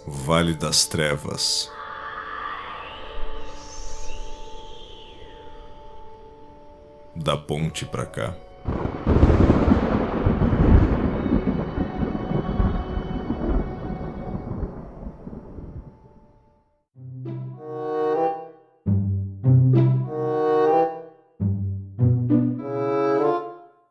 Vale das Trevas. Da ponte pra cá.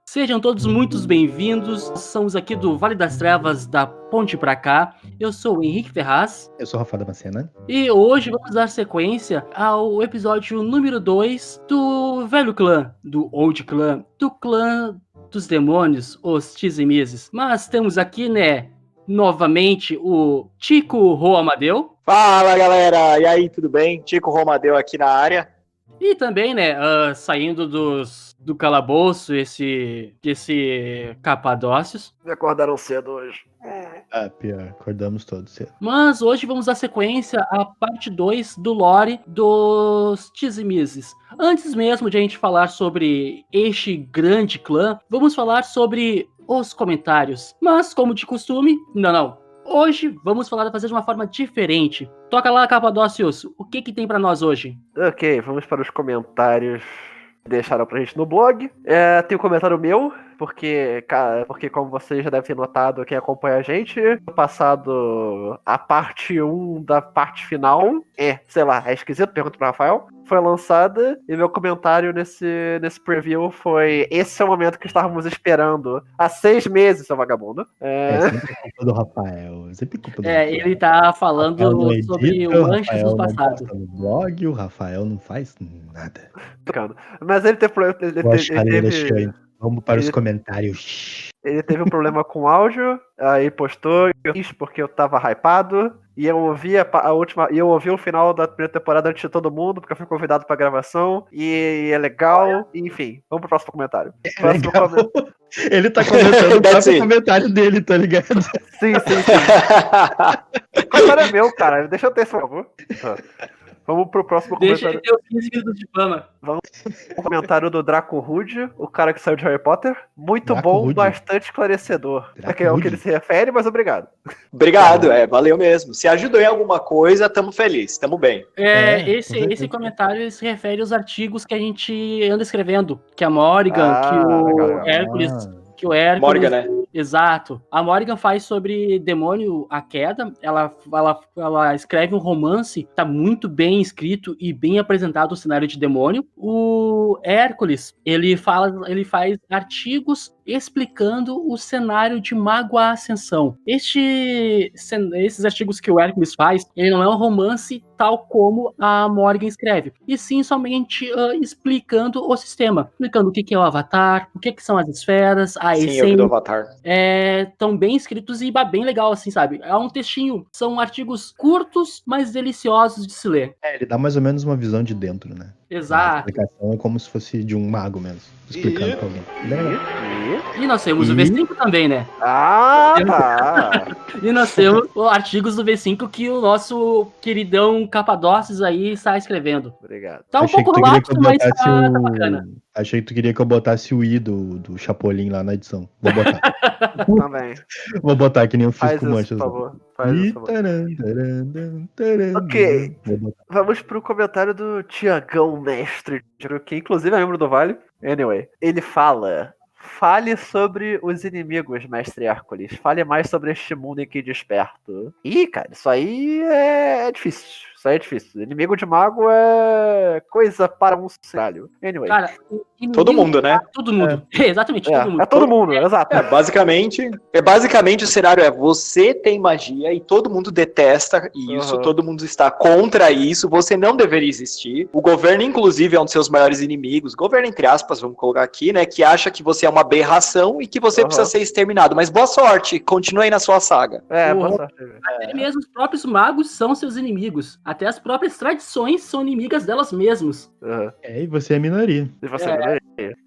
Sejam todos muito bem-vindos. Somos aqui do Vale das Trevas, da Ponte pra Cá. Eu sou o Henrique Ferraz. Eu sou o Rafael Damascena. E hoje vamos dar sequência ao episódio número 2 do velho clã, do Old Clã, do clã dos demônios, os Tizimises. Mas temos aqui, novamente o Tico Roamadeu. Fala, galera! E aí, tudo bem? Tico Romadeu aqui na área. E também, saindo do calabouço, esse Capadócios. Me acordaram cedo hoje. Pior, acordamos todos cedo. Mas hoje vamos dar sequência à parte 2 do lore dos Tizimises. Antes mesmo de a gente falar sobre este grande clã, vamos falar sobre os comentários. Mas, como de costume, hoje vamos fazer de uma forma diferente. Toca lá, Capadócios, o que tem pra nós hoje? Ok, vamos para os comentários que deixaram pra gente no blog. Tem um comentário meu, porque como vocês já devem ter notado, quem acompanha a gente, no passado, a parte 1 da parte final, é esquisito, pergunta pro Rafael, foi lançada, e meu comentário nesse preview foi: esse é o momento que estávamos esperando há 6 meses, seu vagabundo. Sempre culpa do Rafael. Sempre culpa do Rafael. Ele tá falando sobre o Anjos do Passado. No blog, o Rafael não faz nada. Mas ele teve Vamos para os comentários. Ele teve um problema com o áudio, aí postou, eu fiz porque eu tava hypado, e eu ouvi o final da primeira temporada antes de todo mundo, porque eu fui convidado pra gravação, e é legal, enfim, vamos pro próximo comentário. Ele tá comentando o próprio comentário dele, tá ligado? Sim. O comentário é meu, cara, deixa eu ter esse favor. Vamos pro próximo comentário. Deixa ele ter os 15 minutos de fama. Vamos pro comentário do Draco Rude, o cara que saiu de Harry Potter. Muito Draco bom, Rude. Bastante esclarecedor. Draco É o Rude. que ele se refere, mas obrigado. Obrigado, valeu mesmo. Se ajudou em alguma coisa, tamo feliz, tamo bem. Esse comentário se refere aos artigos que a gente anda escrevendo. Que a Morrigan, que o Hércules... Morrigan, né? Exato. A Morrigan faz sobre Demônio a Queda. Ela escreve um romance, tá muito bem escrito e bem apresentado o cenário de Demônio. O Hércules, ele faz artigos explicando o cenário de Mago à Ascensão. Esses artigos que o Hércules faz, ele não é um romance tal como a Morrigan escreve, e sim somente explicando o sistema, explicando o que é o Avatar, o que são as esferas, a Sim, essência. eu vi do Avatar. Tão bem escritos e bem legal, assim, sabe? É um textinho, são artigos curtos, mas deliciosos de se ler. Ele dá mais ou menos uma visão de dentro, né? A Exato. explicação é como se fosse de um mago mesmo, explicando pra alguém. Legal. E nós temos o V5 também, né? Tá. E nós temos artigos do V5 que o nosso queridão Capadócios aí está escrevendo. Obrigado. Tá um Achei pouco que tu queria que lápis, eu mas botasse tá bacana. Achei que tu queria que eu botasse o I do Chapolin lá na edição. Vou botar. Também. Vou botar que nem eu fiz Faz com isso, manchas. por favor. Faz isso, por favor. Ok. Vamos pro comentário do Tiagão Mestre, que inclusive é membro do Vale. Anyway, ele fala: fale sobre os inimigos, mestre Hércules. Fale mais sobre este mundo em que desperto. Ih, cara, isso aí é difícil. Isso aí é difícil. Inimigo de mago é coisa para um cenário. Anyway. Cara, Todo mundo, né? Todo mundo. Exatamente, todo mundo. É todo mundo, exato. Basicamente o cenário é: você tem magia e todo mundo detesta isso, todo mundo está contra isso, você não deveria existir. O governo, inclusive, é um dos seus maiores inimigos, governo entre aspas, vamos colocar aqui, né, que acha que você é uma aberração e que você precisa ser exterminado. Mas boa sorte, continue aí na sua saga. Boa sorte. Até mesmo os próprios magos são seus inimigos. Até as próprias tradições são inimigas delas mesmas. E você é minoria. E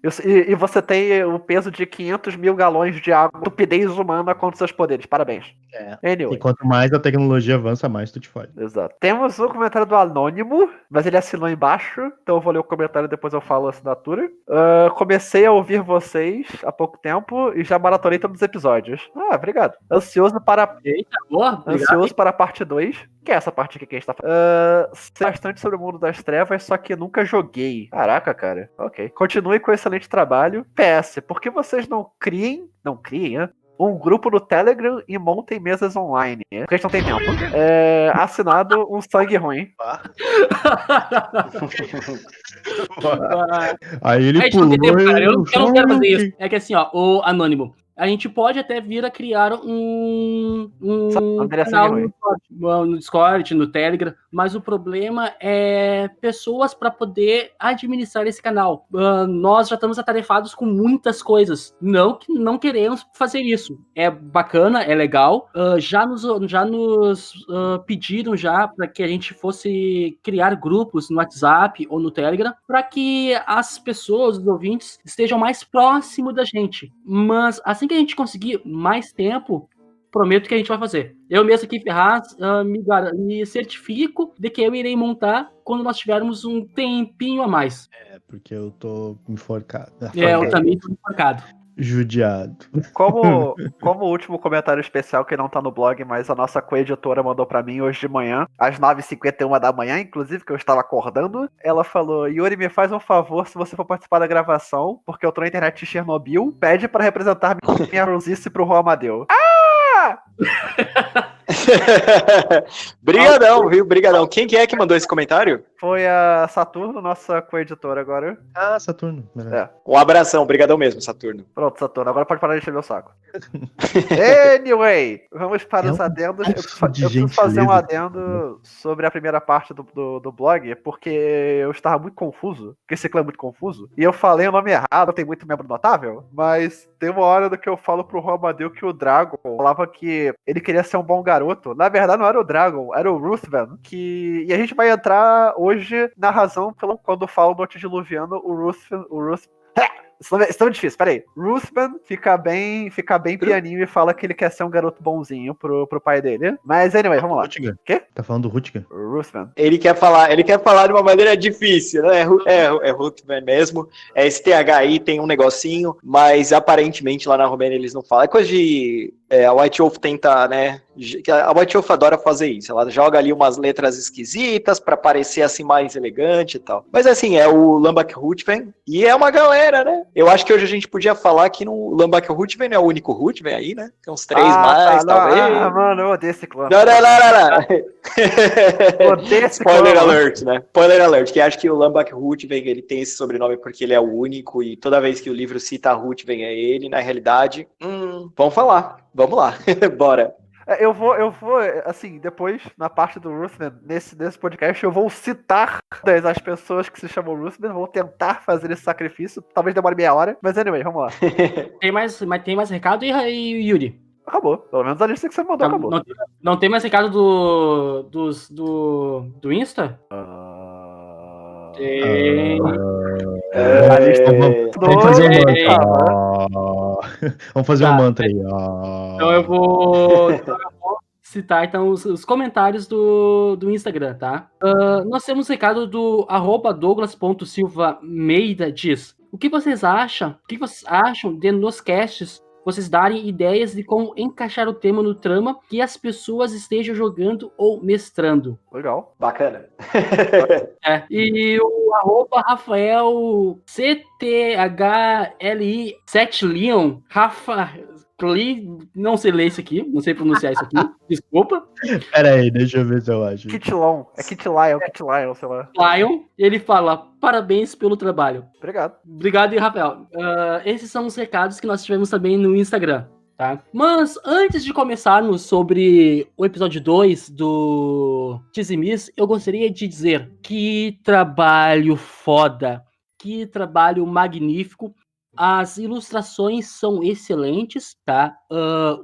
você, e você tem o peso de 500 mil galões de água, estupidez humana contra seus poderes. Parabéns. Anyway. E quanto mais a tecnologia avança, mais tu te fode. Exato. Temos um comentário do Anônimo, mas ele assinou embaixo, então eu vou ler o comentário e depois eu falo a assinatura. Comecei a ouvir vocês há pouco tempo e já maratonei todos os episódios. Obrigado. Ansioso para... Eita, boa. Ansioso para a parte 2, que é essa parte aqui que a gente tá falando. Sei bastante sobre o mundo das trevas, só que nunca joguei. Caraca, cara. Ok. Continue com o excelente trabalho. PS, por que vocês não criem, né? Um grupo no Telegram e montem mesas online. Porque a gente não tem tempo. Assinado um sangue ruim. Aí ele A gente não tem pulou. tempo, cara. Eu não quero fazer isso. É que assim, ó, o Anônimo. A gente pode até vir a criar um canal no Discord, no Telegram, mas o problema é pessoas para poder administrar esse canal. Nós já estamos atarefados com muitas coisas. Não queremos fazer isso. É bacana, é legal. Já nos pediram já para que a gente fosse criar grupos no WhatsApp ou no Telegram para que as pessoas, os ouvintes, estejam mais próximos da gente. Mas assim que a gente conseguir mais tempo, prometo que a gente vai fazer. Eu mesmo aqui, Ferraz, me certifico de que eu irei montar quando nós tivermos um tempinho a mais. Porque eu tô enforcado. Eu também tô enforcado. Judiado. Como último comentário especial que não tá no blog, mas a nossa co-editora mandou pra mim hoje de manhã, às 9h51 da manhã, inclusive, que eu estava acordando, ela falou: Yuri, me faz um favor se você for participar da gravação, porque eu tô na internet de Chernobyl, pede pra representar minha rosice pro Juan Amadeu. Brigadão, viu? Brigadão. Quem que é que mandou esse comentário? Foi a Saturno, nossa co-editora agora. Saturno. Um abração, brigadão mesmo, Saturno. Pronto, Saturno, agora pode parar de encher meu saco. Anyway, vamos para os adendos. Eu preciso fazer um adendo sobre a primeira parte do blog, porque eu estava muito confuso, porque esse clã é muito confuso, e eu falei o nome errado, tem muito membro notável, mas tem uma hora do que eu falo pro Juan Amadeu que o Dragon falava que ele queria ser um bom garoto. Na verdade, não era o Dragon, era o Ruthven, e a gente vai entrar hoje na razão pelo quando eu falo do Antediluviano, o Ruthven. Isso não é difícil, peraí. Ruthven fica bem pianinho e fala que ele quer ser um garoto bonzinho pro pai dele. Mas, anyway, vamos lá. Rutger. Quê? Tá falando do Rutger? Ruthven. Ele quer falar de uma maneira difícil, né? É Ruthven mesmo. Esse TH aí tem um negocinho, mas aparentemente lá na Romênia eles não falam. É coisa de... a White Wolf tenta, né? A White Wolf adora fazer isso. Ela joga ali umas letras esquisitas pra parecer assim mais elegante e tal. Mas assim, é o Lambak Ruthven e é uma galera, né? Eu acho que hoje a gente podia falar que no Lambak Ruthven é o único Ruthven aí, né? Tem uns 3 mais, talvez. Mano, eu odeio esse clã. Não. Odeio esse Spoiler clã. alert, né? Spoiler alert, que acho que o Lambak Ruthven, ele tem esse sobrenome porque ele é o único e toda vez que o livro cita Ruthven é ele, na realidade, vamos falar. Vamos lá, bora. Eu vou, assim, depois, na parte do Ruthven, nesse podcast, eu vou citar as pessoas que se chamam Ruthven, vou tentar fazer esse sacrifício, talvez demore meia hora, mas anyway, vamos lá. Tem mais recado e Yuri? Acabou, pelo menos a lista que você mandou acabou. Não tem mais recado do Insta? Tem. Vamos fazer um mantra. Vamos fazer um mantra aí. Então eu vou citar então, os comentários do Instagram, tá? Nós temos um recado do @douglas.silvameida diz: O que vocês acham de nos casts vocês darem ideias de como encaixar o tema no trama que as pessoas estejam jogando ou mestrando? Legal. Bacana. E o @Rafael CTHLI 7 Leon, não sei ler isso aqui, não sei pronunciar isso aqui, desculpa. Pera aí, deixa eu ver se eu acho. Kit Lion, sei lá. Lion, ele fala: parabéns pelo trabalho. Obrigado, Rafael. Esses são os recados que nós tivemos também no Instagram, tá? Mas antes de começarmos sobre o episódio 2 do Tizimis, eu gostaria de dizer que trabalho foda, que trabalho magnífico. As ilustrações são excelentes, tá?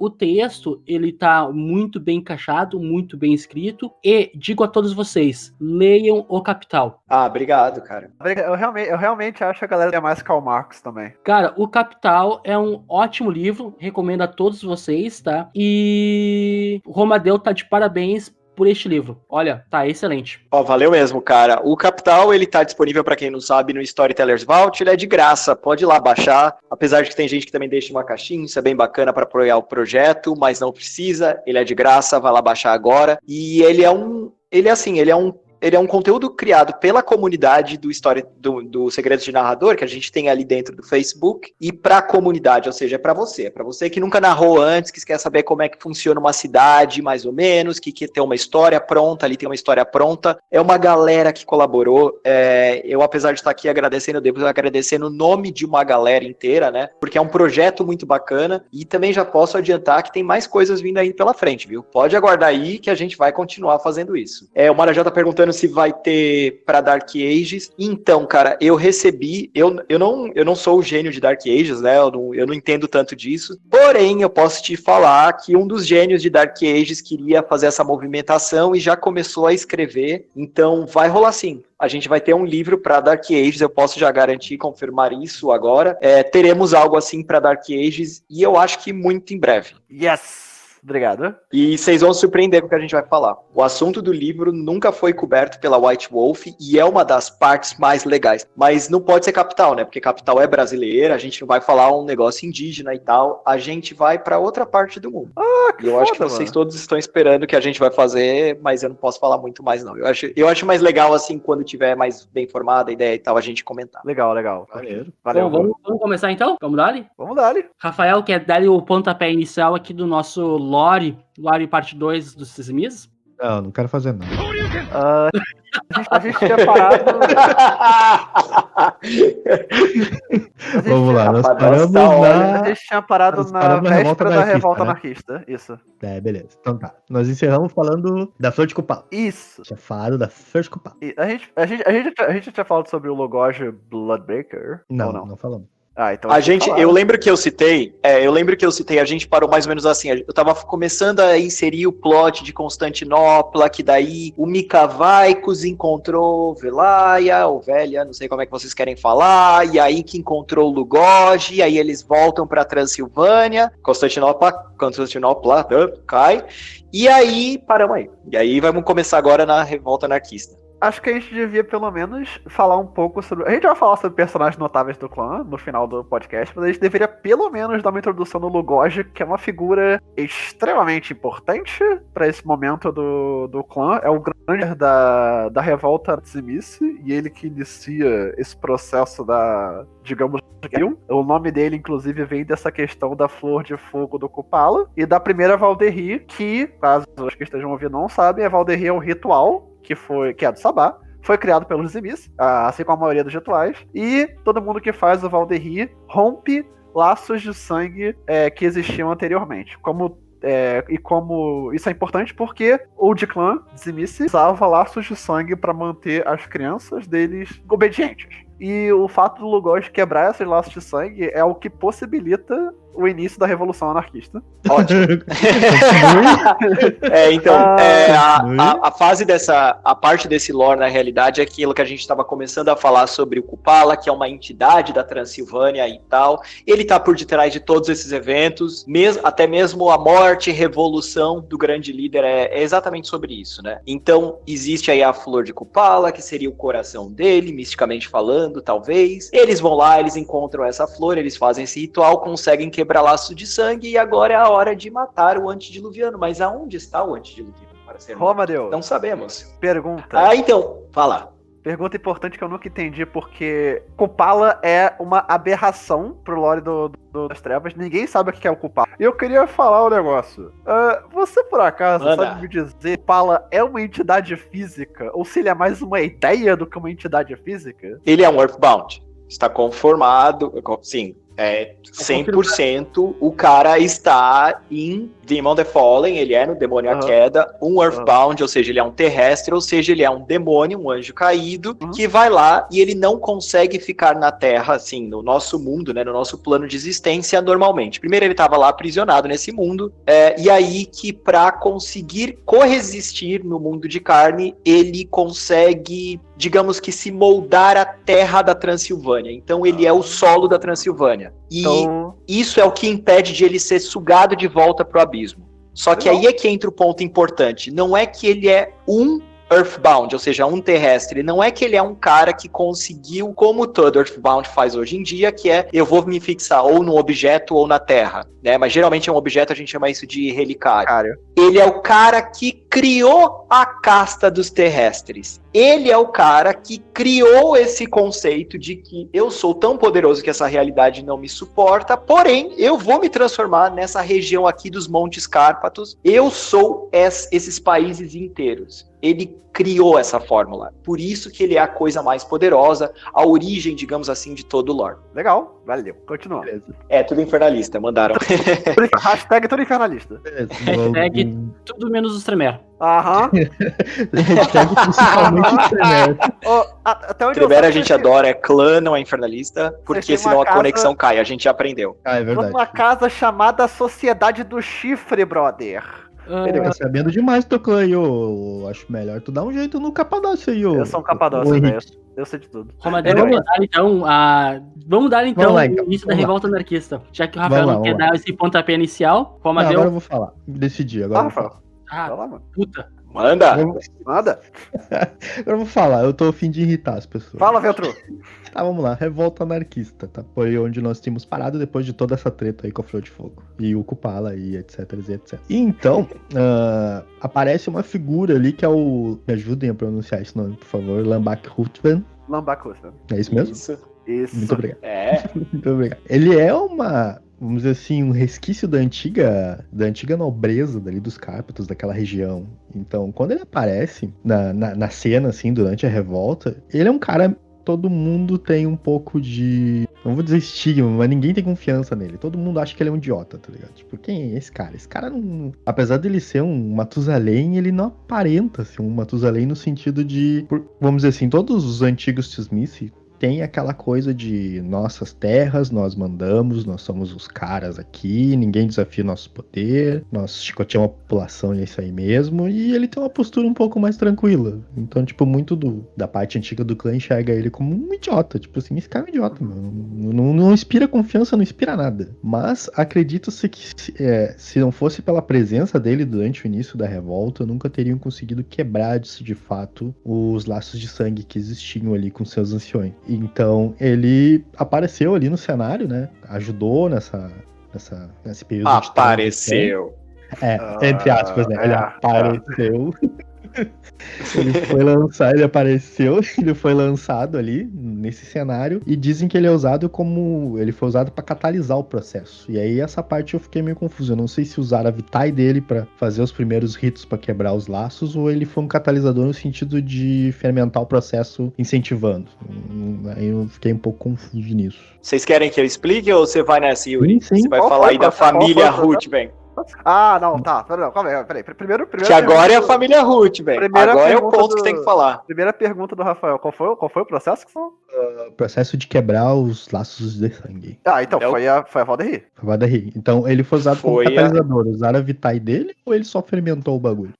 O texto, ele tá muito bem encaixado, muito bem escrito. E digo a todos vocês, leiam O Capital. Ah, obrigado, cara. Eu realmente acho que a galera é mais Karl Marx também. Cara, O Capital é um ótimo livro, recomendo a todos vocês, tá? E o Romadeu tá de parabéns por este livro. Olha, tá excelente. Ó, valeu mesmo, cara. O Capital, ele tá disponível, pra quem não sabe, no Storytellers Vault. Ele é de graça, pode ir lá baixar. Apesar de que tem gente que também deixa uma caixinha, isso é bem bacana pra apoiar o projeto, mas não precisa. Ele é de graça, vai lá baixar agora. E ele é um conteúdo criado pela comunidade do Segredos de Narrador, que a gente tem ali dentro do Facebook, e para a comunidade, ou seja, é para você que nunca narrou antes, que quer saber como é que funciona uma cidade, mais ou menos, que quer ter uma história pronta, ali tem uma história pronta, é uma galera que colaborou, eu apesar de estar aqui agradecendo, eu devo agradecer no nome de uma galera inteira, né, porque é um projeto muito bacana, e também já posso adiantar que tem mais coisas vindo aí pela frente, viu? Pode aguardar aí que a gente vai continuar fazendo isso. O Marajó tá perguntando se vai ter para Dark Ages. Então, cara, eu recebi, eu não sou o gênio de Dark Ages, né? Eu não entendo tanto disso. Porém, eu posso te falar que um dos gênios de Dark Ages queria fazer essa movimentação e já começou a escrever. Então, vai rolar sim. A gente vai ter um livro para Dark Ages, eu posso já garantir, confirmar isso agora. Teremos algo assim para Dark Ages e eu acho que muito em breve. Yes! Obrigado. E vocês vão se surpreender com o que a gente vai falar. O assunto do livro nunca foi coberto pela White Wolf e é uma das partes mais legais. Mas não pode ser Capital, né? Porque Capital é brasileira, a gente não vai falar um negócio indígena e tal. A gente vai pra outra parte do mundo. Que e eu foda, acho que vocês todos estão esperando o que a gente vai fazer, mas eu não posso falar muito mais, não. Eu acho mais legal, assim, quando tiver mais bem formada a ideia e tal, a gente comentar. Legal. Valeu. Valeu. Bom, vamos começar então? Vamos dar ali? Vamos dar ali. Rafael, quer dar o pontapé inicial aqui do nosso Lore parte 2 dos Sesemis? Não quero fazer nada. A gente tinha parado. Vamos lá, nós paramos A gente tinha parado na véspera da revolta né? anarquista. Isso. Beleza. Então tá. Nós encerramos falando da Flor de Cupala. Isso. Tinha falado da Flor de Cupala. A gente tinha falado sobre o Logoge Bloodbreaker? Não falamos. Então eu lembro que eu citei, a gente parou mais ou menos assim, eu tava começando a inserir o plot de Constantinopla, que daí o Mikavaikos encontrou Velaia, ou Velha, não sei como é que vocês querem falar, e aí que encontrou Lugoge, e aí eles voltam pra Transilvânia, Constantinopla cai, e aí paramos aí. E aí vamos começar agora na revolta anarquista. Acho que a gente devia, pelo menos, falar um pouco sobre... A gente vai falar sobre personagens notáveis do clã no final do podcast, mas a gente deveria, pelo menos, dar uma introdução no Lugoge, que é uma figura extremamente importante para esse momento do clã. É o grande da revolta Tzimice, e ele que inicia esse processo da... digamos, o nome dele, inclusive, vem dessa questão da flor de fogo do Kupala, e da primeira Valderri, que, caso os que estejam ouvindo não sabem, a Valderri é um ritual que é do Sabá, foi criado pelos Zimis, assim como a maioria dos rituais, e todo mundo que faz o Valderri rompe laços de sangue que existiam anteriormente. Como isso é importante porque o de clã Zimis usava laços de sangue para manter as crianças deles obedientes. E o fato do Lugoge quebrar esses laços de sangue é o que possibilita o início da Revolução Anarquista. Ótimo. A parte desse lore, na realidade, é aquilo que a gente estava começando a falar sobre o Kupala, que é uma entidade da Transilvânia e tal. Ele está por detrás de todos esses eventos, até mesmo a morte e revolução do grande líder é exatamente sobre isso, né? Então, existe aí a flor de Kupala, que seria o coração dele, misticamente falando, talvez. Eles vão lá, eles encontram essa flor, eles fazem esse ritual, conseguem quebrar laço de sangue, e agora é a hora de matar o antediluviano. Mas aonde está o antediluviano? Para ser Romadeu, não sabemos. Pergunta. Então, fala. Pergunta importante que eu nunca entendi, porque Kupala é uma aberração pro lore das trevas. Ninguém sabe o que é o Kupala. E eu queria falar um negócio. Você, por acaso, sabe me dizer Kupala é uma entidade física? Ou se ele é mais uma ideia do que uma entidade física? Ele é um Earthbound. Está conformado, sim, 100% o cara está em Demon the Fallen, ele é no Demônio a Queda, um Earthbound, ou seja, ele é um terrestre, ou seja, ele é um demônio, um anjo caído, que vai lá e ele não consegue ficar na Terra, assim, no nosso mundo, né, no nosso plano de existência normalmente. Primeiro ele estava lá aprisionado nesse mundo, e aí que pra conseguir coexistir no mundo de carne, ele consegue, digamos que, se moldar à terra da Transilvânia. Então ele é o solo da Transilvânia. E isso é o que impede de ele ser sugado de volta pro abismo. Só que aí é que entra o ponto importante. Não é que ele é um Earthbound, ou seja, um terrestre. Não é que ele é um cara que conseguiu, como todo Earthbound faz hoje em dia, que é, eu vou me fixar ou no objeto ou na terra, né? Mas geralmente é um objeto, a gente chama isso de relicário. Ele é o cara que criou a casta dos terrestres. Ele é o cara que criou esse conceito de que eu sou tão poderoso que essa realidade não me suporta, porém, eu vou me transformar nessa região aqui dos Montes Cárpatos. Eu sou esses países inteiros. Ele criou essa fórmula. Por isso que ele é a coisa mais poderosa, a origem, digamos assim, de todo o lore. Legal, valeu. Continua. Beleza. Tudo infernalista, mandaram. Hashtag tudo infernalista. Hashtag tudo menos os Tremere. Aham. Hashtag principalmente o Tremere. Até onde Tremere a gente adora, é clã, não é infernalista, porque senão a conexão cai, a gente já aprendeu. É verdade. Uma casa chamada Sociedade do Chifre, brother. Ele tá sabendo demais teu clã aí, eu acho melhor tu dar um jeito no Capadócio aí, ô. Eu sou um Capadócio, velho. Eu sei de tudo. Romadeiro, vamos dar então o início da revolta anarquista. Já que o Rafael não quer dar esse pontapé inicial, Romadeiro... Agora eu vou falar. Decidi, agora. Rafael. Vai lá, mano. Puta. Manda. Manda. Agora eu vou falar, eu tô a fim de irritar as pessoas. Fala, Veltro. Tá, vamos lá. Revolta anarquista, tá? Foi onde nós tínhamos parado depois de toda essa treta aí com a Flor de Fogo. E o Kupala e etc, etc. E então, aparece uma figura ali que é o... Me ajudem a pronunciar esse nome, por favor. Lambak Hutven. Lambak Hutven. É isso mesmo? Isso. Muito obrigado. Muito obrigado. Ele é uma... Vamos dizer assim, um resquício da antiga nobreza dali dos Cárpatos, daquela região. Então, quando ele aparece na cena, assim, durante a revolta, ele é um cara... Todo mundo tem um pouco de... Não vou dizer estigma, mas ninguém tem confiança nele. Todo mundo acha que ele é um idiota, tá ligado? Tipo, quem é esse cara? Esse cara não... Apesar dele ser um Matusalém, ele não aparenta ser um Matusalém no sentido de... Vamos dizer assim, todos os antigos Tismice tem aquela coisa de nossas terras, nós mandamos, nós somos os caras aqui, ninguém desafia o nosso poder, nós chicoteamos a população e é isso aí mesmo, e ele tem uma postura um pouco mais tranquila. Então, tipo, muito da parte antiga do clã enxerga ele como um idiota, tipo assim, esse cara é um idiota, mano. Não inspira confiança, não inspira nada. Mas acredito-se que se não fosse pela presença dele durante o início da revolta, nunca teriam conseguido quebrar de fato os laços de sangue que existiam ali com seus anciões. Então, ele apareceu ali no cenário, né? Ajudou nesse período Apareceu. Entre aspas, né? Ele apareceu. Ele apareceu, ele foi lançado ali nesse cenário e dizem que ele foi usado para catalisar o processo. E aí essa parte eu fiquei meio confuso. Eu não sei se usaram a Vitae dele para fazer os primeiros ritos para quebrar os laços ou ele foi um catalisador no sentido de fermentar o processo incentivando. Aí eu fiquei um pouco confuso nisso. Vocês querem que eu explique ou você vai nessa, Yuri? Sim. Você vai falar aí da família Ruthven. Não, tá. Calma aí, peraí. Primeiro que agora é a família Ruth, velho. Agora é o ponto que tem que falar. Primeira pergunta do Rafael. Qual foi o processo que foi? O processo de quebrar os laços de sangue. Então foi a Valderri. Foi a Valderri. Então ele foi usado como catalisador. Usaram a Vitae dele ou ele só fermentou o bagulho?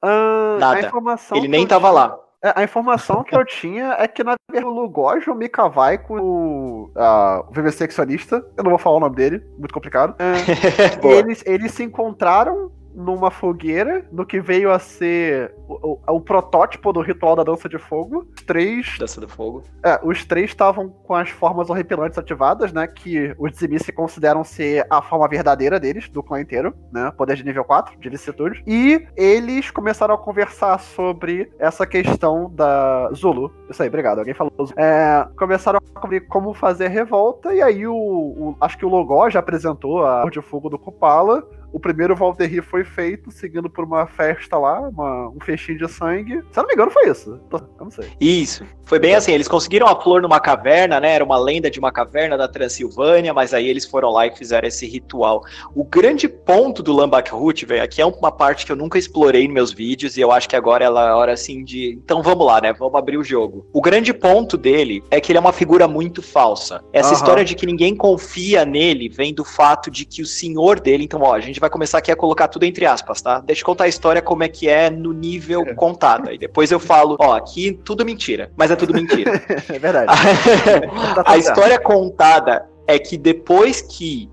Nada. Ele nem tava lá. A informação que eu tinha é que, na verdade, o Lugoj, o Mikavai com o viviseccionista, eu não vou falar o nome dele, muito complicado, eles se encontraram numa fogueira, no que veio a ser o protótipo do ritual da Dança de Fogo. Dança do Fogo. Os três estavam com as formas horripilantes ativadas, né? Que os Tzimice consideram ser a forma verdadeira deles, do clã inteiro, né? Poder de nível 4, de licitude. E eles começaram a conversar sobre essa questão da Zulu. Isso aí, obrigado. Alguém falou Zulu. Começaram a descobrir como fazer a revolta, e aí acho que o Logó já apresentou a Cor de Fogo do Kupala. o primeiro Valderri foi feito seguindo por uma festa lá, um festim de sangue. Se eu não me engano, foi isso. Eu não sei. Isso. Foi bem assim, eles conseguiram a flor numa caverna, né? Era uma lenda de uma caverna da Transilvânia, mas aí eles foram lá e fizeram esse ritual. O grande ponto do Lambak-Hut, velho, aqui é uma parte que eu nunca explorei nos meus vídeos, e eu acho que agora é a hora, assim, de... Então vamos lá, né? Vamos abrir o jogo. O grande ponto dele é que ele é uma figura muito falsa. Essa história de que ninguém confia nele vem do fato de que o senhor dele... Então, ó, a gente vai começar aqui a colocar tudo entre aspas, tá? Deixa eu contar a história como é que é no nível contado. E depois eu falo, ó, aqui tudo mentira. Mas é tudo mentira. É verdade. A história contada é que depois que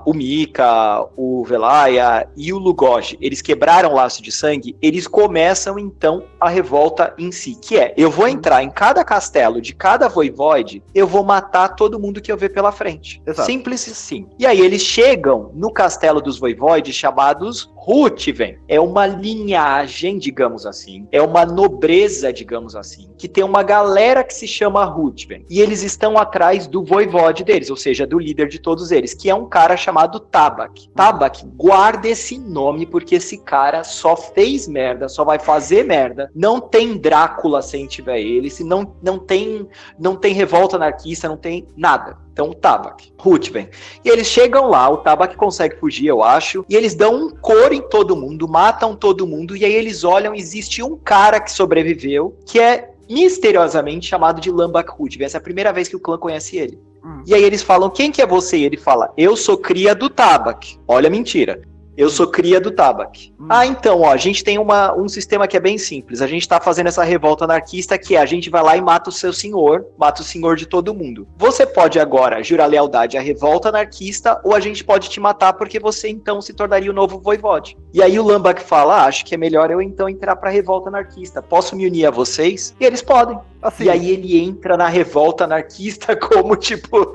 o Mika, o Velaya e o Lugoshi, eles quebraram o laço de sangue, eles começam então a revolta em si, que é, eu vou entrar em cada castelo de cada voivode, eu vou matar todo mundo que eu ver pela frente. Exato. Simples assim. E aí eles chegam no castelo dos voivodes chamados Ruthven. É uma linhagem, digamos assim, é uma nobreza, digamos assim, que tem uma galera que se chama Ruthven. E eles estão atrás do voivode deles, ou seja, do líder de todos eles, que é um cara chamado Tabak. Tabak, guarda esse nome, porque esse cara só fez merda, só vai fazer merda. Não tem Drácula sem tiver ele, se não tem revolta anarquista, não tem nada. Então, o Tabak, Ruthven. E eles chegam lá, o Tabak consegue fugir, eu acho, e eles dão um coro em todo mundo, matam todo mundo, e aí eles olham, existe um cara que sobreviveu, que é misteriosamente chamado de Lambak-Hut. Essa é a primeira vez que o clã conhece ele. E aí eles falam, quem que é você? E ele fala, eu sou cria do Tabak. Olha a mentira. Eu sou cria do Tabak. Então, ó, a gente tem um sistema que é bem simples. A gente tá fazendo essa revolta anarquista que é, a gente vai lá e mata o seu senhor, mata o senhor de todo mundo. Você pode agora jurar lealdade à revolta anarquista, ou a gente pode te matar porque você então se tornaria o novo voivode. E aí o Lambak fala, acho que é melhor eu então entrar pra revolta anarquista. Posso me unir a vocês? E eles podem. Assim. E aí ele entra na revolta anarquista como tipo,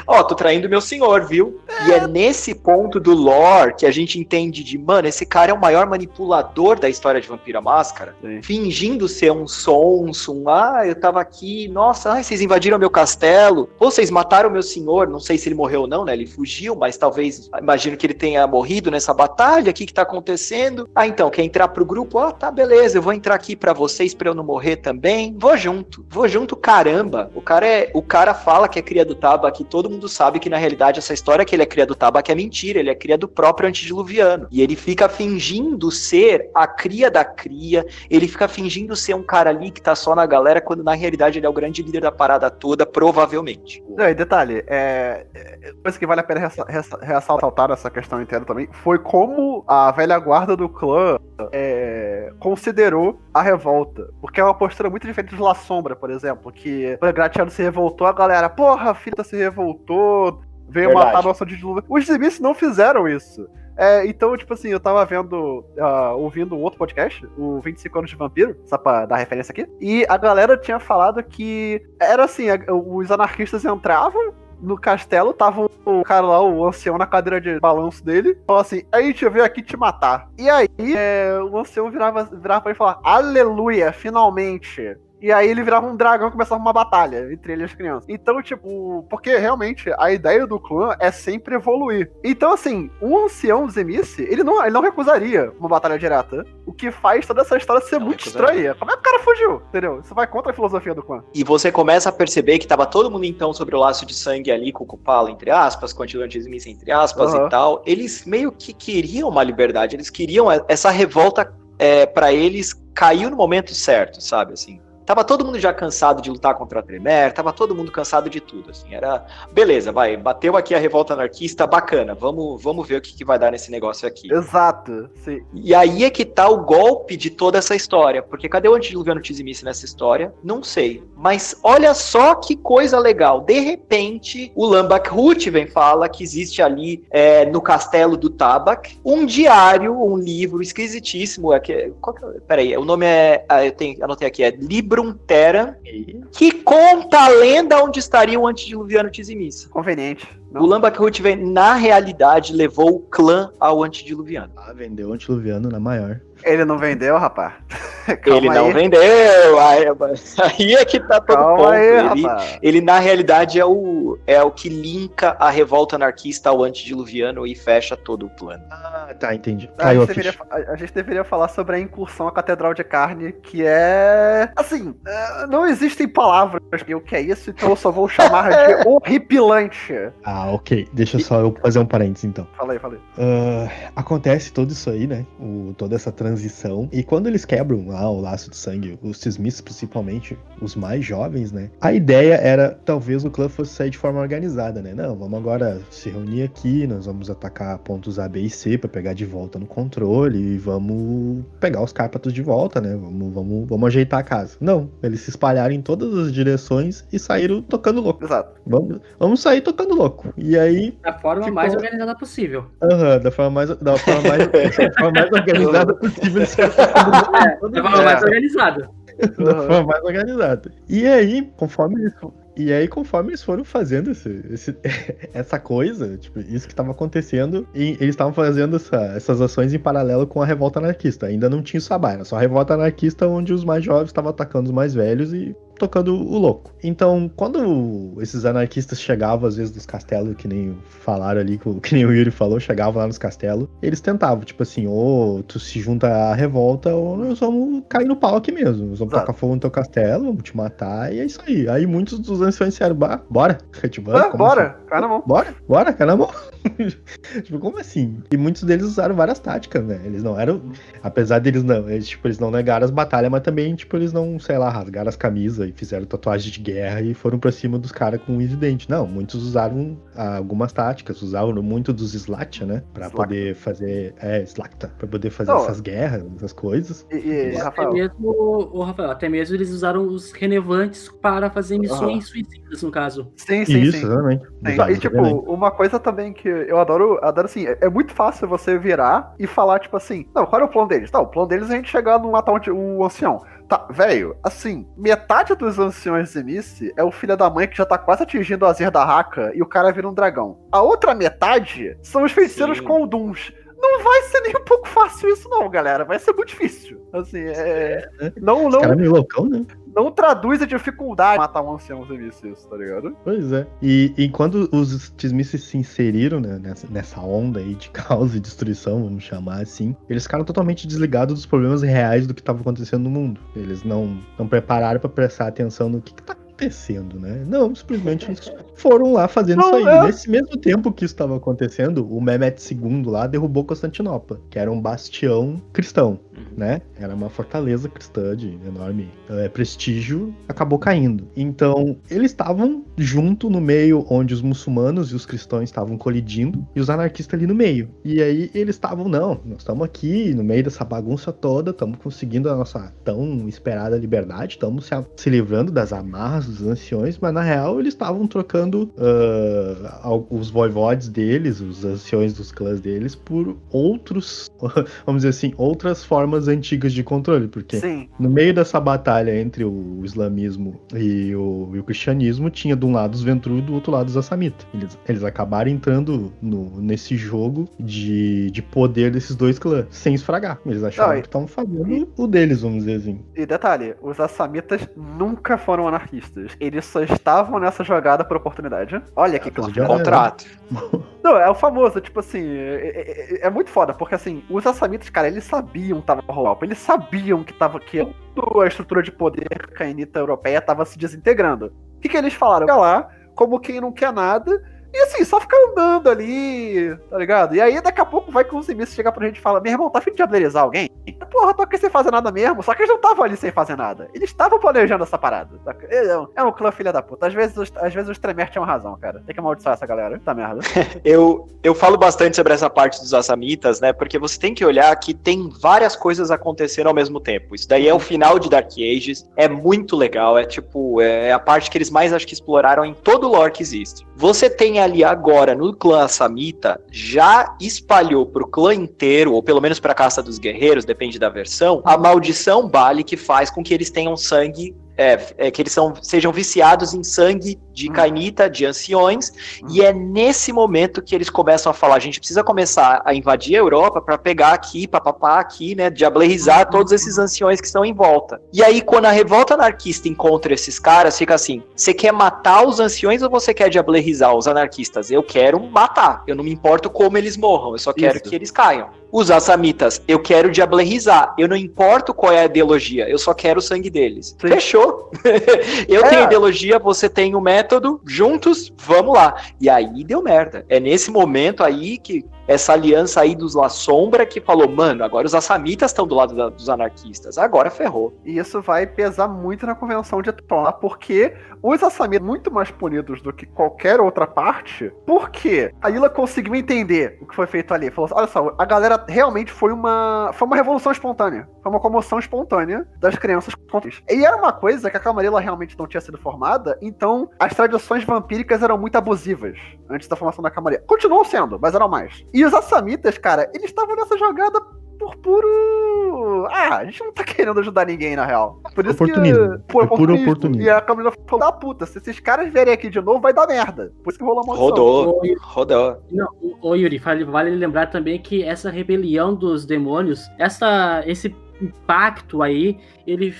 ó, tô traindo meu senhor, viu? E é nesse ponto do lore que a gente entende de, mano, esse cara é o maior manipulador da história de Vampiro à Máscara, fingindo ser um sonso, eu tava aqui, nossa, vocês invadiram meu castelo, ou vocês mataram meu senhor, não sei se ele morreu ou não, né, ele fugiu, mas talvez, imagino que ele tenha morrido nessa batalha, o que tá acontecendo? Então, quer entrar pro grupo? Tá, beleza, eu vou entrar aqui pra vocês, pra eu não morrer também, vou junto, caramba, o cara fala que é cria do Tabak, todo mundo sabe que na realidade essa história que ele é cria do Tabak é mentira, ele é cria do próprio antediluviano, e ele fica fingindo ser a cria da cria, ele fica fingindo ser um cara ali que tá só na galera, quando na realidade ele é o grande líder da parada toda, provavelmente. Não, e detalhe, coisa que vale a pena ressaltar essa questão inteira também, foi como a velha guarda do clã considerou a revolta, porque é uma postura muito diferente do La Sombra, por exemplo, que o Gratiano se revoltou, a galera, porra, a Fita se revoltou, veio matar nosso antediluviano. Os Zimis não fizeram isso. Então, tipo assim, eu tava ouvindo um outro podcast, o 25 Anos de Vampiro, só pra dar referência aqui, e a galera tinha falado que era assim, os anarquistas entravam no castelo, tava o cara lá, o ancião, na cadeira de balanço dele, falou assim, a gente veio aqui te matar. E aí, o ancião virava pra ele e falava, aleluia, finalmente. E aí ele virava um dragão e começava uma batalha entre ele e as crianças. Então, tipo, porque realmente a ideia do clã é sempre evoluir. Então, assim, um ancião Zemice, ele não recusaria uma batalha direta. O que faz toda essa história ser muito estranha. Como é que o cara fugiu? Entendeu? Isso vai contra a filosofia do clã. E você começa a perceber que tava todo mundo, então, sobre o laço de sangue ali, com o Kupala, entre aspas, com a Zemice, entre aspas, e tal. Eles meio que queriam uma liberdade. Eles queriam essa revolta, pra eles, caiu no momento certo, sabe, assim. Tava todo mundo já cansado de lutar contra a Tremere, tava todo mundo cansado de tudo, assim, era, beleza, bateu aqui a revolta anarquista, bacana, vamos ver o que vai dar nesse negócio aqui. Exato, sim. E aí é que tá o golpe de toda essa história, porque cadê o antediluviano Tzimice nessa história? Não sei, mas olha só que coisa legal, de repente, o Lambak-Hut fala que existe ali, no castelo do Tabak, um diário, um livro esquisitíssimo, peraí, o nome anotei aqui, Librum Terra, que conta a lenda onde estaria o antediluviano Tzimice. Conveniente. Não. O Lambak-Hut, na realidade, levou o clã ao antediluviano. Vendeu o antediluviano na maior. Ele não vendeu, rapaz? Ele não vendeu. Aí é que tá todo Calma ponto. aí, ele, na realidade, é o que linka a revolta anarquista ao antediluviano e fecha todo o plano. Ah, tá, entendi. A gente deveria falar sobre a incursão à Catedral de Carne, que é... Assim, não existem palavras para o que é isso, então eu só vou chamar de horripilante. Ah, ok. Deixa só eu fazer um parênteses, então. Falei. Acontece tudo isso aí, né? Toda essa transição. E quando eles quebram lá o laço de sangue, os Smiths, principalmente, os mais jovens, né? A ideia era, talvez o clã fosse sair de forma organizada, né? Não, vamos agora se reunir aqui, nós vamos atacar pontos A, B e C pra pegar de volta no controle e vamos pegar os Cárpatos de volta, né? Vamos ajeitar a casa. Não, eles se espalharam em todas as direções e saíram tocando louco. Exato. Vamos sair tocando louco. E aí... Da forma mais organizada possível. Da forma mais organizada possível. Da forma mais organizada. Da forma mais organizada. E aí, conforme eles foram fazendo essa coisa, tipo, isso que estava acontecendo, e eles estavam fazendo essas ações em paralelo com a revolta anarquista. Ainda não tinha o Sabá, era só a revolta anarquista onde os mais jovens estavam atacando os mais velhos e tocando o louco. Então, quando esses anarquistas chegavam, às vezes, dos castelos, que nem falaram ali, que nem o Yuri falou, chegavam lá nos castelos, eles tentavam, tipo assim, ou tu se junta à revolta, ou nós vamos cair no pau aqui mesmo. Nós vamos tocar fogo no teu castelo, vamos te matar, e é isso aí. Aí muitos dos anciões disseram, bora. Tipo, bora, assim? cai na mão. Bora, cai na mão. Tipo, como assim? E muitos deles usaram várias táticas, né? Eles não eram, apesar deles não, eles não negaram as batalhas, mas também, tipo, eles não, sei lá, rasgaram as camisas e fizeram tatuagem de guerra e foram pra cima dos caras com unhas de dente. Não, muitos usaram algumas táticas, usavam muito dos Slacta, né? Pra poder fazer, Slacta, pra poder fazer essas guerras, essas coisas. Rafael. Rafael, até mesmo eles usaram os renevantes para fazer missões suicidas, no caso. Sim. Isso, exatamente. E tipo, uma coisa também que eu adoro assim, é muito fácil você virar e falar, tipo assim, não, qual é o plano deles? Não, o plano deles é a gente chegar no matar o ancião. Tá, velho, assim, metade dos anciões de Missy é o filho da mãe que já tá quase atingindo o Azir da Haka e o cara vira um dragão. A outra metade são os feiticeiros Kolduns. Não vai ser nem um pouco fácil isso não, galera. Vai ser muito difícil. Assim, Não... Os caras meio loucão, né? Não traduz a dificuldade de matar um ancião isso, tá ligado? Pois é. E quando os Tzimisces se inseriram, né, nessa onda aí de caos e destruição, vamos chamar assim, eles ficaram totalmente desligados dos problemas reais do que estava acontecendo no mundo. Eles não prepararam para prestar atenção no que tá acontecendo, né? Não, simplesmente eles foram lá fazendo isso aí. Nesse mesmo tempo que isso estava acontecendo, o Mehmet II lá derrubou Constantinopla, que era um bastião cristão, né? Era uma fortaleza cristã de enorme prestígio, acabou caindo. Então, eles estavam junto no meio onde os muçulmanos e os cristãos estavam colidindo e os anarquistas ali no meio. E aí eles estavam, nós estamos aqui no meio dessa bagunça toda, estamos conseguindo a nossa tão esperada liberdade, estamos se livrando das amarras dos anciões, mas na real eles estavam trocando os voivodes deles, os anciões dos clãs deles, por outros, vamos dizer assim, outras formas antigas de controle, porque no meio dessa batalha entre o islamismo e o cristianismo, tinha de um lado os Ventrue e do outro lado os Assamita. Eles acabaram entrando nesse jogo de poder desses dois clãs, sem esfragar. Eles acharam que estavam fazendo o deles, vamos dizer assim. E detalhe, os Assamitas nunca foram anarquistas. Eles só estavam nessa jogada por oportunidade. Olha que contrato. Não, é o famoso, tipo assim, é muito foda, porque assim, os Assamitas, cara, eles sabiam que tava rolando, eles sabiam que a estrutura de poder cainita europeia tava se desintegrando. O que eles falaram? Fica lá, como quem não quer nada, e assim, só ficar andando ali, tá ligado? E aí daqui a pouco vai que os Smiths chegar pra gente e fala, meu irmão, tá afim de diablerizar alguém? Porra, tô aqui sem fazer nada mesmo, só que eles não estavam ali sem fazer nada. Eles estavam planejando essa parada. Tá? É um clã filha da puta. Às vezes os Tremere tinham razão, cara. Tem que amaldiçoar essa galera. Tá merda. Eu falo bastante sobre essa parte dos Assamitas, né? Porque você tem que olhar que tem várias coisas acontecendo ao mesmo tempo. Isso daí é o final de Dark Ages. É muito legal. É a parte que eles mais acho que exploraram em todo o lore que existe. Você tem ali agora, no clã Assamita, já espalhou pro clã inteiro, ou pelo menos pra Caça dos Guerreiros, depende da versão, a maldição Bali que faz com que eles tenham sangue que eles sejam viciados em sangue de Cainita, de anciões, e é nesse momento que eles começam a falar, a gente precisa começar a invadir a Europa para pegar aqui, papapá, aqui, né, diablerizar todos esses anciões que estão em volta. E aí, quando a revolta anarquista encontra esses caras, fica assim, você quer matar os anciões ou você quer diablerizar os anarquistas? Eu quero matar, eu não me importo como eles morram, eu só quero que eles caiam. Os assamitas, eu quero diablerizar, eu não importo qual é a ideologia, eu só quero o sangue deles. Sim. Fechou. Eu tenho ideologia, você tem o método, juntos, vamos lá. E aí deu merda. É nesse momento aí que essa aliança aí dos La Sombra que falou, mano, agora os assamitas estão do lado dos anarquistas, agora ferrou. E isso vai pesar muito na convenção de Atlanta, porque os assamitas muito mais punidos do que qualquer outra parte, porque a Ila conseguiu entender o que foi feito ali. Falou assim, olha só, a galera realmente foi uma revolução espontânea, foi uma comoção espontânea das crianças contra isso. E era uma coisa que a Camarilla realmente não tinha sido formada, então as tradições vampíricas eram muito abusivas antes da formação da Camarilla. Continuam sendo, mas eram mais. E os assamitas, cara, eles estavam nessa jogada por puro... a gente não tá querendo ajudar ninguém, na real. Por isso oportunismo. Puro oportunismo. E a Camarilla falou, da puta, se esses caras vierem aqui de novo, vai dar merda. Por isso que rolou a maldição. Rodou. Ô Yuri, vale lembrar também que essa rebelião dos demônios, esse impacto aí, ele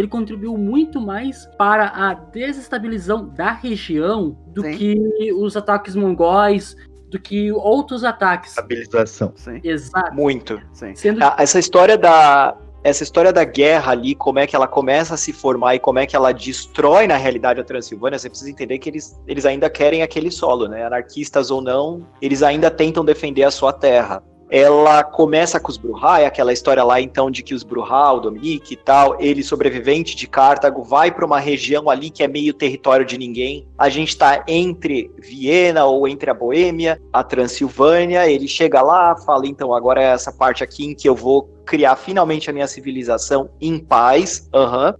contribuiu muito mais para a desestabilização da região do que os ataques mongóis, do que outros ataques. Estabilização. Sim. Exato. Muito. Sim. Essa história da guerra ali, como é que ela começa a se formar e como é que ela destrói na realidade a Transilvânia, você precisa entender que eles ainda querem aquele solo, né? Anarquistas ou não, eles ainda tentam defender a sua terra. Ela começa com os Brujah, é aquela história lá então de que os Brujah, o Dominique e tal, ele sobrevivente de Cartago, vai para uma região ali que é meio território de ninguém. A gente tá entre Viena ou entre a Boêmia, a Transilvânia, ele chega lá, fala então agora é essa parte aqui em que eu vou criar finalmente a minha civilização em paz,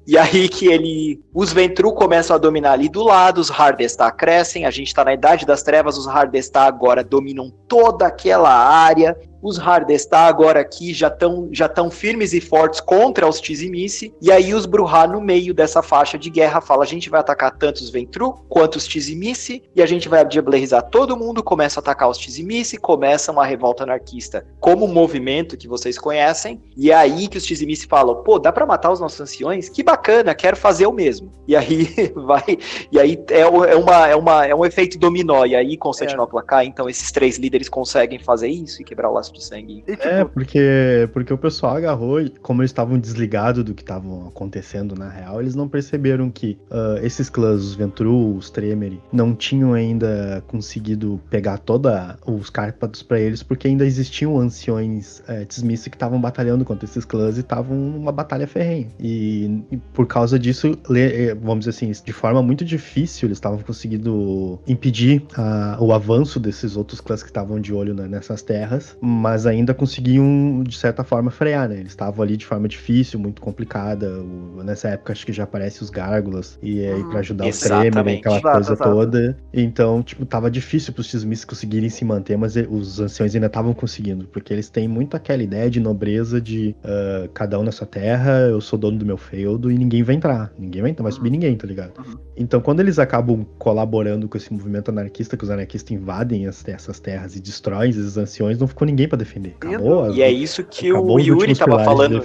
e aí que os Ventru começam a dominar ali do lado, os Hardestar crescem, a gente tá na Idade das Trevas, os Hardestar agora dominam toda aquela área, os Hardestar agora aqui já estão firmes e fortes contra os Tizimice, e aí os Brujah no meio dessa faixa de guerra fala, a gente vai atacar tanto os Ventru quanto os Tizimice, e a gente vai diablerizar todo mundo, começa a atacar os Tizimice, começa uma revolta anarquista como um movimento que vocês conhecem, e é aí que os Tizimice falam, pô, dá pra matar os nossos anciões? Que bacana, quero fazer o mesmo. E aí é um efeito dominó, e aí Constantinopla cai, então esses 3 líderes conseguem fazer isso e quebrar o laço de sangue. E, tipo... porque o pessoal agarrou, e como eles estavam desligados do que estavam acontecendo na real, eles não perceberam que esses clãs, os Ventru, os Tremere, não tinham ainda conseguido pegar os Cárpatos pra eles, porque ainda existiam anciões Tizimice que estavam batalhando contra esses clãs e estavam numa batalha ferrenha. E por causa disso, vamos dizer assim, de forma muito difícil, eles estavam conseguindo impedir o avanço desses outros clãs que estavam de olho nessas terras, mas ainda conseguiam, de certa forma, frear, né? Eles estavam ali de forma difícil, muito complicada. Nessa época, acho que já aparecem os Gárgulas, e aí pra ajudar os Tremere, aquela coisa toda. Então, tipo, tava difícil pros Tizimice conseguirem se manter, mas os anciões ainda estavam conseguindo, porque eles têm muito aquela ideia de nobreza de cada um na sua terra, eu sou dono do meu feudo e ninguém vai entrar, vai subir ninguém, tá ligado? Então, quando eles acabam colaborando com esse movimento anarquista, que os anarquistas invadem essas terras e destroem esses anciões, não ficou ninguém pra defender. Acabou. E é isso que o Yuri tava falando.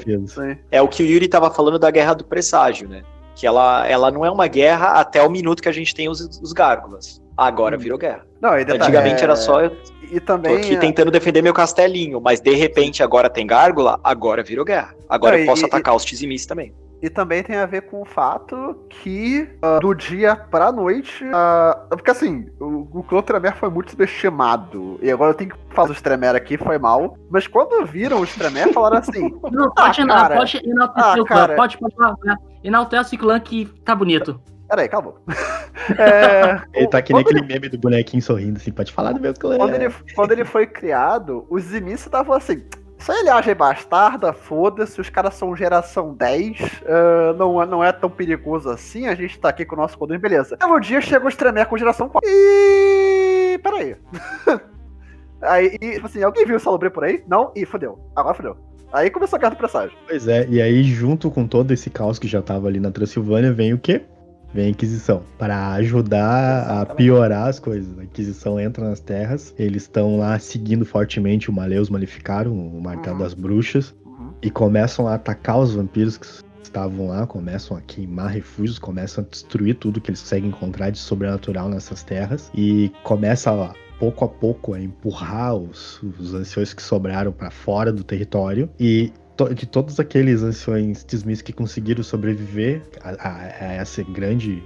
É o que o Yuri tava falando da Guerra do Presságio, né? Que ela não é uma guerra até o minuto que a gente tem os Gárgulas. Agora virou guerra. Não, antigamente era só e também, tô aqui tentando defender meu castelinho, mas de repente agora tem Gárgula, agora virou guerra. Agora eu posso atacar os Tizimice também. E também tem a ver com o fato que do dia pra noite, porque assim, o clã Tremere foi muito subestimado, e agora eu tenho que falar dos Tremere aqui, foi mal, mas quando viram os Tremere falaram assim, não, pode enaltecer o clã, pode falar, enaltece o clã que tá bonito. Peraí, calma. Ele tá que nem aquele meme do bonequinho sorrindo, assim, pode falar do meu clã. Quando ele foi criado, os Tizimice estavam assim, isso é linhagem bastarda, foda-se, os caras são geração 10, não é tão perigoso assim, a gente tá aqui com o nosso poder, beleza. Um dia chegou os Tremere com geração 4. E... peraí. Aí, tipo assim, alguém viu o Salubre por aí? Não? Ih, fodeu. Agora fodeu. Aí começou a Guerra do Presságio. Pois é, e aí junto com todo esse caos que já tava ali na Transilvânia, vem o quê? Vem a Inquisição, para ajudar a piorar as coisas. A Inquisição entra nas terras, eles estão lá seguindo fortemente o Maleus Maleficarum, o Martelo das Bruxas, e começam a atacar os vampiros que estavam lá, começam a queimar refúgios, começam a destruir tudo que eles conseguem encontrar de sobrenatural nessas terras, e começa pouco a pouco a empurrar os anciões que sobraram para fora do território, e de todos aqueles anciões Tismis que conseguiram sobreviver a essa grande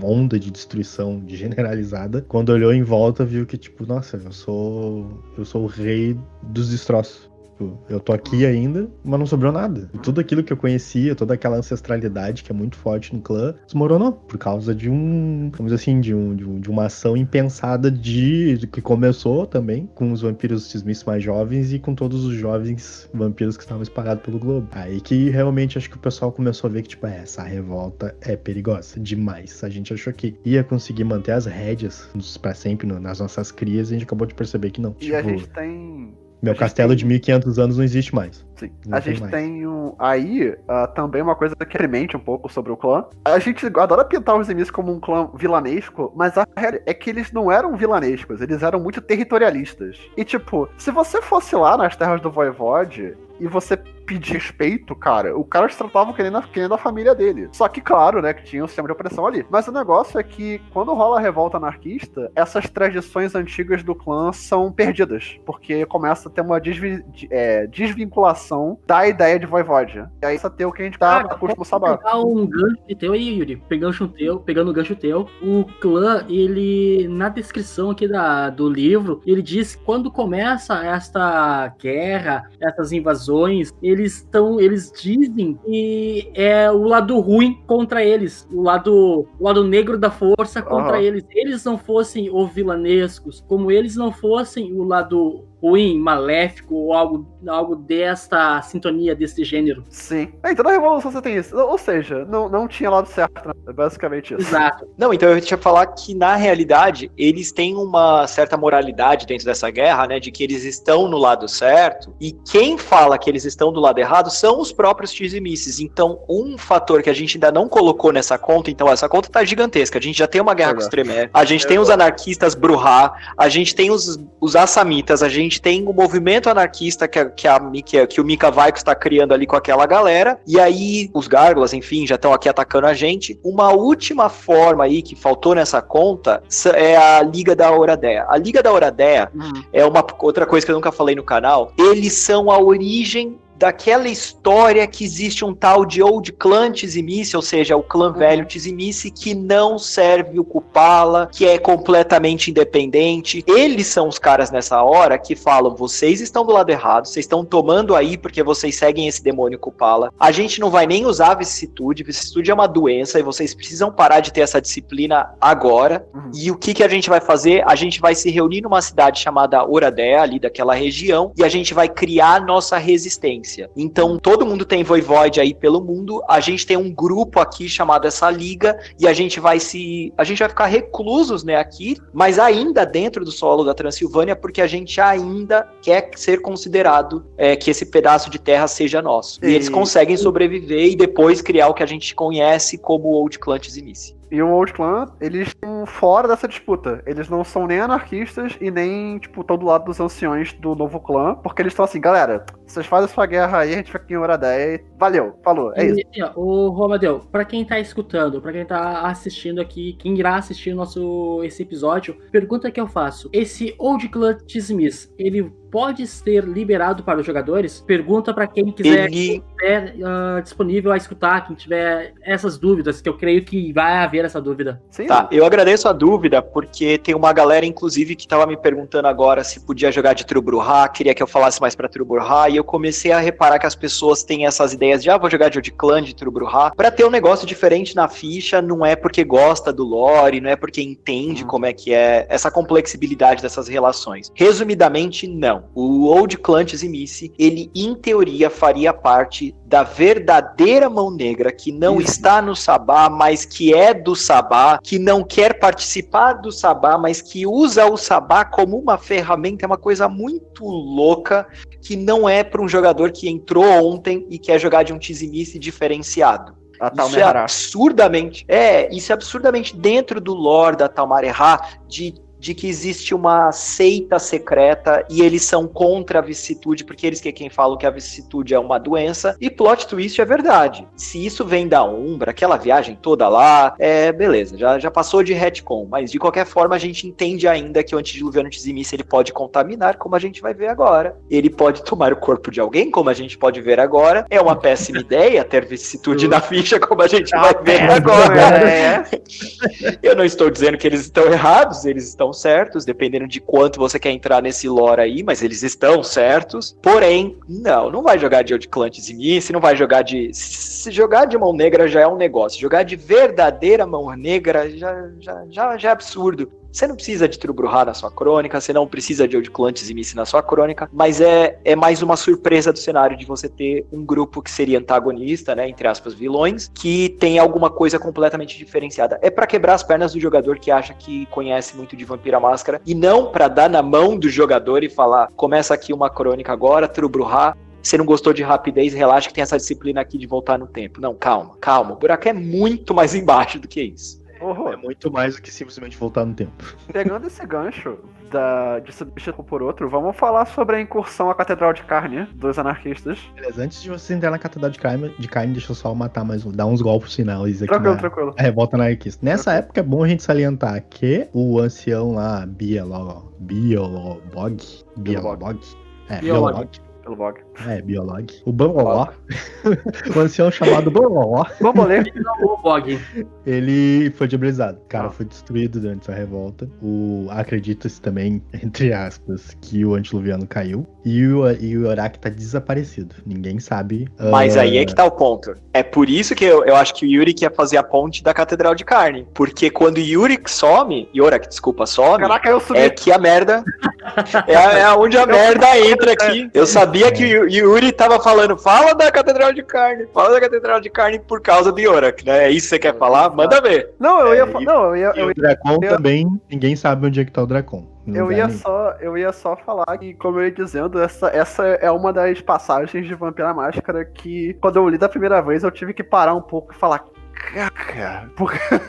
onda de destruição generalizada, quando olhou em volta, viu que, tipo, nossa, eu sou o rei dos destroços. Eu tô aqui ainda, mas não sobrou nada. E tudo aquilo que eu conhecia, toda aquela ancestralidade que é muito forte no clã, desmoronou por causa de vamos dizer assim, de uma ação impensada que começou também com os vampiros Tismis mais jovens e com todos os jovens vampiros que estavam espalhados pelo globo. Aí que realmente acho que o pessoal começou a ver que, tipo, essa revolta é perigosa demais. A gente achou que ia conseguir manter as rédeas pra sempre nas nossas crias e a gente acabou de perceber que não. E a gente tem... Meu castelo de 1500 anos não existe mais. Sim. Não a gente mais. tem aí também uma coisa que remente um pouco sobre o clã. A gente adora pintar os Zimis como um clã vilanesco, mas a realidade é que eles não eram vilanescos, eles eram muito territorialistas. E tipo, se você fosse lá nas terras do Voivode e você pedir respeito, cara, o cara se tratava que nem da família dele. Só que, claro, né, que tinha um sistema de opressão ali. Mas o negócio é que, quando rola a revolta anarquista, essas tradições antigas do clã são perdidas. Porque começa a ter uma desvinculação da ideia de Voivode. E aí, isso é ter o que a gente tá acostumado a saber. Pegar um gancho teu aí, Yuri. Pegando o gancho teu, o clã, ele, na descrição aqui do livro, ele diz que quando começa esta guerra, essas invasões, eles dizem que é o lado ruim contra eles, o lado negro da força contra eles. Eles não fossem os vilanescos, como eles não fossem o lado ruim, maléfico, ou algo desta sintonia, desse gênero. Sim. Em toda a Revolução você tem isso. Ou seja, não tinha lado certo, né? É basicamente isso. Exato. Não, então eu tinha que falar que, na realidade, eles têm uma certa moralidade dentro dessa guerra, né, de que eles estão no lado certo, e quem fala que eles estão do lado errado são os próprios Tizimices. Então, um fator que a gente ainda não colocou nessa conta, então essa conta tá gigantesca, a gente já tem uma guerra com os Tremere, a gente tem os anarquistas Brujá, a gente tem os Assamitas, a gente tem o movimento anarquista que o Mika Vaiko está criando ali com aquela galera, e aí os Gárgulas, enfim, já estão aqui atacando a gente. Uma última forma aí que faltou nessa conta é a Liga da Oradea. A Liga da Oradea é uma outra coisa que eu nunca falei no canal. Eles são a origem daquela história que existe um tal de Old Clan Tizimice, ou seja, o clã velho Tizimice, que não serve o Kupala, que é completamente independente. Eles são os caras nessa hora que falam, vocês estão do lado errado, vocês estão tomando aí porque vocês seguem esse demônio Kupala. A gente não vai nem usar vicissitude é uma doença e vocês precisam parar de ter essa disciplina agora. E o que a gente vai fazer? A gente vai se reunir numa cidade chamada Oradea, ali daquela região, e a gente vai criar nossa resistência. Então, todo mundo tem Voivode aí pelo mundo, a gente tem um grupo aqui chamado essa Liga, e a gente vai ficar reclusos, né, aqui, mas ainda dentro do solo da Transilvânia, porque a gente ainda quer ser considerado que esse pedaço de terra seja nosso. E eles conseguem sobreviver e depois criar o que a gente conhece como o Old Clan Tizimice. E o Old Clan, eles estão fora dessa disputa. Eles não são nem anarquistas e nem, tipo, estão do lado dos anciões do novo clã, porque eles estão assim, galera, vocês fazem a sua guerra aí, a gente fica aqui em Oradea e valeu, falou, é isso. Ô, Romadeu, pra quem tá escutando, pra quem tá assistindo aqui, quem irá assistir esse episódio, pergunta que eu faço. Esse Old Clan Tizimice, ele pode ser liberado para os jogadores? Pergunta para quem quiser disponível a escutar, quem tiver essas dúvidas, que eu creio que vai haver essa dúvida. Sim, tá, eu agradeço a dúvida, porque tem uma galera, inclusive, que tava me perguntando agora se podia jogar de Trubruhá, queria que eu falasse mais pra Trubruhá, e eu comecei a reparar que as pessoas têm essas ideias de, vou jogar de Old Clan, de Trubruhá, pra ter um negócio diferente na ficha, não é porque gosta do lore, não é porque entende como é que é essa complexibilidade dessas relações. Resumidamente, não. Não. O Old Clantis Emice, ele em teoria faria parte da verdadeira mão negra que não está no Sabá, mas que é do Sabá, que não quer participar do Sabá, mas que usa o Sabá como uma ferramenta, é uma coisa muito louca, que não é para um jogador que entrou ontem e quer jogar de um Tizimice diferenciado. Isso é absurdamente dentro do lore da Talmarehá, de que existe uma seita secreta e eles são contra a vicissitude, porque eles que é quem falam que a vicissitude é uma doença, e plot twist é verdade. Se isso vem da Umbra, aquela viagem toda lá, beleza, já passou de retcon, mas de qualquer forma a gente entende ainda que o antediluviano Tizimice ele pode contaminar, como a gente vai ver agora. Ele pode tomar o corpo de alguém, como a gente pode ver agora. É uma péssima ideia ter vicissitude na ficha, como a gente vai ver agora. Eu não estou dizendo que eles estão errados, eles estão certos, dependendo de quanto você quer entrar nesse lore aí, mas eles estão certos. Porém, não vai jogar de Old Clantis Emice, não vai jogar de... Se jogar de mão negra já é um negócio, jogar de verdadeira mão negra já é absurdo. Você não precisa de Trubruhá na sua crônica, você não precisa de Old Clantis Emice na sua crônica, mas é mais uma surpresa do cenário de você ter um grupo que seria antagonista, né, entre aspas, vilões, que tem alguma coisa completamente diferenciada. É pra quebrar as pernas do jogador que acha que conhece muito de Vampira Máscara, e não pra dar na mão do jogador e falar, começa aqui uma crônica agora, Trubruhá, você não gostou de rapidez, relaxa que tem essa disciplina aqui de voltar no tempo. Não, calma, o buraco é muito mais embaixo do que isso. É muito mais do que simplesmente voltar no tempo. Pegando esse gancho de substituir por outro, vamos falar sobre a incursão à Catedral de Carne dos anarquistas. Beleza, antes de você entrar na Catedral de Carne, deixa eu só matar dar uns golpes finais aqui Tranquilo. A revolta anarquista. Nessa época é bom a gente salientar que o ancião lá, Biolog. Pelo blog. Biolog. O Bamboló. O ancião chamado Bamboló. Ele foi diabolizado. O cara foi destruído durante essa revolta. Acredita-se também, entre aspas, que o antediluviano caiu. E o Yorak tá desaparecido. Ninguém sabe. Mas aí é que tá o ponto. É por isso que eu acho que o Yurik ia fazer a ponte da Catedral de Carne. Porque quando o Yorak some, Caraca, eu subi. É que a merda... é onde a merda entra aqui. Eu sabia que o Yuri tava falando, fala da Catedral de Carne por causa do Yorak, né? É isso que você quer falar? Manda ver. O Dracon também, ninguém sabe onde é que tá o Dracon. Eu ia só falar que, como eu ia dizendo, essa é uma das passagens de Vampira Máscara que, quando eu li da primeira vez, eu tive que parar um pouco e falar, cara,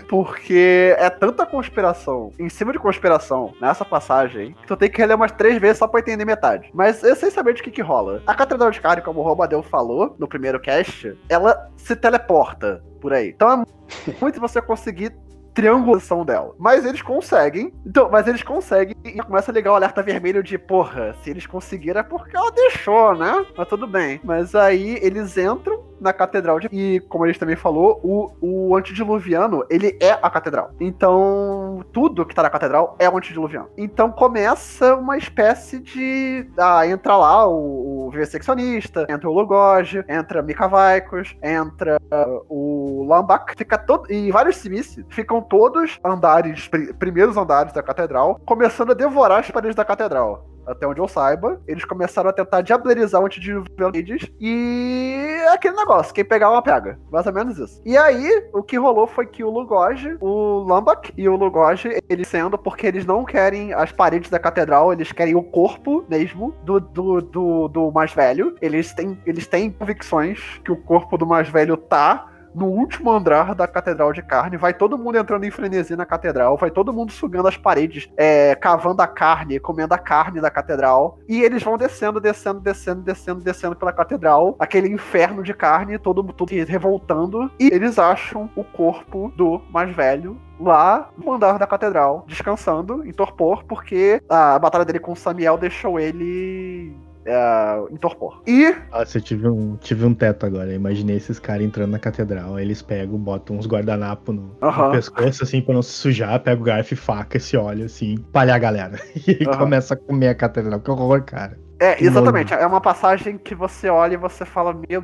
porque é tanta conspiração em cima de conspiração nessa passagem que tu tem que reler umas 3 vezes só pra entender metade. Mas eu sei saber de que rola. A Catedral de Carne, como o Robadeu falou no primeiro cast, ela se teleporta por aí. Então é muito você conseguir triangulação dela. Mas eles conseguem e começa a ligar o alerta vermelho de, porra, se eles conseguiram é porque ela deixou, né? Mas tudo bem. Mas aí eles entram na catedral e, como a gente também falou, o antediluviano, ele é a catedral. Então, tudo que tá na catedral é o antediluviano. Então começa uma espécie de... entra lá o viviseccionista, entra o Lugoge, entra Mika Vaikos, entra o Lambak, e vários Simici ficam todos primeiros andares da catedral, começando a devorar as paredes da catedral. Até onde eu saiba, eles começaram a tentar diablerizar o antediluviano e aquele negócio, quem pegar uma pega, mais ou menos isso. E aí, o que rolou foi que o Lugoge, o Lambak e o Lugoge, eles sendo, porque eles não querem as paredes da catedral, eles querem o corpo mesmo do mais velho. Eles têm convicções que o corpo do mais velho tá no último andar da Catedral de Carne, vai todo mundo entrando em frenesi na catedral, vai todo mundo sugando as paredes, cavando a carne, comendo a carne da catedral, e eles vão descendo pela catedral, aquele inferno de carne, todo revoltando, e eles acham o corpo do mais velho lá no andar da catedral, descansando em torpor, porque a batalha dele com o Samiel deixou ele... em torpor. E... Nossa, eu tive um teto agora. Eu imaginei esses caras entrando na catedral. Aí eles pegam, botam uns guardanapos no pescoço, assim, pra não se sujar. Pega o garfo e faca, se olha, assim, palha a galera. E começa a comer a catedral. Que horror, cara. Exatamente. É uma passagem que você olha e você fala, meu...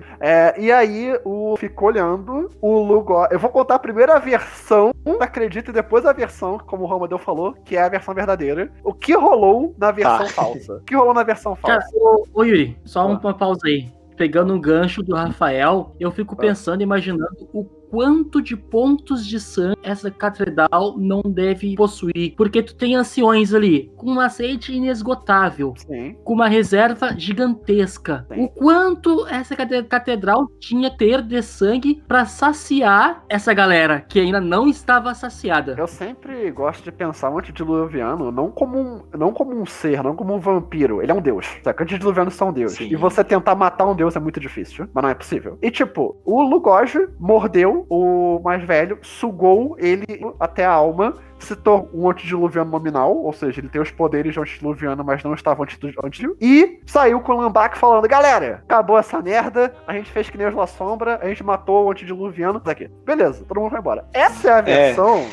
e aí, fico olhando o Lugoj... Eu vou contar a primeira versão, acredito, e depois a versão, como o Romadeu falou, que é a versão verdadeira. O que rolou na versão falsa? O que rolou na versão falsa? Cara, ô Yuri, só uma pausa aí. Pegando um gancho do Rafael, eu fico pensando, imaginando o quanto de pontos de sangue essa catedral não deve possuir. Porque tu tem anciões ali, com um aceite inesgotável, Sim. com uma reserva gigantesca. Sim. O quanto essa catedral tinha ter de sangue pra saciar essa galera, que ainda não estava saciada. Eu sempre gosto de pensar o antediluviano não como um ser, não como um vampiro. Ele é um deus. Sabe? Antediluvianos são deuses. Sim. E você tentar matar um deus é muito difícil, mas não é possível. E tipo, o Lugoj mordeu o mais velho, sugou ele até a alma, se tornou um antediluviano nominal, ou seja, ele tem os poderes de um antediluviano, mas não estava antediluviano, e saiu com o Lambak falando, galera, acabou essa merda, a gente fez que nem os La Sombra, a gente matou o antediluviano, isso aqui. Beleza, todo mundo foi embora. Essa é a versão,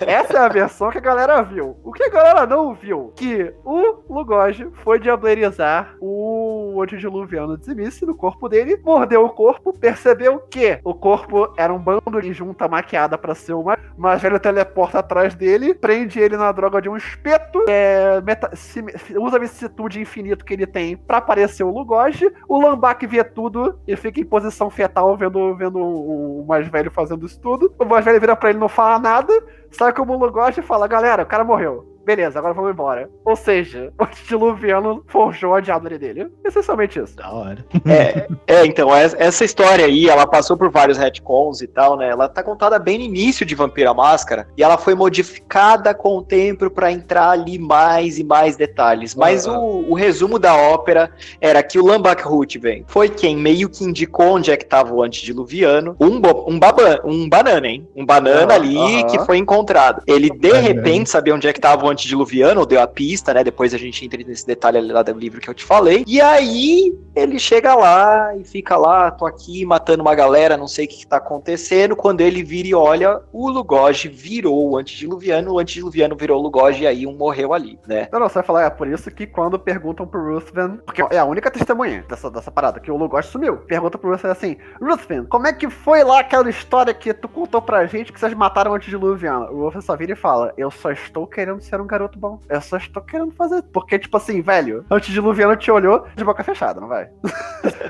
essa é a versão que a galera viu. O que a galera não viu? Que o Lugoj foi diablerizar o antediluviano Tzimice no corpo dele, mordeu o corpo, percebeu que o corpo era um bando de junta maquiada pra ser o mais velho, teleporta atrás dele, prende ele na droga de um espeto, usa a vicissitude infinito que ele tem pra aparecer o Lugoj, o Lambak vê tudo e fica em posição fetal vendo o mais velho fazendo isso tudo, o mais velho vira pra ele, não fala nada, sai como o Lugoj e fala, galera, o cara morreu. Beleza, agora vamos embora. Ou seja, o antediluviano forjou a diableria dele. Essencialmente isso. Da hora. Então, essa história aí, ela passou por vários retcons e tal, né? Ela tá contada bem no início de Vampiro à Máscara, e ela foi modificada com o tempo pra entrar ali mais e mais detalhes. Mas o resumo da ópera era que o Lambak Hutven foi quem meio que indicou onde é que tava o antediluviano. Um banana, hein? Um banana ali que foi encontrado. Ele, de repente, sabia onde é que tava o antediluviano, deu a pista, né? Depois a gente entra nesse detalhe ali lá do livro que eu te falei. E aí ele chega lá e fica lá, tô aqui matando uma galera, não sei o que tá acontecendo. Quando ele vira e olha, o Lugoj virou o antediluviano virou o Lugoj e aí um morreu ali, né? Não, você vai falar, é por isso que quando perguntam pro Ruthven, porque é a única testemunha dessa parada, que o Lugoj sumiu. Pergunta pro Ruthven assim, Ruthven, como é que foi lá aquela história que tu contou pra gente que vocês mataram o antediluviano? O Ruthven só vira e fala, eu só estou querendo ser um garoto bom. Eu só estou querendo fazer. Porque, tipo assim, velho, o antediluviano te olhou de boca fechada, não vai?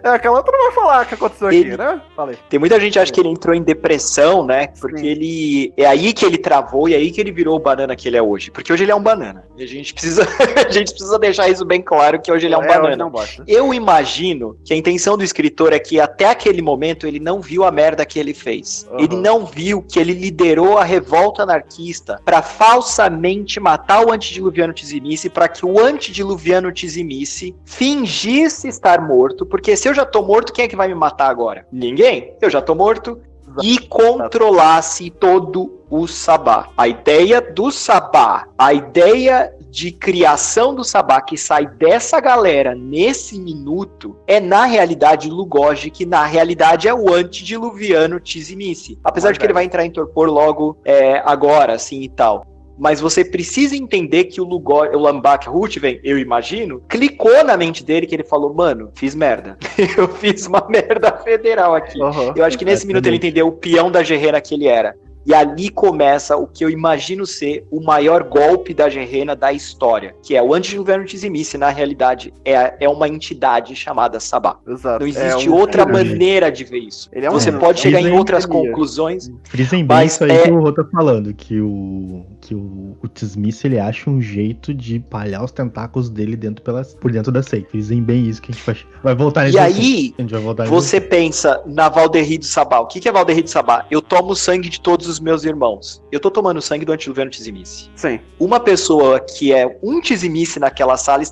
Aquela outra não vai falar o que aconteceu aqui, né? Falei. Tem muita gente que acha que ele entrou em depressão, né? Porque ele... É aí que ele travou e é aí que ele virou o banana que ele é hoje. Porque hoje ele é um banana. E a gente precisa deixar isso bem claro, que hoje ele é um banana. Não gosto. Eu imagino que a intenção do escritor é que até aquele momento ele não viu a merda que ele fez. Ele não viu que ele liderou a revolta anarquista pra falsamente matar o antediluviano Tzimice, para que o antediluviano Tzimice fingisse estar morto, porque se eu já tô morto, quem é que vai me matar agora? Ninguém. Eu já tô morto. E controlasse todo o Sabá. A ideia do Sabá, a ideia de criação do Sabá que sai dessa galera nesse minuto é na realidade Lugoj, que na realidade é o antediluviano Tzimice. Apesar de que ele vai entrar em torpor logo agora, assim e tal. Mas você precisa entender que o Lambak Hutven, eu imagino, clicou na mente dele que ele falou, mano, fiz merda. Eu fiz uma merda federal aqui. Eu acho que nesse minuto ele entendeu o peão da Gerena que ele era. E ali começa o que eu imagino ser o maior golpe da Gerena da história, que é o antediluviano Tzimice, na realidade, é uma entidade chamada Sabá. Exato. Não existe outra maneira de ver isso. Você pode chegar em outras conclusões. Frisem bem isso aí que o Rô tá falando, que o Tzimice, ele acha um jeito de palhar os tentáculos dele por dentro da seita. Frisem bem isso que a gente vai voltar nesse assunto. E aí, você pensa na Valderri do Sabá. O que é Valderri do Sabá? Eu tomo o sangue de todos os meus irmãos. Eu tô tomando sangue do antediluviano Tzimice. Sim. Uma pessoa que é um Tzimice naquela sala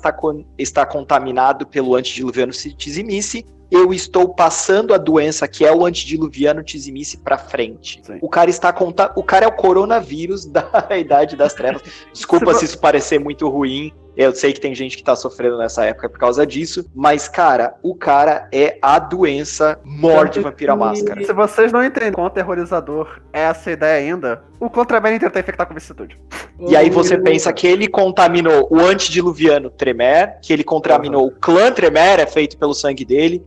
está contaminado pelo antediluviano Tzimice. Eu estou passando a doença que é o antediluviano Tzimice pra frente. Sim. O cara é o coronavírus da Idade das Trevas. Desculpa se isso parecer muito ruim, Eu sei que tem gente que tá sofrendo nessa época por causa disso, mas, cara, o cara é a doença morde Vampiro à Máscara. Se vocês não entendem quão aterrorizador é essa ideia ainda, o clã Tremere tentar infectar com vicissitude. E aí você pensa que ele contaminou o antediluviano Tremere, que ele contaminou o clã Tremere, é feito pelo sangue dele.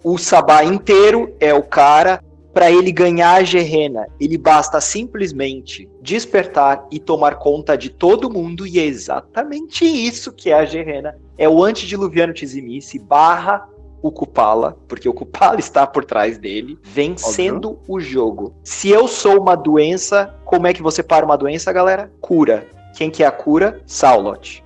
O Sabá inteiro é o cara. Para ele ganhar a Gehenna, ele basta simplesmente despertar e tomar conta de todo mundo, e é exatamente isso que é a Gehenna. É o antediluviano Tzimice barra o Kupala, porque o Kupala está por trás dele, vencendo o jogo. Se eu sou uma doença, como é que você para uma doença, galera? Cura. Quem que é a cura? Saulot.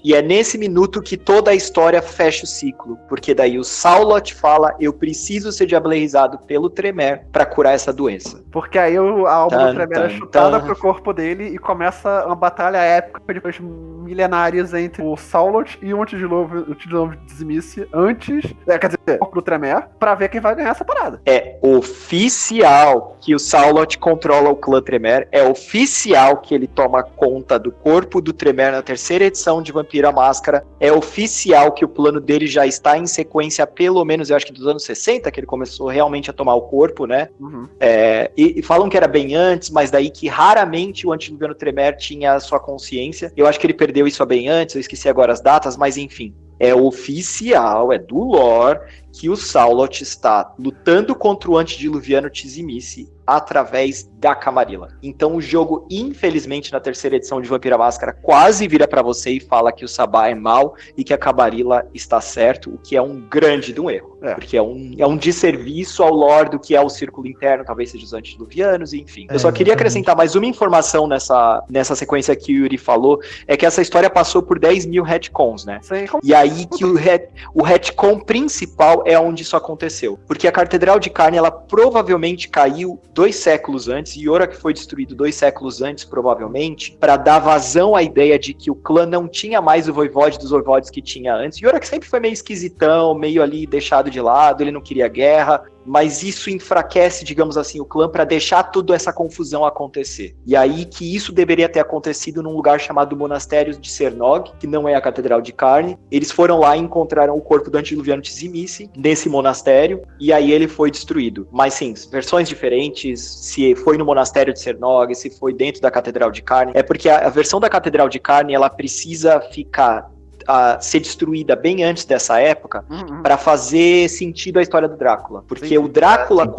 E é nesse minuto que toda a história fecha o ciclo, porque daí o Saulot fala, eu preciso ser diablerizado pelo Tremere pra curar essa doença. Porque aí a alma do Tremere é chutada pro corpo dele e começa uma batalha épica depois milenárias entre o Saulot e o antediluviano Tzimice antes, quer dizer, o corpo do Tremere, pra ver quem vai ganhar essa parada. É oficial que o Saulot controla o clã Tremere, é oficial que ele toma conta do corpo do Tremere na terceira edição de Vampiro à Máscara. É oficial que o plano dele já está em sequência, pelo menos, eu acho que dos anos 60, que ele começou realmente a tomar o corpo, né? Uhum. E falam que era bem antes, mas daí que raramente o antediluviano Tremere tinha a sua consciência. Eu acho que ele perdeu isso bem antes, eu esqueci agora as datas, mas enfim. É oficial, é do lore, que o Saulot está lutando contra o antediluviano Tzimice através da Camarilla. Então o jogo, infelizmente, na terceira edição de Vampiro à Máscara, quase vira pra você e fala que o Sabá é mau e que a Camarilla está certo, o que é um grande de um erro. Porque é um desserviço ao lore do que é o círculo interno, talvez seja os antediluvianos, enfim. Eu só queria acrescentar mais uma informação nessa sequência que o Yuri falou, é que essa história passou por 10 mil retcons, né? Sim. E aí que o retcon principal é onde isso aconteceu. Porque a Catedral de Carne, ela provavelmente caiu 2 séculos antes, e Yorick foi destruído 2 séculos antes, provavelmente, para dar vazão à ideia de que o clã não tinha mais o voivode dos voivodes que tinha antes. Yorick sempre foi meio esquisitão, meio ali deixado de lado, ele não queria guerra, mas isso enfraquece, digamos assim, o clã para deixar toda essa confusão acontecer. E aí que isso deveria ter acontecido num lugar chamado Monastério de Cernog, que não é a Catedral de Carne. Eles foram lá e encontraram o corpo do antediluviano Tzimice nesse monastério, e aí ele foi destruído. Mas sim, versões diferentes, se foi no Monastério de Cernog, se foi dentro da Catedral de Carne, é porque a versão da Catedral de Carne, ela precisa ficar ser destruída bem antes dessa época para fazer sentido a história do Drácula. Porque o Drácula,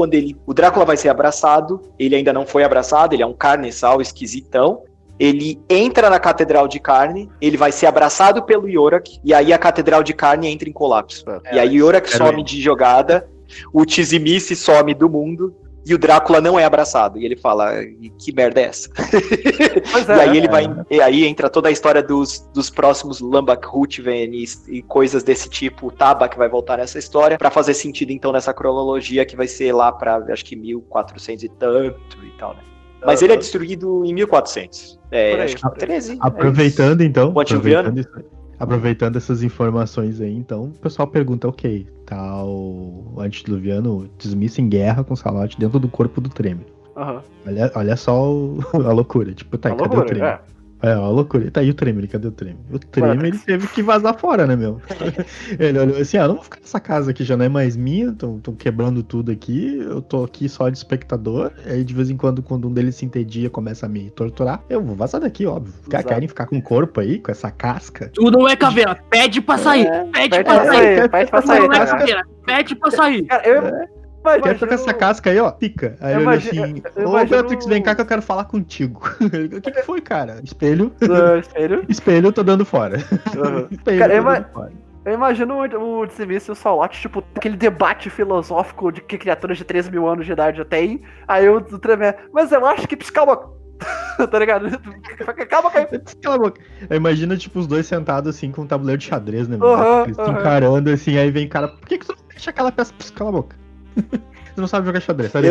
o Drácula vai ser abraçado, ele ainda não foi abraçado, ele é um carniçal esquisitão, ele entra na Catedral de Carne, ele vai ser abraçado pelo Yorick, e aí a Catedral de Carne entra em colapso. E aí Yorick some de jogada, o Tzimice some do mundo, e o Drácula não é abraçado. E ele fala, que merda é essa? E aí ele vai. E aí entra toda a história dos próximos Lambak Hutven e coisas desse tipo. O Tabak vai voltar nessa história pra fazer sentido, então, nessa cronologia que vai ser lá pra, acho que 1400 e tanto e tal, né? Mas ele é destruído em 1400. Acho que 13. Aproveitando, então. O Aproveitando essas informações aí, então, o pessoal pergunta, ok, tá o antediluviano Tzimice em guerra com o Saulot dentro do corpo do Tremere. Uhum. Olha só a loucura, tipo, tá aí, cadê o Tremere? É uma loucura. Tá aí o Tremere, cadê o Tremere? O Tremere teve que vazar fora, né, meu? Ele olhou assim, não vou ficar nessa casa aqui, já não é mais minha, tão quebrando tudo aqui, eu tô aqui só de espectador, aí de vez em quando um deles se entedia, começa a me torturar, eu vou vazar daqui, óbvio. Querem ficar com o corpo aí, com essa casca? Tu não é caveira, pede pra sair, pede pra sair. Não é caveira, pede pra sair. Cara, Quer ficar com essa casca aí, ó? Pica. Aí ele olhou assim, ô Beatrix, vem cá que eu quero falar contigo. O que foi, cara? Espelho? Espelho, eu tô dando fora. Espelho, cara, eu imagino o Tzimice e o Saulot, tipo, aquele debate filosófico de que criaturas de 13 mil anos de idade já tem. Aí o Tremere, mas eu acho que calma. Tá ligado? Calma, cara. Cala a boca. Imagina, tipo, os dois sentados assim com um tabuleiro de xadrez, né? Eles encarando assim, aí vem cara, por que você não deixa aquela peça? Cala a boca. Você não sabe jogar xadrez, sabe?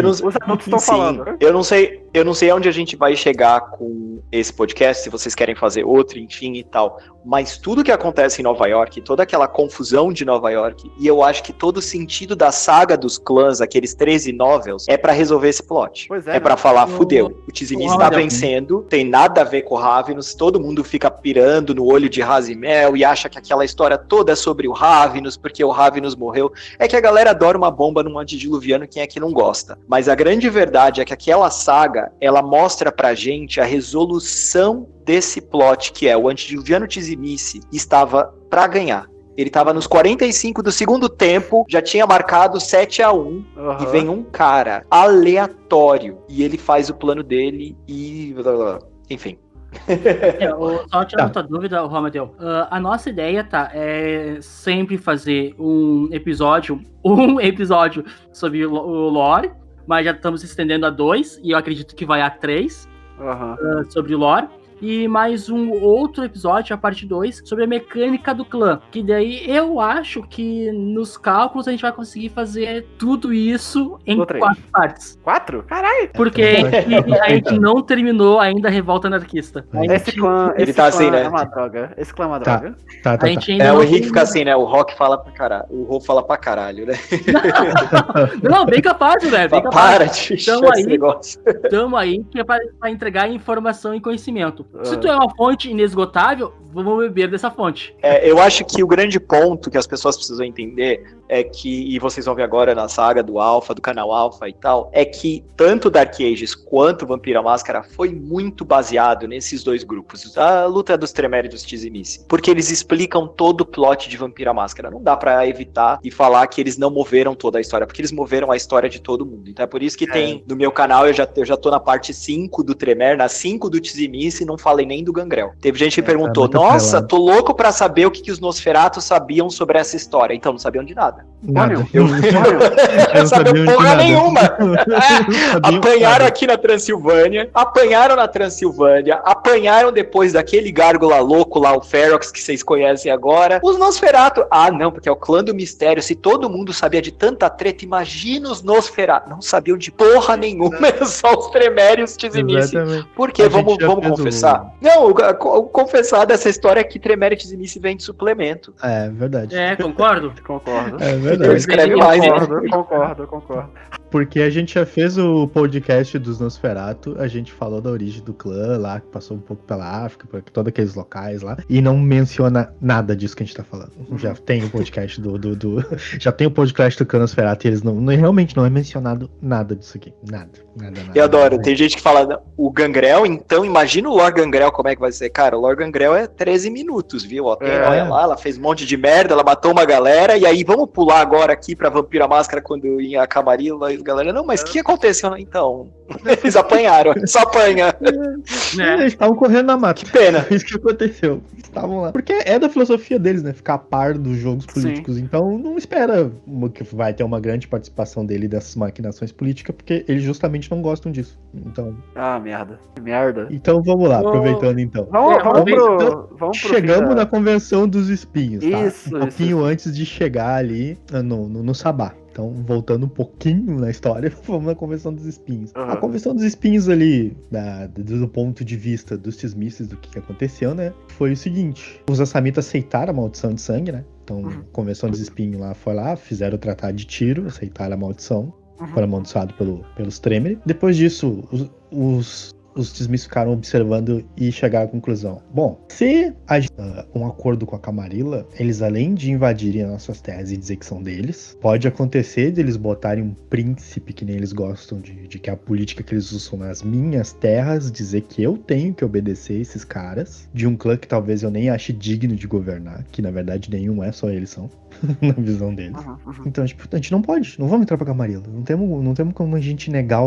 Eu não sei. Eu não sei onde a gente vai chegar com esse podcast, se vocês querem fazer outro, enfim e tal. Mas tudo que acontece em Nova York, toda aquela confusão de Nova York, e eu acho que todo o sentido da saga dos clãs, aqueles 13 novels, é pra resolver esse plot. Pois é, pra falar, fudeu, o Tzimiz tá vencendo, tem nada a ver com o Ravenous, todo mundo fica pirando no olho de Razimel e acha que aquela história toda é sobre o Ravenous, porque o Ravenous morreu. É que a galera adora uma bomba num antediluviano, quem é que não gosta? Mas a grande verdade é que aquela saga, ela mostra pra gente a resolução desse plot, que é o antediluviano Tzimice estava pra ganhar. Ele estava nos 45 do segundo tempo, já tinha marcado 7-1, e vem um cara aleatório, e ele faz o plano dele e... enfim. Só tirando tua dúvida, Romadeu, a nossa ideia, é sempre fazer um episódio sobre o lore, mas já estamos estendendo a 2, e eu acredito que vai a 3 sobre o lore. E mais um outro episódio, a parte 2, sobre a mecânica do clã. Que daí eu acho que nos cálculos a gente vai conseguir fazer tudo isso em 4 partes. 4? Caralho! Porque a gente não terminou ainda a Revolta Anarquista. Esse clã assim, né? É uma droga. Esse clã é uma droga. A gente ainda o Henrique fica assim, né? O Rock fala pra caralho. O Rô fala pra caralho, né? Não, bem capaz, velho. Bem capaz. Para de esse negócio. Tamo aí que é pra entregar informação e conhecimento. Se tu é uma fonte inesgotável, vamos beber dessa fonte. Eu acho que o grande ponto que as pessoas precisam entender é que, e vocês vão ver agora na saga do Alpha, do canal Alpha e tal, é que tanto Dark Ages quanto Vampiro à Máscara foi muito baseado nesses dois grupos. A luta dos Tremere e dos Tzimice. Porque eles explicam todo o plot de Vampiro à Máscara. Não dá pra evitar e falar que eles não moveram toda a história, porque eles moveram a história de todo mundo. Então é por isso que tem, no meu canal, eu já tô na parte 5 do Tremere, na 5 do Tzimice, e não falei nem do Gangrel. Teve gente que perguntou, nossa, tô louco pra saber o que os Nosferatu sabiam sobre essa história. Então, não sabiam de nada. Eu não sabiam porra nenhuma. Apanharam aqui na Transilvânia, apanharam depois daquele gárgula louco lá, o Ferox, que vocês conhecem agora. Os Nosferatu, não, porque é o clã do mistério. Se todo mundo sabia de tanta treta, imagina os Nosferatu. Não sabiam de porra nenhuma, só os Tremere e os Tzimice. Por quê? Vamos confessar? Não, confessar dessa história é que Tremere e Tzimice vem de suplemento. É verdade. Concordo. É verdade. Escreve mais, Concordo. Porque a gente já fez o podcast dos Nosferatu, a gente falou da origem do clã lá, que passou um pouco pela África, por todos aqueles locais lá, e não menciona nada disso que a gente tá falando. Já tem o podcast já tem o podcast do clã Nosferatu e eles realmente não é mencionado nada disso aqui. Nada. Eu adoro. Tem gente que fala, o Gangrel, então imagina o Lord Gangrel como é que vai ser. Cara, o Lord Gangrel é 13 minutos, viu? Olha lá, ela fez um monte de merda, ela matou uma galera, e aí vamos pular agora aqui pra Vampiro à Máscara quando ia a Camarilla, e a galera, não, mas o que aconteceu? Então, eles apanharam, só apanha. Eles estavam correndo na mata. Que pena. Isso que aconteceu. Estavam lá. Porque é da filosofia deles, né? Ficar a par dos jogos políticos. Sim. Então, não espera que vai ter uma grande participação dele dessas maquinações políticas, porque eles justamente não gostam disso. Então... merda. Que merda. Então, vamos lá, aproveitando então. Vamos chegamos na Convenção dos Espinhos, tá? Isso, um pouquinho antes de chegar ali no Sabá. Então, voltando um pouquinho na história, vamos na Convenção dos Espinhos. A Convenção dos Espinhos ali, do ponto de vista dos Tzimices, do que aconteceu, né? Foi o seguinte, os Assamitas aceitaram a maldição de sangue, né? Então, a Convenção dos Espinhos foi lá, fizeram o tratado de tiro, aceitaram a maldição, foram amaldiçoados pelos Tremere. Depois disso, os Tzimices ficaram observando e chegaram à conclusão. Bom, se há um acordo com a Camarilla, eles além de invadirem as nossas terras e dizer que são deles, pode acontecer de eles botarem um príncipe, que nem eles gostam de que a política que eles usam nas minhas terras, dizer que eu tenho que obedecer esses caras, de um clã que talvez eu nem ache digno de governar, que na verdade nenhum é, só eles são. Na visão deles. Então, tipo, a gente não vamos entrar pra Camarilla. Não temos como a gente negar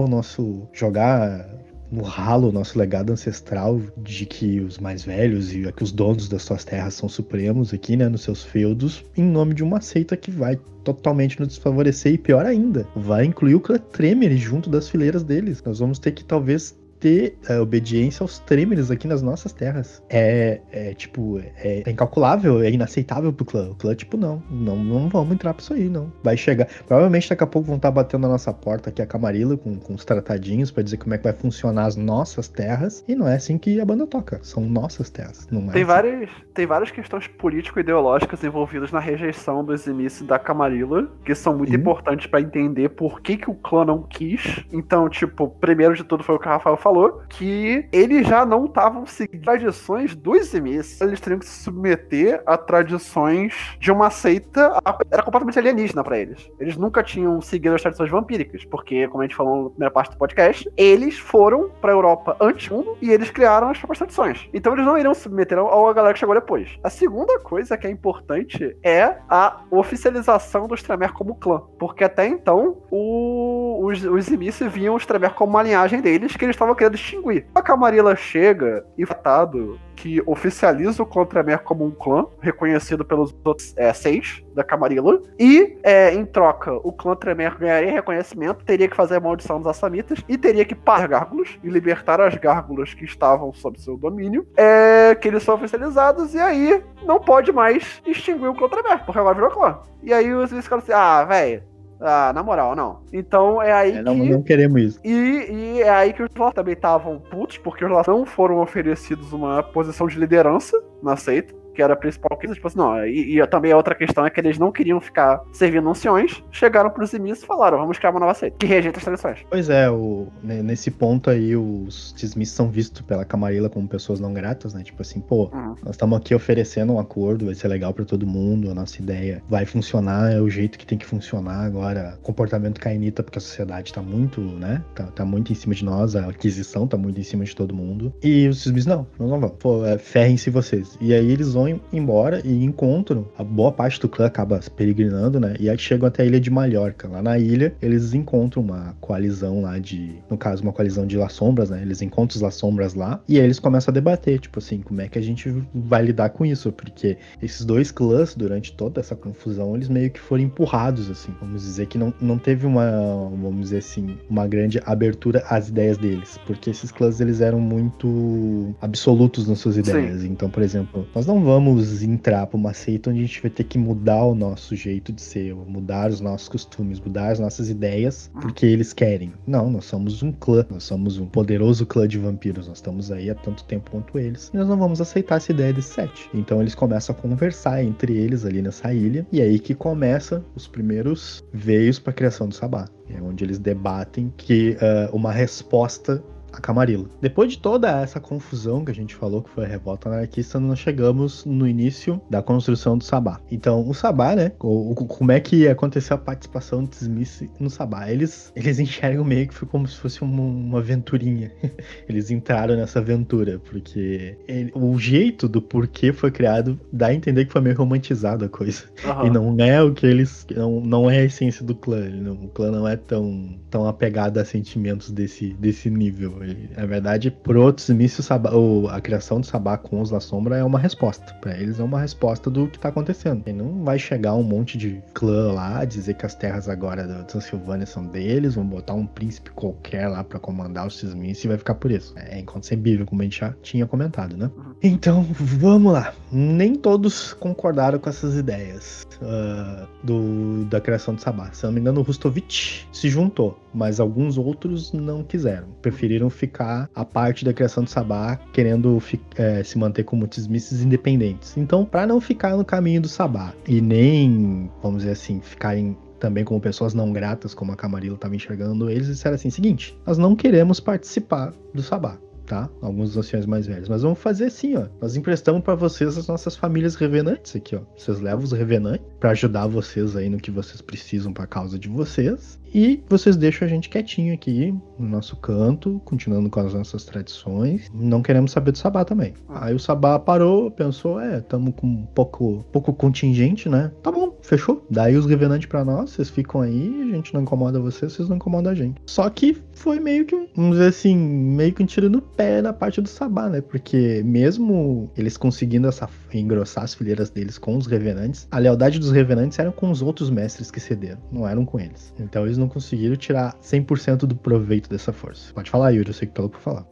jogar no ralo o nosso legado ancestral de que os mais velhos e que os donos das suas terras são supremos aqui, né, nos seus feudos, em nome de uma seita que vai totalmente nos desfavorecer e, pior ainda, vai incluir o clã Tremere junto das fileiras deles. Nós vamos ter que, talvez, ter obediência aos Tremores aqui nas nossas terras. É incalculável, é inaceitável pro clã. O clã, tipo, não vamos entrar pra isso aí, não. Vai chegar. Provavelmente daqui a pouco vão estar batendo na nossa porta aqui a Camarilla com os tratadinhos pra dizer como é que vai funcionar as nossas terras. E não é assim que a banda toca. São nossas terras. Não é Tem várias questões político-ideológicas envolvidas na rejeição do Izimice da Camarilla, que são muito importantes pra entender por que o clã não quis. Então, tipo, primeiro de tudo foi o que o Rafael falou, que eles já não estavam seguindo tradições do Izimice. Eles teriam que se submeter a tradições de uma seita. Era completamente alienígena pra eles. Eles nunca tinham seguido as tradições vampíricas, porque, como a gente falou na primeira parte do podcast, eles foram pra Europa antes do mundo e eles criaram as próprias tradições. Então eles não iriam se submeter ao galera que chegou depois. A segunda coisa que é importante é a oficialização dos Tremere como clã, porque até então os Izimice viam os Tremere como uma linhagem deles que eles estavam querendo distinguir. A Camarilla chega e tratado que oficializa o clã Tremere como um clã, reconhecido pelos outros 6 da Camarilla, e em troca, o clã Tremere ganharia reconhecimento, teria que fazer a maldição dos Assamitas e teria que parar gárgulas e libertar as gárgulas que estavam sob seu domínio, que eles são oficializados, e aí não pode mais extinguir o clã Tremere, porque agora virou clã. E aí os ficaram assim, velho, na moral, não. Então é aí que... Não queremos isso. E é aí que os Lost também estavam putos, porque os Lost não foram oferecidos uma posição de liderança na seita, que era a principal coisa, tipo assim, não. E também a outra questão é que eles não queriam ficar servindo anciões, chegaram pros Izimice e falaram, vamos criar uma nova seita, que rejeita as tradições. Pois é, nesse ponto aí, os Izimice são vistos pela Camarilla como pessoas não gratas, né? Tipo assim, nós estamos aqui oferecendo um acordo, vai ser legal pra todo mundo, a nossa ideia vai funcionar, é o jeito que tem que funcionar agora, comportamento cainita, porque a sociedade tá muito, né? Tá muito em cima de nós, a aquisição tá muito em cima de todo mundo. E os Izimice, não vão. Ferrem-se vocês. E aí eles vão embora e encontram, a boa parte do clã acaba peregrinando, né? E aí chegam até a ilha de Mallorca. Lá na ilha, eles encontram uma coalizão lá no caso, uma coalizão de Las Sombras, né? Eles encontram os Las Sombras lá e aí eles começam a debater, tipo assim, como é que a gente vai lidar com isso? Porque esses dois clãs, durante toda essa confusão, eles meio que foram empurrados, assim. Vamos dizer que não teve vamos dizer assim, uma grande abertura às ideias deles. Porque esses clãs, eles eram muito absolutos nas suas ideias. Sim. Então, por exemplo, nós não vamos entrar pra uma seita onde a gente vai ter que mudar o nosso jeito de ser, mudar os nossos costumes, mudar as nossas ideias, porque eles querem. Não, nós somos um clã, nós somos um poderoso clã de vampiros, nós estamos aí há tanto tempo quanto eles, e nós não vamos aceitar essa ideia desse set. Então eles começam a conversar entre eles ali nessa ilha, e aí que começa os primeiros veios pra criação do Sabá. É onde eles debatem que uma resposta a Camarilla. Depois de toda essa confusão que a gente falou, que foi a revolta anarquista, nós chegamos no início da construção do Sabá. Então, o Sabá, né? Como é que aconteceu a participação do Izimice no Sabá? Eles enxergam meio que foi como se fosse uma aventurinha. Eles entraram nessa aventura, porque o jeito do porquê foi criado dá a entender que foi meio romantizado a coisa. Uhum. E não é o que eles... Não é a essência do clã. O clã não é tão apegado a sentimentos desse nível. Na verdade, por outros Izimice, a criação do Sabá com os La Sombra é uma resposta. Pra eles é uma resposta do que tá acontecendo. E não vai chegar um monte de clã lá, dizer que as terras agora da Transilvânia são deles, vão botar um príncipe qualquer lá pra comandar os Izimice e vai ficar por isso. É inconcebível, como a gente já tinha comentado, né? Então, vamos lá. Nem todos concordaram com essas ideias da criação do Sabá. Se não me engano, o Rustovich se juntou, mas alguns outros não quiseram. Preferiram ficar a parte da criação do Sabá, querendo se manter como Izimices independentes. Então, para não ficar no caminho do Sabá e nem, vamos dizer assim, ficarem também como pessoas não gratas, como a Camarilla estava enxergando eles, disseram assim, seguinte, nós não queremos participar do Sabá. Tá? Alguns dos anciões mais velhos. Mas vamos fazer assim, ó. Nós emprestamos pra vocês as nossas famílias revenantes aqui, ó. Vocês levam os revenantes pra ajudar vocês aí no que vocês precisam pra causa de vocês. E vocês deixam a gente quietinho aqui no nosso canto, continuando com as nossas tradições. Não queremos saber do Sabá também. Aí o Sabá parou, pensou, tamo com um pouco contingente, né? Tá bom, fechou. Daí os revenantes pra nós, vocês ficam aí, a gente não incomoda vocês não incomodam a gente. Só que foi meio que, vamos dizer assim, meio que um tiro no pé. pé na parte do Sabá, né? Porque mesmo eles conseguindo engrossar as fileiras deles com os revenantes, a lealdade dos revenantes era com os outros mestres que cederam, não eram com eles. Então eles não conseguiram tirar 100% do proveito dessa força. Pode falar, Yuri, eu sei que tá louco pra falar.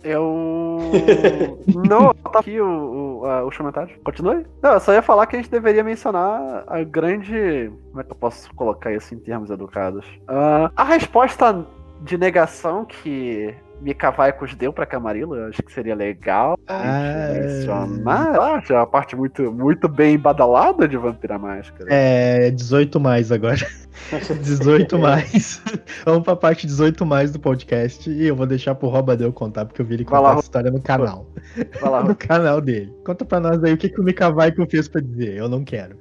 Não, tá aqui os comentários. Continue? Não, eu só ia falar que a gente deveria mencionar a grande... Como é que eu posso colocar isso em termos educados? A resposta de negação que Mika Vaikos deu pra Camarilla, eu acho que seria legal mencionar. Eu acho uma parte muito, muito bem badalada de Vampira Máscara. 18 mais agora. 18 mais. Vamos pra parte 18 mais do podcast e eu vou deixar pro Robadeu contar, porque eu vi ele contar essa história no canal. Vai lá, no canal dele. Conta pra nós aí o que o Mika Vaikos fez pra dizer. Eu não quero.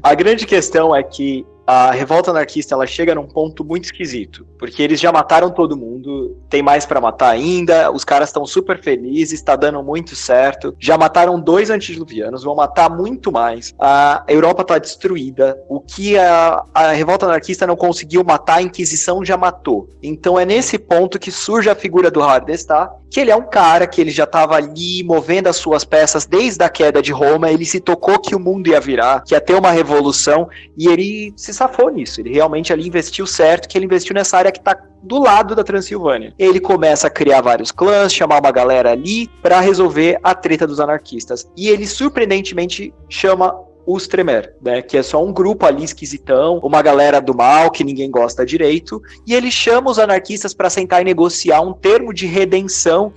A grande questão é que a revolta anarquista ela chega num ponto muito esquisito, porque eles já mataram todo mundo, tem mais pra matar ainda, os caras estão super felizes, tá dando muito certo, já mataram 2 antediluvianos, vão matar muito mais, a Europa tá destruída, o que a revolta anarquista não conseguiu matar, a Inquisição já matou. Então é nesse ponto que surge a figura do Hardestar, que ele é um cara que ele já tava ali movendo as suas peças desde a queda de Roma, ele se tocou que o mundo ia virar, que ia ter uma revolução, e ele se safou nisso, ele realmente ali investiu certo, que ele investiu nessa área que tá do lado da Transilvânia. Ele começa a criar vários clãs, chamar uma galera ali pra resolver a treta dos anarquistas, e ele surpreendentemente chama os Tremere, né, que é só um grupo ali esquisitão, uma galera do mal que ninguém gosta direito, e ele chama os anarquistas para sentar e negociar um termo de rendição,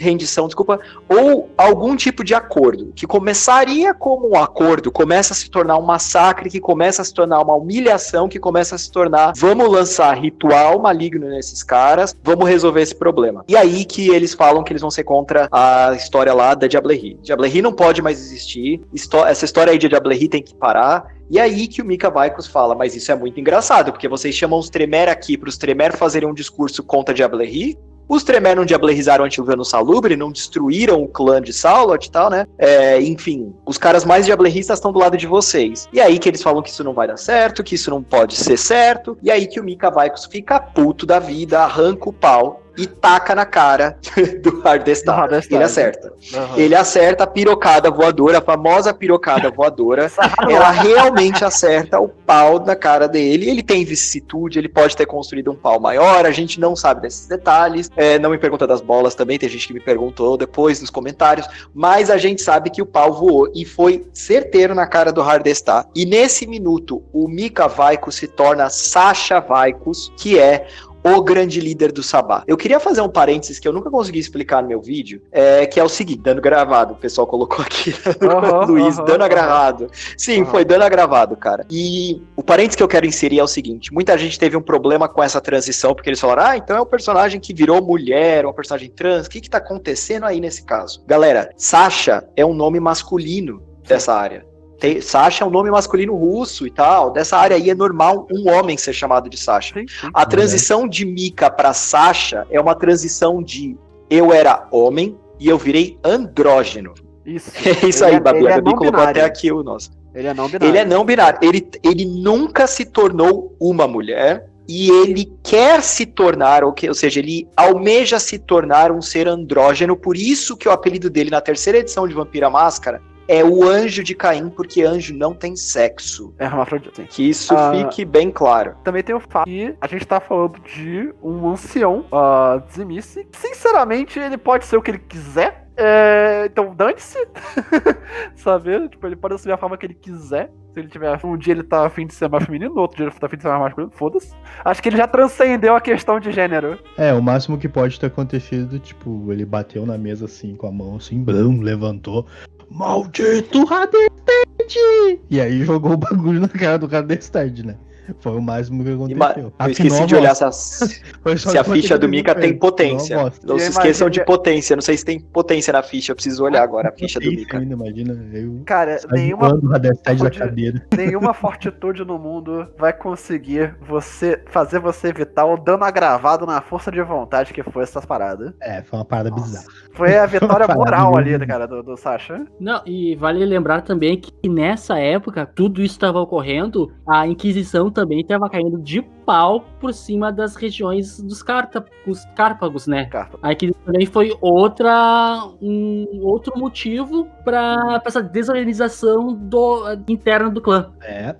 ou algum tipo de acordo, que começaria como um acordo, começa a se tornar um massacre, que começa a se tornar uma humilhação, que começa a se tornar, vamos lançar ritual maligno nesses caras, vamos resolver esse problema. E aí que eles falam que eles vão ser contra a história lá da Diablerie. Diablerie não pode mais existir, essa história aí de Diablerie tem que parar, e aí que o Mika Vaikos fala, mas isso é muito engraçado, porque vocês chamam os Tremere aqui para os Tremere fazerem um discurso contra a Diablerie, os Tremere não diablerizaram o Antilvano Salubre, não destruíram o clã de Saulot e tal, né? Enfim, os caras mais diableristas estão do lado de vocês. E aí que eles falam que isso não vai dar certo, que isso não pode ser certo, e aí que o Mika Vaikos fica puto da vida, arranca o pau e taca na cara do Hardestar. Ele acerta. Uhum. Ele acerta a pirocada voadora, a famosa pirocada voadora. Ela realmente acerta o pau na cara dele. Ele tem vicissitude, ele pode ter construído um pau maior, a gente não sabe desses detalhes. Não me pergunta das bolas também, tem gente que me perguntou depois nos comentários, mas a gente sabe que o pau voou e foi certeiro na cara do Hardestar. E nesse minuto, o Mika Vaikos se torna Sasha Vaikos, que é o grande líder do Sabá. Eu queria fazer um parênteses que eu nunca consegui explicar no meu vídeo, que é o seguinte, dano gravado, o pessoal colocou aqui, Luiz, dano gravado. Sim, foi dano gravado, cara. E o parênteses que eu quero inserir é o seguinte, muita gente teve um problema com essa transição, porque eles falaram, então é um personagem que virou mulher, um personagem trans, o que tá acontecendo aí nesse caso? Galera, Sasha é um nome masculino dessa área. Sasha é um nome masculino russo e tal, dessa área aí é normal um homem ser chamado de Sasha. A transição de Mika pra Sasha é uma transição de eu era homem e eu virei andrógeno. Isso. É isso aí, Babi. A Babi colocou até aqui o nosso. Ele é não binário. Ele é não binário. Ele nunca se tornou uma mulher e ele quer se tornar, ou seja, ele almeja se tornar um ser andrógeno, por isso que o apelido dele na 3ª edição de Vampira Máscara é o anjo de Caim, porque anjo não tem sexo. É hermafrodita. Que isso fique bem claro. Também tem o fato que a gente tá falando de um ancião, Tzimice. Sinceramente, ele pode ser o que ele quiser. Então, dane-se. Sabe? Tipo, ele pode assumir a forma que ele quiser. Se ele tiver... Um dia ele tá afim de ser mais feminino, no outro dia ele tá afim de ser mais masculino. Foda-se. Acho que ele já transcendeu a questão de gênero. O máximo que pode ter acontecido, tipo, ele bateu na mesa assim, com a mão assim, levantou. Maldito Hardestar! E aí jogou o bagulho na cara do Hardestar, né? Foi o máximo que aconteceu. Eu esqueci de olhar se a ficha do Mika tem potência. Não se esqueçam de potência. Não sei se tem potência na ficha. Eu preciso olhar agora a ficha do Mika. Ainda, imagina, cara, nenhuma fortitude no mundo vai conseguir fazer você evitar o dano agravado na força de vontade que foi essas paradas. Foi uma parada bizarra. Foi a vitória moral ali, cara, do Sasha. Não, e vale lembrar também que nessa época, tudo isso estava ocorrendo, a Inquisição também estava caindo de pau por cima das regiões dos Cárpagos, né? Carpa. Aí que também foi outro motivo para essa desorganização interna do clã.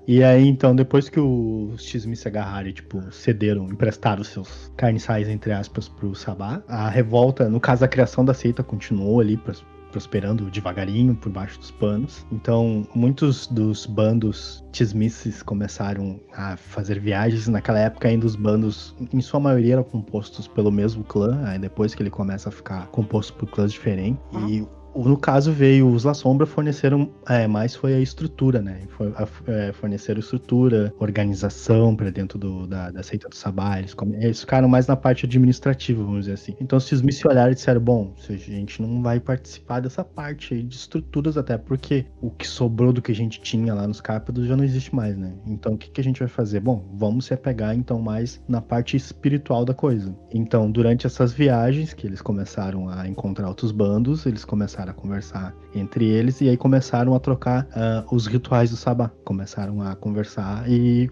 E aí então, depois que os X-Misagahari, cederam, emprestaram seus carniçais, entre aspas, pro Sabá, a revolta, no caso a criação da seita, continuou ali prosperando devagarinho por baixo dos panos. Então, muitos dos bandos X-Misses começaram a fazer viagens. Naquela época, ainda os bandos, em sua maioria, eram compostos pelo mesmo clã. Aí depois que ele começa a ficar composto por clãs diferentes. E no caso, os La Sombra forneceram mais foi a estrutura, né? Forneceram estrutura, organização para dentro da seita do Sabá. Eles ficaram mais na parte administrativa, vamos dizer assim. Então, se os missionários disseram, bom, a gente não vai participar dessa parte aí de estruturas, até porque o que sobrou do que a gente tinha lá nos Cárpados já não existe mais, né? Então, o que a gente vai fazer? Bom, vamos se apegar, então, mais na parte espiritual da coisa. Então, durante essas viagens, que eles começaram a encontrar outros bandos, eles começaram a conversar entre eles e aí começaram a trocar os rituais do Sabá. Começaram a conversar e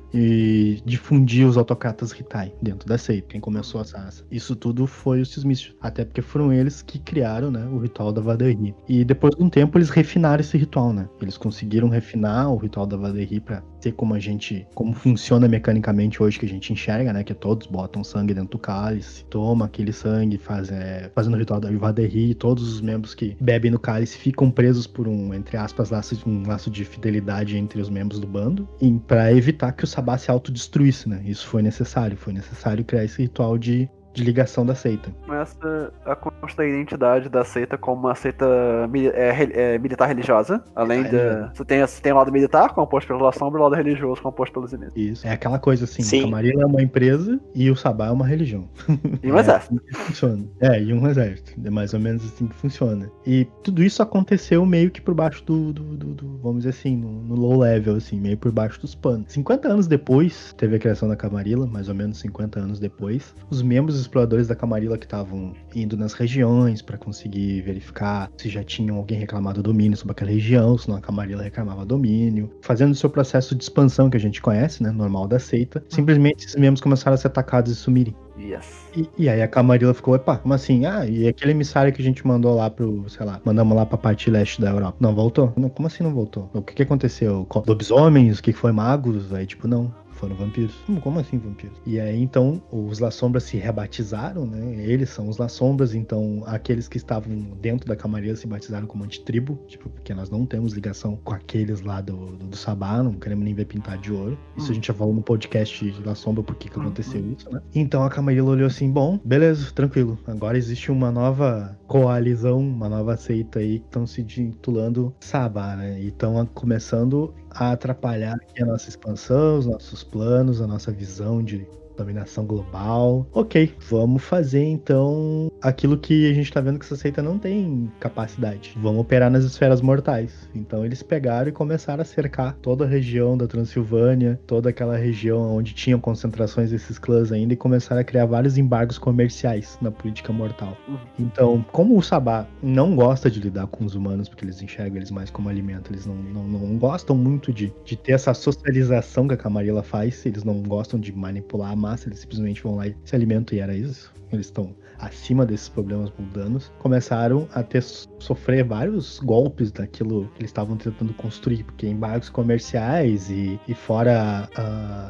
difundir os autocratas Hitai dentro da seita. Quem começou isso tudo foi os X-Missions. Até porque foram eles que criaram, né, o ritual da Vadehi. E depois de um tempo eles refinaram esse ritual, né? Eles conseguiram refinar o ritual da Vadehi pra ser como funciona mecanicamente hoje, que a gente enxerga, né? Que todos botam sangue dentro do cálice, toma aquele sangue, fazendo o ritual da Vadehi, todos os membros que bebem no cálice ficam presos por entre aspas, um laço de fidelidade entre os membros do bando, e para evitar que o Sabá se autodestruísse, né? Isso foi necessário criar esse ritual de ligação da seita. Começa a construir a identidade da seita como uma seita militar religiosa. Além você tem o lado militar, composto pela Sombra, e o lado religioso, composto pelos inimigos. Isso. É aquela coisa assim, Sim. a Camarilla é uma empresa e o Sabá é uma religião. E um exército. Assim que funciona. E um exército. É mais ou menos assim que funciona. E tudo isso aconteceu meio que por baixo do vamos dizer assim, no low level, assim, meio por baixo dos panos. 50 anos depois, teve a criação da Camarilla, mais ou menos 50 anos depois, os membros exploradores da Camarilla que estavam indo nas regiões para conseguir verificar se já tinham alguém reclamado domínio sobre aquela região, senão a Camarilla reclamava domínio, fazendo o seu processo de expansão que a gente conhece, né, normal da seita. Simplesmente esses membros começaram a ser atacados e sumirem. Yes. E aí a Camarilla ficou, como assim? E aquele emissário que a gente mandou lá mandamos lá pra parte leste da Europa. Não voltou? Não, como assim não voltou? O que aconteceu? Lobisomens? O que foi magos? Aí não. Foram vampiros. Como assim vampiros? E aí, então, os La Sombras se rebatizaram, né? Eles são os La Sombras, então aqueles que estavam dentro da Camarilla se batizaram como antitribo, porque nós não temos ligação com aqueles lá do Sabá, não queremos nem ver pintar de ouro. Isso a gente já falou no podcast de La Sombra, por que aconteceu isso, né? Então a Camarilla olhou assim, bom, beleza, tranquilo. Agora existe uma nova coalizão, uma nova seita aí que estão se intitulando Sabá, né? E estão começando a atrapalhar aqui a nossa expansão, os nossos planos, a nossa visão de dominação global. Ok, vamos fazer então aquilo que a gente tá vendo que essa seita não tem capacidade. Vamos operar nas esferas mortais. Então eles pegaram e começaram a cercar toda a região da Transilvânia, toda aquela região onde tinham concentrações desses clãs ainda, e começaram a criar vários embargos comerciais na política mortal. Então, como o Sabá não gosta de lidar com os humanos, porque eles enxergam eles mais como alimento, eles não gostam muito de ter essa socialização que a Camarilla faz, eles não gostam de manipular a massa, eles simplesmente vão lá e se alimentam, e era isso. Eles estão acima desses problemas mundanos, começaram a sofrer vários golpes daquilo que eles estavam tentando construir, porque embargos comerciais e fora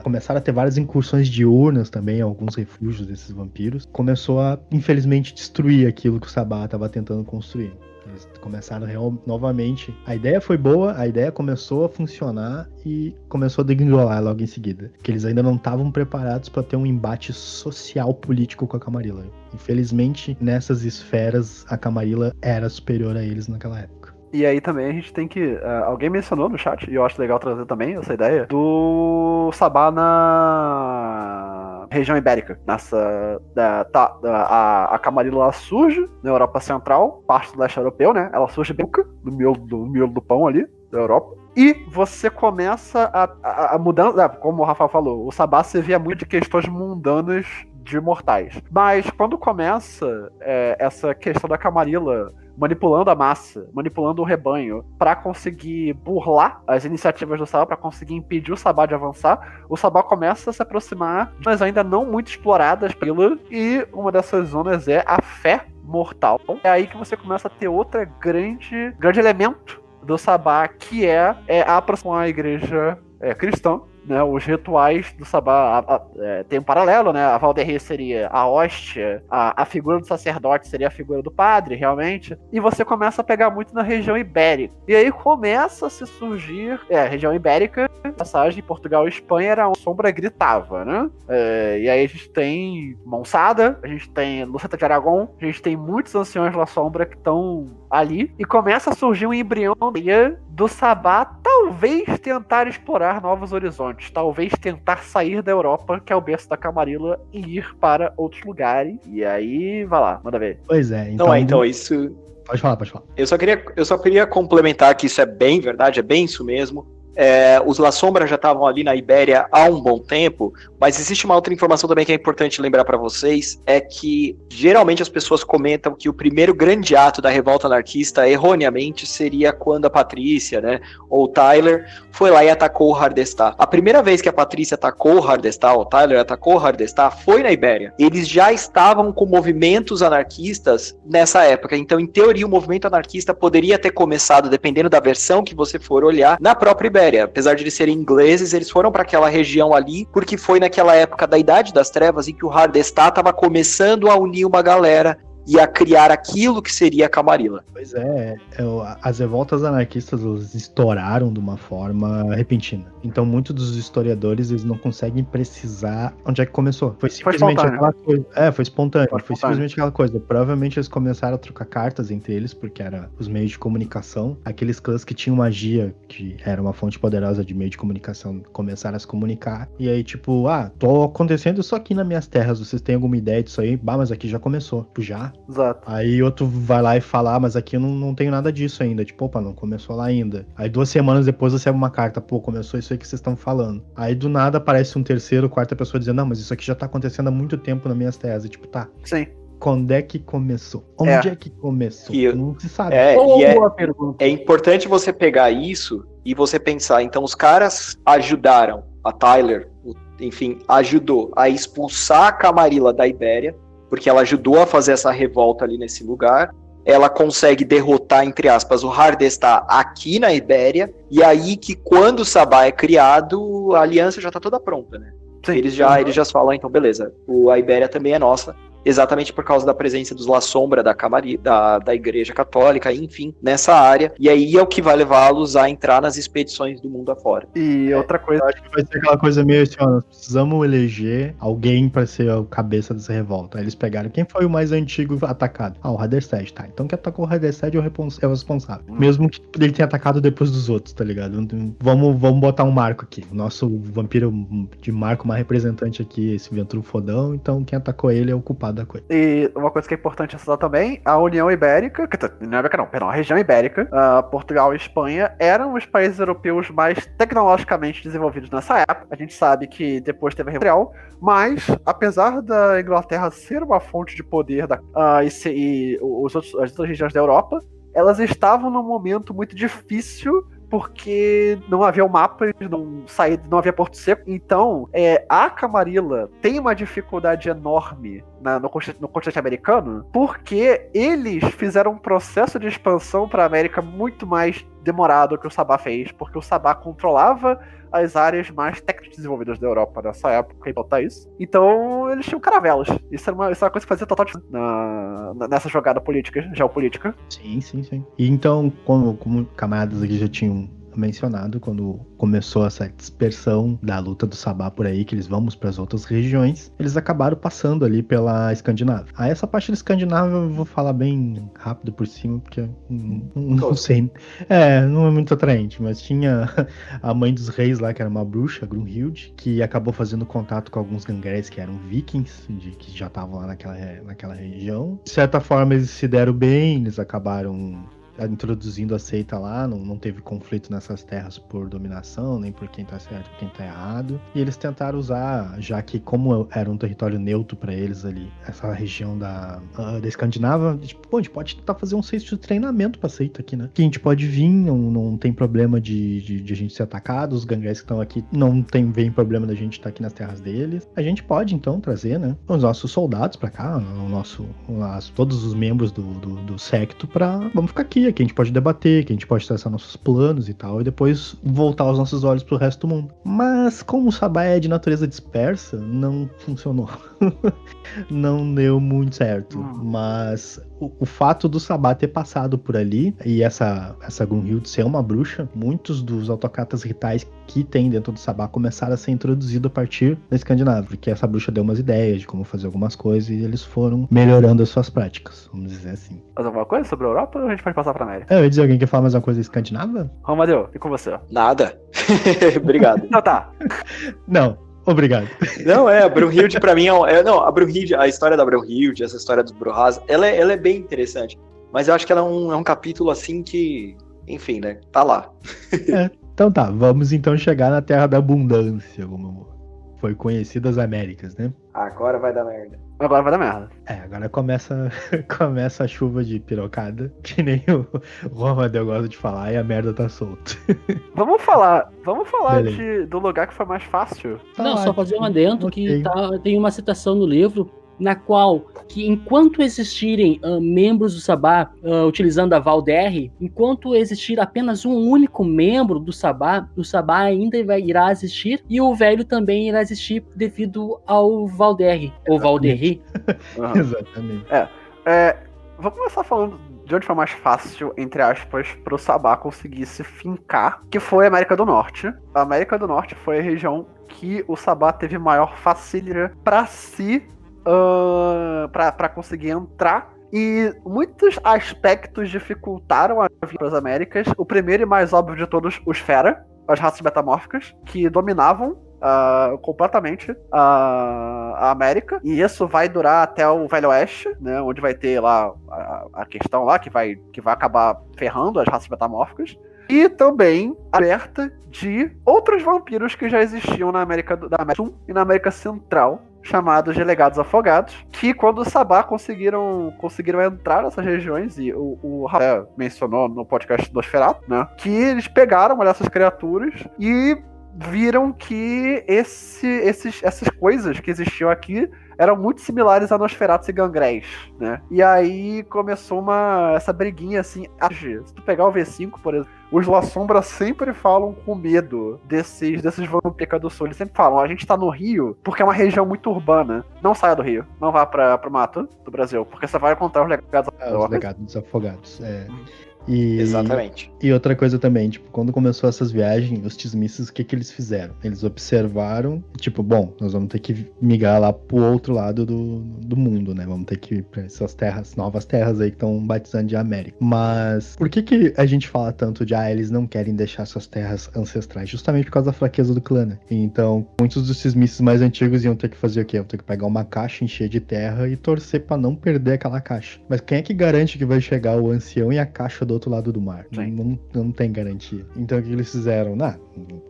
começaram a ter várias incursões diurnas também, alguns refúgios desses vampiros, começou a, infelizmente, destruir aquilo que o Sabá estava tentando construir. Eles começaram novamente. A ideia foi boa, a ideia começou a funcionar e começou a degringolar logo em seguida. Que eles ainda não estavam preparados para ter um embate social político com a Camarilla. Infelizmente, nessas esferas, a Camarilla era superior a eles naquela época. E aí também a gente tem que... alguém mencionou no chat, e eu acho legal trazer também essa ideia, do Sabá na região ibérica. A Camarilla surge na Europa Central, parte do leste europeu, né? Ela surge bem no miolo do pão ali, da Europa. E você começa a mudança, como o Rafa falou, o Sabá se via muito de questões mundanas de mortais. Mas quando começa essa questão da Camarilla manipulando a massa, manipulando o rebanho, pra conseguir burlar as iniciativas do Sabá, pra conseguir impedir o Sabá de avançar, o Sabá começa a se aproximar de zonas ainda não muito exploradas pela, e uma dessas zonas é a fé mortal. É aí que você começa a ter outra grande elemento do Sabá, que é a aproximação à igreja cristã, né? Os rituais do Sabá tem um paralelo, né? A Valderrê seria a hóstia, a figura do sacerdote seria a figura do padre, realmente. E você começa a pegar muito na região ibérica. E aí começa a se surgir a região ibérica, passagem Portugal e Espanha era onde a sombra gritava, né? E aí a gente tem Monsada, a gente tem Luceta de Aragão, a gente tem muitos anciões da sombra que estão ali, e começa a surgir um embrião do Sabá, talvez tentar explorar novos horizontes, talvez tentar sair da Europa, que é o berço da Camarilla, e ir para outros lugares. E aí, vai lá, manda ver. Pois é, então isso... Pode falar. Eu só queria complementar que isso é bem verdade, é bem isso mesmo. Os La Sombra já estavam ali na Ibéria há um bom tempo, mas existe uma outra informação também que é importante lembrar para vocês, é que geralmente as pessoas comentam que o primeiro grande ato da revolta anarquista, erroneamente, seria quando a Patrícia, né, ou o Tyler, foi lá e atacou o Hardestar. A primeira vez que a Patrícia atacou o Hardestar, o Tyler atacou o Hardestar, foi na Ibéria. Eles já estavam com movimentos anarquistas nessa época, então em teoria o movimento anarquista poderia ter começado, dependendo da versão que você for olhar, na própria Ibéria. Apesar de eles serem ingleses, eles foram para aquela região ali, porque foi naquela época da Idade das Trevas em que o Hardestar estava começando a unir uma galera e a criar aquilo que seria a Camarilla. Pois as revoltas anarquistas elas estouraram de uma forma repentina. Então muitos dos historiadores eles não conseguem precisar onde é que começou. Foi simplesmente aquela coisa. Foi espontâneo. Foi simplesmente aquela coisa. Provavelmente eles começaram a trocar cartas entre eles, porque eram os meios de comunicação. Aqueles clãs que tinham magia, que era uma fonte poderosa de meio de comunicação, começaram a se comunicar. E aí, tipo, tô acontecendo isso aqui nas minhas terras. Vocês têm alguma ideia disso aí? Mas aqui já começou. Já? Exato. Aí outro vai lá e fala, mas aqui eu não tenho nada disso ainda. Tipo, opa, não começou lá ainda. Aí 2 semanas depois você recebe uma carta, começou isso aí que vocês estão falando. Aí do nada aparece um terceiro, quarta pessoa dizendo, não, mas isso aqui já tá acontecendo há muito tempo nas minhas terras. E tipo, tá. Sim. Quando é que começou? Onde é que começou? Não se sabe. É importante você pegar isso e você pensar, então os caras ajudaram a Tyler, enfim, ajudou a expulsar a Camarilla da Ibéria, porque ela ajudou a fazer essa revolta ali nesse lugar. Ela consegue derrotar, entre aspas, o Hardestar aqui na Ibéria, e aí que quando o Sabá é criado, a aliança já tá toda pronta, né? Sim, eles já falam, então beleza, a Ibéria também é nossa, exatamente por causa da presença dos La Sombra, da Igreja Católica, enfim, nessa área, e aí é o que vai levá-los a entrar nas expedições do mundo afora. E outra coisa... Eu acho que vai ser aquela coisa meio assim, nós precisamos eleger alguém pra ser a cabeça dessa revolta. Aí eles pegaram, quem foi o mais antigo atacado? O Hardestar, tá, então quem atacou o Hardestar é o responsável. Mesmo que ele tenha atacado depois dos outros, tá ligado? Vamos botar um marco aqui. O nosso vampiro de marco, mais representante aqui, esse Ventru fodão, então quem atacou ele é o culpado da coisa. E uma coisa que é importante ressaltar também, a União Ibérica, a região Ibérica, Portugal e Espanha, eram os países europeus mais tecnologicamente desenvolvidos nessa época. A gente sabe que depois teve a Revolução, mas, apesar da Inglaterra ser uma fonte de poder e as outras regiões da Europa, elas estavam num momento muito difícil, porque não havia o mapa, não havia Porto Seco. Então, a Camarilla tem uma dificuldade enorme no continente americano, porque eles fizeram um processo de expansão para a América muito mais demorado que o Sabá fez, porque o Sabá controlava as áreas mais técnicas desenvolvidas da Europa nessa época, e botar isso. Então, eles tinham caravelas. Isso era uma coisa que fazia total diferença nessa jogada geopolítica. Sim. E então, como camaradas aqui já tinham mencionado, quando começou essa dispersão da luta do Sabá por aí, que eles vão para as outras regiões, eles acabaram passando ali pela Escandinávia. Aí essa parte da Escandinávia eu vou falar bem rápido por cima, porque não sei. Não é muito atraente, mas tinha a mãe dos reis lá, que era uma bruxa, Grunhild, que acabou fazendo contato com alguns gangues que eram vikings, que já estavam lá naquela região. De certa forma eles se deram bem, eles acabaram introduzindo a seita lá, não teve conflito nessas terras por dominação, nem por quem tá certo, por quem tá errado. E eles tentaram usar, já que como era um território neutro pra eles ali, essa região da Escandinava, tipo, pô, a gente pode tentar fazer um centro de treinamento pra seita aqui, né? Que a gente pode vir, não tem problema de a gente ser atacado, os gangréis que estão aqui não vem problema da gente estar aqui nas terras deles. A gente pode, então, trazer, né, os nossos soldados pra cá, todos os membros do secto vamos ficar aqui, a gente pode debater, que a gente pode traçar nossos planos e tal, e depois voltar os nossos olhos pro resto do mundo. Mas como o Sabá é de natureza dispersa, não funcionou. Não deu muito certo. Mas o fato do Sabá ter passado por ali, e essa Gunhild ser uma bruxa, muitos dos autocratas ritais que tem dentro do Sabá começaram a ser introduzidos a partir da Escandinávia, porque essa bruxa deu umas ideias de como fazer algumas coisas e eles foram melhorando as suas práticas, vamos dizer assim. Mais alguma coisa sobre a Europa ou a gente pode passar pra América? Eu ia dizer, alguém quer falar mais uma coisa escandinava? Romadeu, e com você? Nada. Obrigado. Então tá. Não, obrigado. Não, a Brunhilde pra mim a Brunhilde, a história da Brunhilde, essa história dos Brohas, ela é bem interessante. Mas eu acho que ela é um capítulo assim que, enfim, né, tá lá. Então tá, vamos então chegar na Terra da Abundância, como foi conhecida as Américas, né? Agora vai dar merda. Agora vai dar merda. Agora começa a chuva de pirocada, que nem o Romadeu gosta de falar, e a merda tá solta. Vamos falar do lugar que foi mais fácil. Não, só fazer um adendo ok. que tem uma citação no livro na qual, que enquanto existirem membros do Sabá utilizando a Valder, enquanto existir apenas um único membro do Sabá, o Sabá ainda irá existir e o velho também irá existir devido ao Valder, ou Valderri. Uhum. Exatamente. Vamos começar falando de onde foi mais fácil, entre aspas, pro Sabá conseguir se fincar, que foi a América do Norte. A América do Norte foi a região que o Sabá teve maior facilidade para conseguir entrar, e muitos aspectos dificultaram a vida para as Américas. O primeiro e mais óbvio de todos, os Fera, as raças metamórficas, que dominavam completamente a América, e isso vai durar até o Velho Oeste, né, onde vai ter lá a questão lá que vai acabar ferrando as raças metamórficas. E também aberta de outros vampiros que já existiam na América da América Sul e na América Central, chamados de Legados Afogados, que quando os Sabá conseguiram entrar nessas regiões, e o Rafael mencionou no podcast do Nosferatu, né, que eles pegaram essas criaturas e viram que essas coisas que existiam aqui eram muito similares a Nosferatus e Gangréis, né? E aí começou essa briguinha assim. Se tu pegar o V5, por exemplo, os La Sombra sempre falam com medo desses vampiros do Sul. Eles sempre falam, a gente tá no Rio porque é uma região muito urbana. Não saia do Rio, não vá pro mato do Brasil, porque você vai encontrar os Legados Afogados. Os Legados Afogados, Exatamente. E outra coisa também, tipo, quando começou essas viagens, os Tismissos, o que eles fizeram? Eles observaram, tipo, bom, nós vamos ter que migrar lá pro outro lado do mundo, né? Vamos ter que ir pra essas novas terras aí que estão batizando de América. Mas por que a gente fala tanto de, eles não querem deixar suas terras ancestrais? Justamente por causa da fraqueza do clã, né? Então, muitos dos Tismissos mais antigos iam ter que fazer o quê? Iam ter que pegar uma caixa, encher de terra e torcer pra não perder aquela caixa. Mas quem é que garante que vai chegar o ancião e a caixa do outro lado do mar? Não tem garantia. Então o que eles fizeram?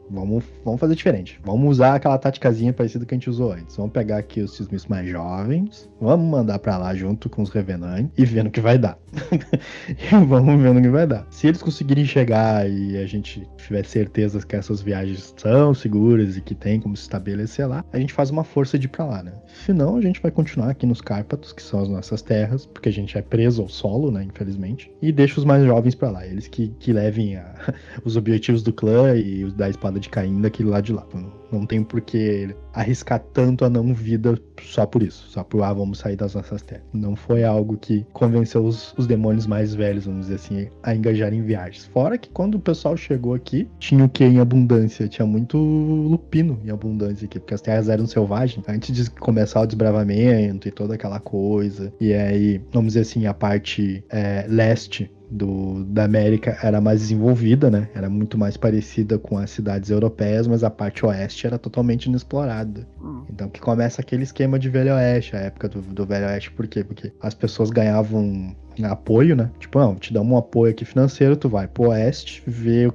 Vamos fazer diferente. Vamos usar aquela táticazinha parecida que a gente usou antes. Vamos pegar aqui os Tismissos mais jovens, vamos mandar pra lá junto com os Revenantes e vendo o que vai dar. Vamos vendo o que vai dar. Se eles conseguirem chegar e a gente tiver certeza que essas viagens são seguras e que tem como se estabelecer lá, a gente faz uma força de ir pra lá, né? Senão a gente vai continuar aqui nos Cárpatos, que são as nossas terras, porque a gente é preso ao solo, né, infelizmente, e deixa os mais jovens pra lá, eles que levem os objetivos do clã e os da espada de Caim daquele lado de lá. Não tem por que arriscar tanto a não vida só por isso, só por vamos sair das nossas terras. Não foi algo que convenceu os demônios mais velhos, vamos dizer assim, a engajarem em viagens. Fora que quando o pessoal chegou aqui, tinha o que em abundância? Tinha muito lupino em abundância aqui, porque as terras eram selvagens, antes de começar o desbravamento e toda aquela coisa. E aí, vamos dizer assim, a parte leste da América era mais desenvolvida, né? Era muito mais parecida com as cidades europeias, mas a parte oeste era totalmente inexplorada. Então que começa aquele esquema sistema de Velho Oeste, a época do Velho Oeste. Por quê? Porque as pessoas ganhavam apoio, né? Tipo, não, te dá um apoio aqui financeiro, tu vai pro oeste, vê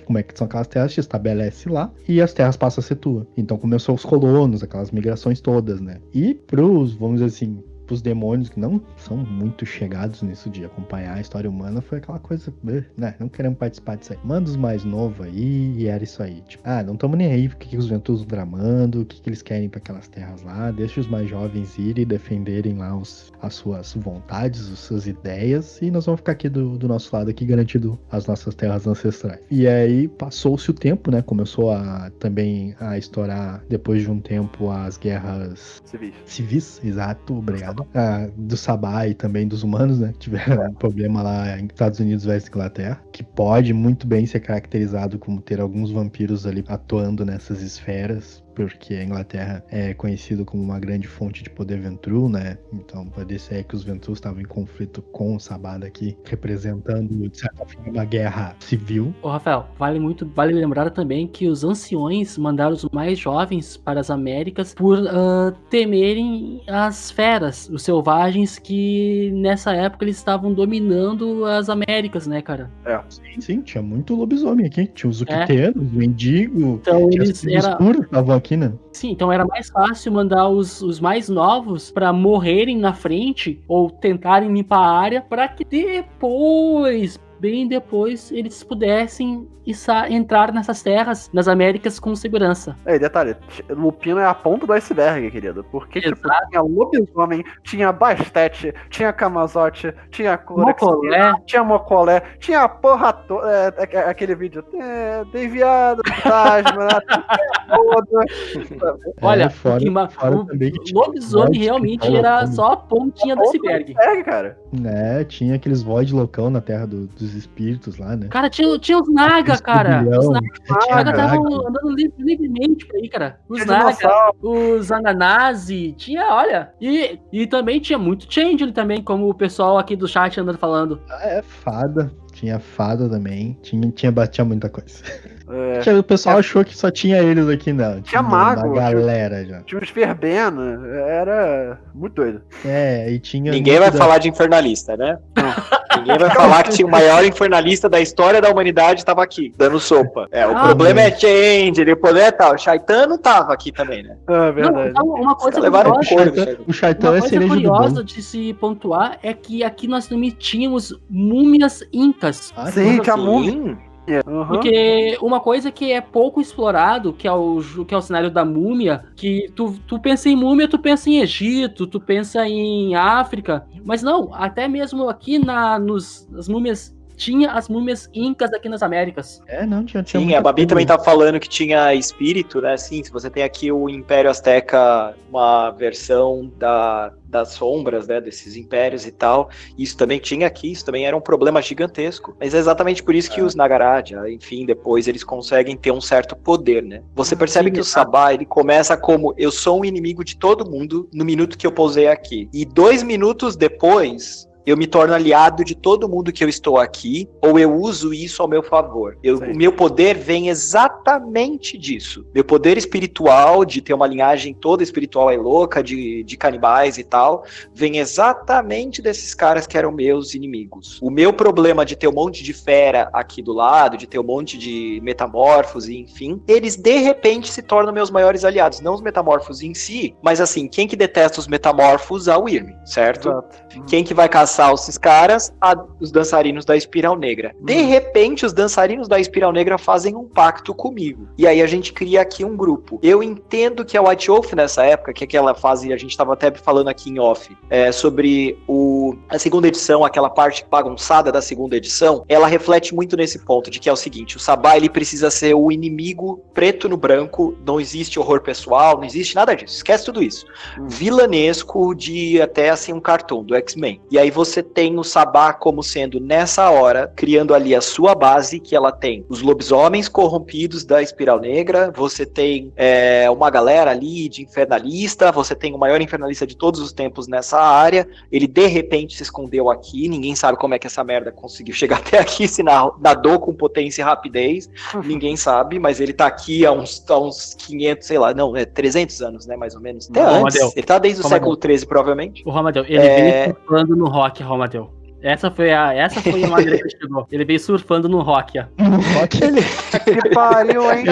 como é que são aquelas terras, te estabelece lá, e as terras passam a ser tua. Então começou os colonos, aquelas migrações todas, né? E pros, vamos dizer assim, os demônios que não são muito chegados nisso de acompanhar a história humana, foi aquela coisa, né, não queremos participar disso aí. Manda os mais novos aí, e era isso aí. Tipo, não estamos nem aí porque os Ventus tramando, o que eles querem para aquelas terras lá, deixa os mais jovens irem e defenderem lá as suas vontades, as suas ideias, e nós vamos ficar aqui do nosso lado aqui, garantido as nossas terras ancestrais. E aí passou-se o tempo, né, começou também a estourar, depois de um tempo, as guerras civis, exato, obrigado. Do Sabá e também dos humanos, né? Tiveram um problema lá em Estados Unidos versus Inglaterra, que pode muito bem ser caracterizado como ter alguns vampiros ali atuando nessas esferas, porque a Inglaterra é conhecida como uma grande fonte de poder Ventrue, né? Então pode ser que os Ventrus estavam em conflito com o Sabá aqui, representando, de certa forma, uma guerra civil. Ô, Rafael, vale lembrar também que os anciões mandaram os mais jovens para as Américas por temerem as feras, os selvagens que nessa época eles estavam dominando as Américas, né, cara? Sim, tinha muito lobisomem aqui. Tinha os Uquitenos, o Mendigo, então tinha os escuros que estavam aqui, né? Sim, então era mais fácil mandar os mais novos pra morrerem na frente ou tentarem limpar a área pra que depois, bem depois, eles pudessem entrar nessas terras, nas Américas, com segurança. E detalhe, Lupino é a ponta do iceberg, querido. Porque tipo, tinha lobisomem, tinha Bastet, tinha Camazote, tinha Corax, tinha Mocolé, tinha a porra toda. Aquele vídeo. Tem viado, fantasma, Olha, fora o também que tinha lobisomem realmente era só a pontinha do iceberg. Cara. Né, tinha aqueles void loucão na terra dos espíritos lá, né? Cara, tinha os Naga, cara. Os Naga estavam Naga. andando livremente por aí, cara. Os Naga, os Ananasi, tinha, olha. E também tinha muito Changeling também, como o pessoal aqui do chat andando falando. Fada. Tinha fada também. Tinha muita coisa. O pessoal achou que só tinha eles aqui, não. Tinha mago. Uma galera já. Tinha os verbena. Era muito doido. E tinha. Ninguém vai falar de infernalista, né? Ninguém vai falar que tinha o maior infernalista da história da humanidade estava aqui, dando sopa. O problema é Change, ele poder tal. O Shaitan não tava aqui também, né? Verdade. Não, uma coisa o Shaitan é cereja do bolo. Uma coisa curiosa de se pontuar é que aqui nós também tínhamos múmias incas. Sim, tinha múmia. Porque uma coisa que é pouco explorado, que é o cenário da múmia, que tu pensa em múmia, tu pensa em Egito, tu pensa em África, mas não, até mesmo aqui nas múmias, tinha as múmias incas aqui nas Américas. Não tinha. Sim, a Babi também tá falando que tinha espírito, né? Sim, se você tem aqui o Império Azteca, uma versão das sombras, né, desses impérios e tal, isso também tinha aqui, isso também era um problema gigantesco, mas é exatamente por isso que os Nagaraja, enfim, depois eles conseguem ter um certo poder, né? Você percebe que o Sabá, ele começa como, eu sou um inimigo de todo mundo no minuto que eu pousei aqui, e 2 minutos depois eu me torno aliado de todo mundo que eu estou aqui, ou eu uso isso ao meu favor. O meu poder vem exatamente disso. Meu poder espiritual, de ter uma linhagem toda espiritual e louca, de canibais e tal, vem exatamente desses caras que eram meus inimigos. O meu problema de ter um monte de fera aqui do lado, de ter um monte de metamorfos e enfim, eles de repente se tornam meus maiores aliados. Não os metamorfos em si, mas assim, quem que detesta os metamorfos? A Wyrm, certo? Exato. Quem que vai caçar esses caras? Os dançarinos da Espiral Negra. De repente, os dançarinos da Espiral Negra fazem um pacto comigo. E aí a gente cria aqui um grupo. Eu entendo que a White Wolf nessa época, que aquela fase, a gente estava até falando aqui em off, sobre a segunda edição, aquela parte bagunçada da segunda edição, ela reflete muito nesse ponto, de que é o seguinte, o Sabá, ele precisa ser o inimigo preto no branco, não existe horror pessoal, não existe nada disso, esquece tudo isso. Vilanesco de até assim um cartoon do X-Men. E aí você tem o Sabá como sendo, nessa hora, criando ali a sua base, que ela tem os lobisomens corrompidos da Espiral Negra, você tem uma galera ali de infernalista, você tem o maior infernalista de todos os tempos nessa área, ele de repente se escondeu aqui, ninguém sabe como é que essa merda conseguiu chegar até aqui, se nadou com potência e rapidez, ninguém sabe, mas ele tá aqui há uns 500, sei lá, não, 300 anos, né, mais ou menos, até antes, ele tá desde o século XIII, provavelmente. O Ramadeu, ele veio surfando no rock, Ramadeu. Essa foi a maneira que ele chegou. Ele veio surfando no rock, ó. Que pariu, hein?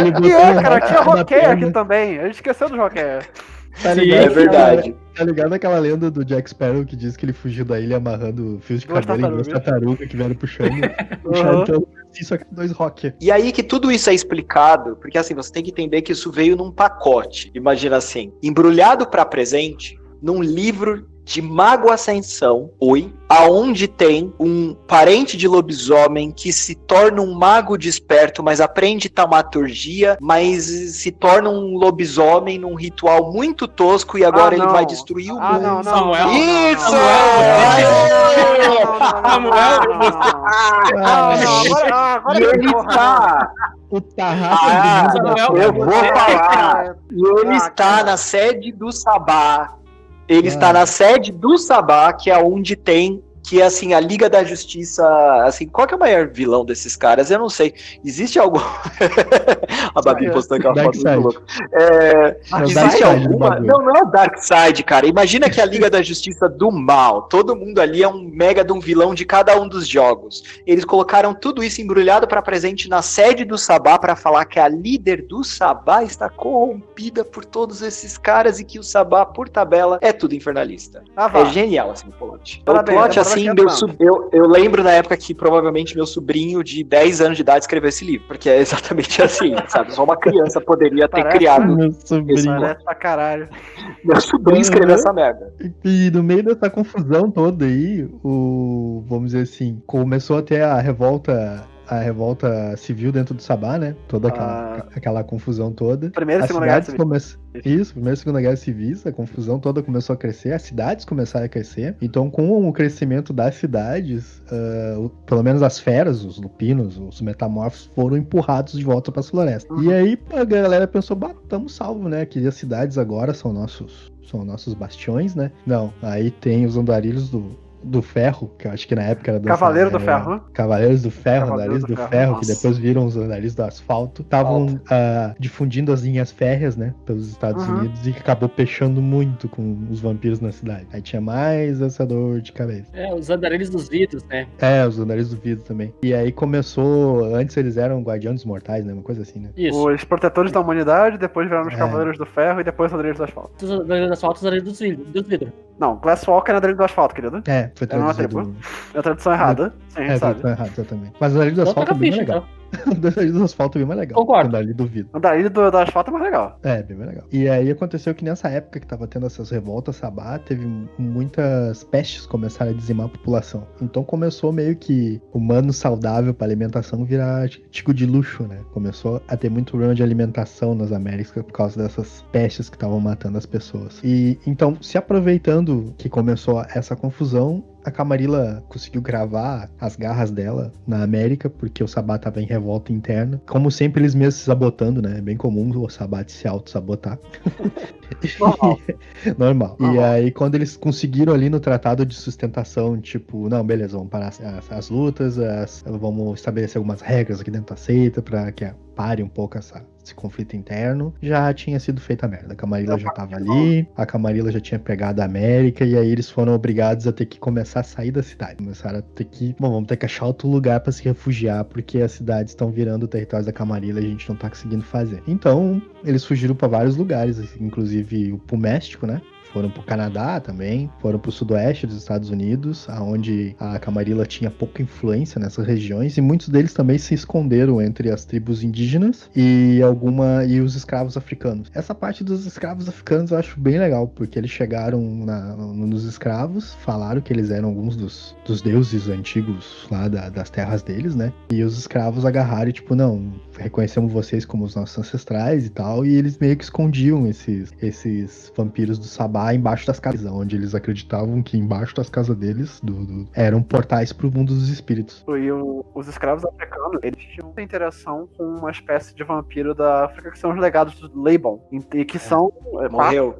Cara, tinha roqueiro aqui também. A gente esqueceu do roqueiro. Tá Sim, ligado, é verdade. Tá ligado aquela lenda do Jack Sparrow que diz que ele fugiu da ilha amarrando fios de cabelo em 2 tartarugas que vieram puxando. Então, isso aqui 2 rock. E aí que tudo isso é explicado, porque assim, você tem que entender que isso veio num pacote. Imagina assim, embrulhado pra presente, num livro de Mago Ascensão, aonde tem um parente de lobisomem que se torna um mago desperto, mas aprende taumaturgia, mas se torna um lobisomem num ritual muito tosco e agora ele vai destruir o mundo. Não, Samuel. Isso! Agora E ele está... O tarrafa eu vou falar. E ele está na sede do Sabá. Ele está na sede do Sabá, que é onde tem, que é assim, a Liga da Justiça, assim, qual que é o maior vilão desses caras? Eu não sei. Existe algum... A Babi postando aquela foto muito louca. Existe alguma... Não é o Darkseid, cara. Imagina que a Liga da Justiça do Mal, todo mundo ali é um mega de um vilão de cada um dos jogos. Eles colocaram tudo isso embrulhado para presente na sede do Sabá para falar que a líder do Sabá está corrompida por todos esses caras e que o Sabá, por tabela, é tudo infernalista. É genial, assim, o plot. Parabéns, o plot, assim, eu lembro na época que provavelmente meu sobrinho de 10 anos de idade escreveu esse livro, porque é exatamente assim, sabe? Só uma criança poderia ter criado. Meu sobrinho. Parece pra caralho. Meu sobrinho escreveu essa merda. E no meio dessa confusão toda aí, vamos dizer assim, começou a ter a revolta civil dentro do Sabá, né? Toda aquela confusão toda. Primeira e Segunda Guerra Civil. Isso, Primeira e Segunda Guerra Civis, a confusão toda começou a crescer, as cidades começaram a crescer. Então, com o crescimento das cidades, pelo menos as feras, os lupinos, os metamorfos, foram empurrados de volta para as florestas. E aí a galera pensou, estamos salvos, né? Que as cidades agora são nossos bastiões, né? Não, aí tem os andarilhos do Ferro, que eu acho que na época era Cavaleiro do Ferro. Cavaleiros do Ferro, andarilhos do Ferro, que depois viram os andarilhos do asfalto, estavam difundindo as linhas férreas, né, pelos Estados Unidos, e que acabou pechando muito com os vampiros na cidade. Aí tinha mais essa dor de cabeça. Os andarilhos dos vidros, né? Os andarilhos do vidro também. E aí começou, antes eles eram guardiões dos mortais, né, uma coisa assim, né? Isso. Os protetores da humanidade, depois viraram os Cavaleiros do Ferro e depois os andarilhos do asfalto. Os andarilhos do asfalto, os andarilhos dos vidros. Não, Glasswalker é andarilho do asfalto, querido. Foi traduzido. É a tradução errada. Sim, a gente sabe. Tradução errada, exatamente. Mas o andarilho do asfalto é bem mais legal. O andarilho do asfalto é bem mais legal. Concordo. O andarilho do vidro. O andarilho do asfalto é mais legal. Bem mais legal. E aí aconteceu que nessa época que tava tendo essas revoltas Sabá, teve muitas pestes começaram a dizimar a população. Então começou meio que humano saudável pra alimentação virar artigo de luxo, né? Começou a ter muito problema de alimentação nas Américas por causa dessas pestes que estavam matando as pessoas. E então, se aproveitando que começou essa confusão, a Camarilla conseguiu gravar as garras dela na América, porque o Sabá tava em revolta interna. Como sempre, eles mesmos se sabotando, né? É bem comum o Sabá se auto-sabotar. Normal. E aí, quando eles conseguiram ali no tratado de sustentação, tipo, não, beleza, vamos parar as lutas, vamos estabelecer algumas regras aqui dentro da seita pra que pare um pouco esse conflito interno, já tinha sido feita a merda. A Camarilla já tava ali, a Camarilla já tinha pegado a América, e aí eles foram obrigados a ter que começar a sair da cidade. Começaram a ter que, vamos ter que achar outro lugar pra se refugiar, porque as cidades estão virando territórios da Camarilla e a gente não tá conseguindo fazer. Então, eles fugiram pra vários lugares, inclusive pro México, né? Foram pro Canadá também, foram pro sudoeste dos Estados Unidos, onde a Camarilla tinha pouca influência nessas regiões, e muitos deles também se esconderam entre as tribos indígenas e os escravos africanos. Essa parte dos escravos africanos eu acho bem legal, porque eles chegaram nos escravos, falaram que eles eram alguns dos deuses antigos lá das terras deles, né? E os escravos agarraram e tipo, não, reconhecemos vocês como os nossos ancestrais e tal, e eles meio que escondiam esses vampiros do Sabá Sabá embaixo das casas, onde eles acreditavam que embaixo das casas deles eram portais pro mundo dos espíritos. E os escravos africanos, eles tinham muita interação com uma espécie de vampiro da África, que são os legados do Leibon, e que são Morreu.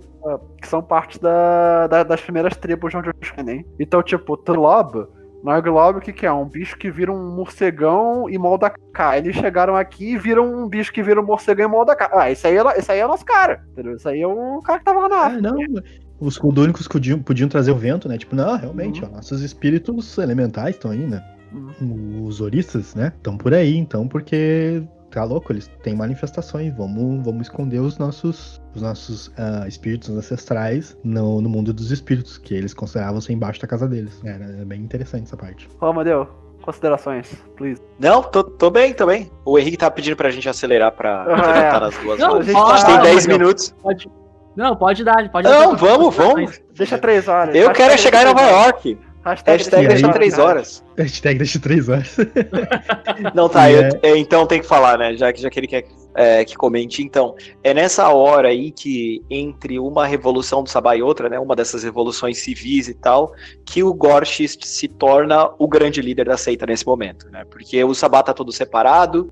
que são parte das primeiras tribos de onde eles vêm. Então, tipo, Tlob, Narglob, o que é? Um bicho que vira um morcegão e molda cá. Eles chegaram aqui e viram um bicho que vira um morcegão e molda cá. Ah, esse aí é o nosso cara, entendeu? Esse aí é o cara que tava lá na África. Não, os únicos que podiam trazer o vento, né? Tipo, não, realmente, ó, nossos espíritos elementais estão aí, né? Os oristas, né? Estão por aí, então, porque tá louco, eles têm manifestações, vamos esconder os nossos espíritos ancestrais no mundo dos espíritos, que eles consideravam ser embaixo da casa deles. É bem interessante essa parte. Ô, Amadeu, considerações, please. Não, tô bem. O Henrique tá pedindo pra gente acelerar pra levantar nas 2 Não, horas. pode, A gente tem 10 Amadeu. minutos. Pode dar. Não, vamos. Deixa 3 horas. Eu quero chegar em Nova York. Hashtag deixa deixa 3 horas. Hashtag deixa 3 horas. Não, tá, então tem que falar, né? Já que ele quer que comente. Então, é nessa hora aí que, entre uma revolução do Sabá e outra, né? Uma dessas revoluções civis e tal, que o Gorshist se torna o grande líder da seita nesse momento, né? Porque o Sabá tá todo separado,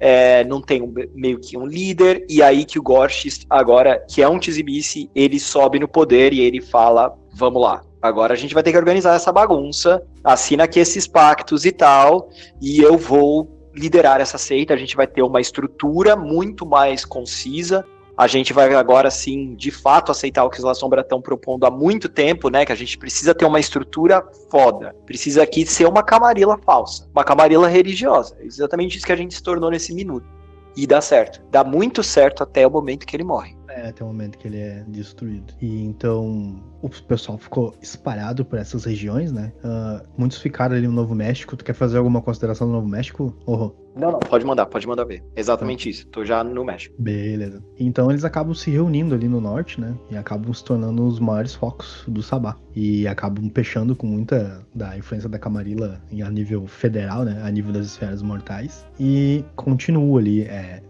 não tem meio que um líder, e aí que o Gorshist, agora, que é um Tzimice, ele sobe no poder e ele fala, vamos lá. Agora a gente vai ter que organizar essa bagunça, assina aqui esses pactos e tal, e eu vou liderar essa seita, a gente vai ter uma estrutura muito mais concisa, a gente vai agora sim, de fato, aceitar o que os La Sombra estão propondo há muito tempo, né, que a gente precisa ter uma estrutura foda, precisa aqui ser uma camarila falsa, uma camarila religiosa, é exatamente isso que a gente se tornou nesse minuto, e dá certo, dá muito certo até o momento que ele morre. Até o momento que ele é destruído. E então o pessoal ficou espalhado por essas regiões, né? Muitos ficaram ali no Novo México. Tu quer fazer alguma consideração do Novo México? Não, pode mandar ver. Exatamente isso. Tô já no México. Beleza. Então eles acabam se reunindo ali no norte, né? E acabam se tornando os maiores focos do Sabá. E acabam pechando com muita da influência da Camarilla a nível federal, né? A nível das esferas mortais. E continua ali,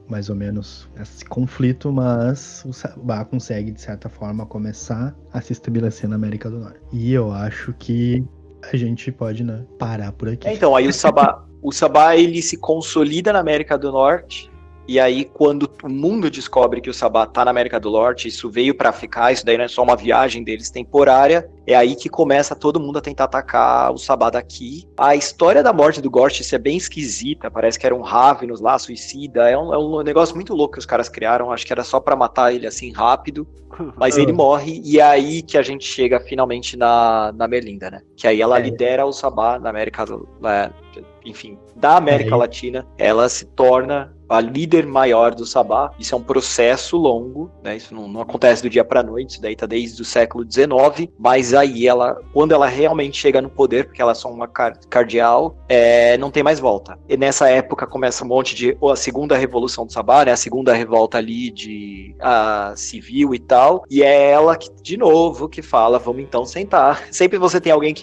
mais ou menos, esse conflito, mas o Sabá consegue, de certa forma, começar a se estabelecer na América do Norte. E eu acho que a gente pode, né, parar por aqui. Então, aí o Sabá ele se consolida na América do Norte, e aí quando o mundo descobre que o Sabá tá na América do Norte, isso veio pra ficar, isso daí não é só uma viagem deles temporária, é aí que começa todo mundo a tentar atacar o Sabá daqui. A história da morte do Gorshist é bem esquisita, parece que era um Ravenous lá, suicida, é um negócio muito louco que os caras criaram, acho que era só pra matar ele assim rápido, mas ele morre, e é aí que a gente chega finalmente na Melinda, né? Que aí ela lidera o Sabá na América da América Latina, ela se torna a líder maior do Sabá. Isso é um processo longo, né? Isso não acontece do dia pra noite, isso daí tá desde o século XIX, mas aí quando ela realmente chega no poder, porque ela é só uma cardeal, não tem mais volta. E nessa época começa um monte de a segunda revolução do Sabá, né? A segunda revolta ali civil e tal, e é ela que, de novo, que fala, vamos então sentar. Sempre você tem alguém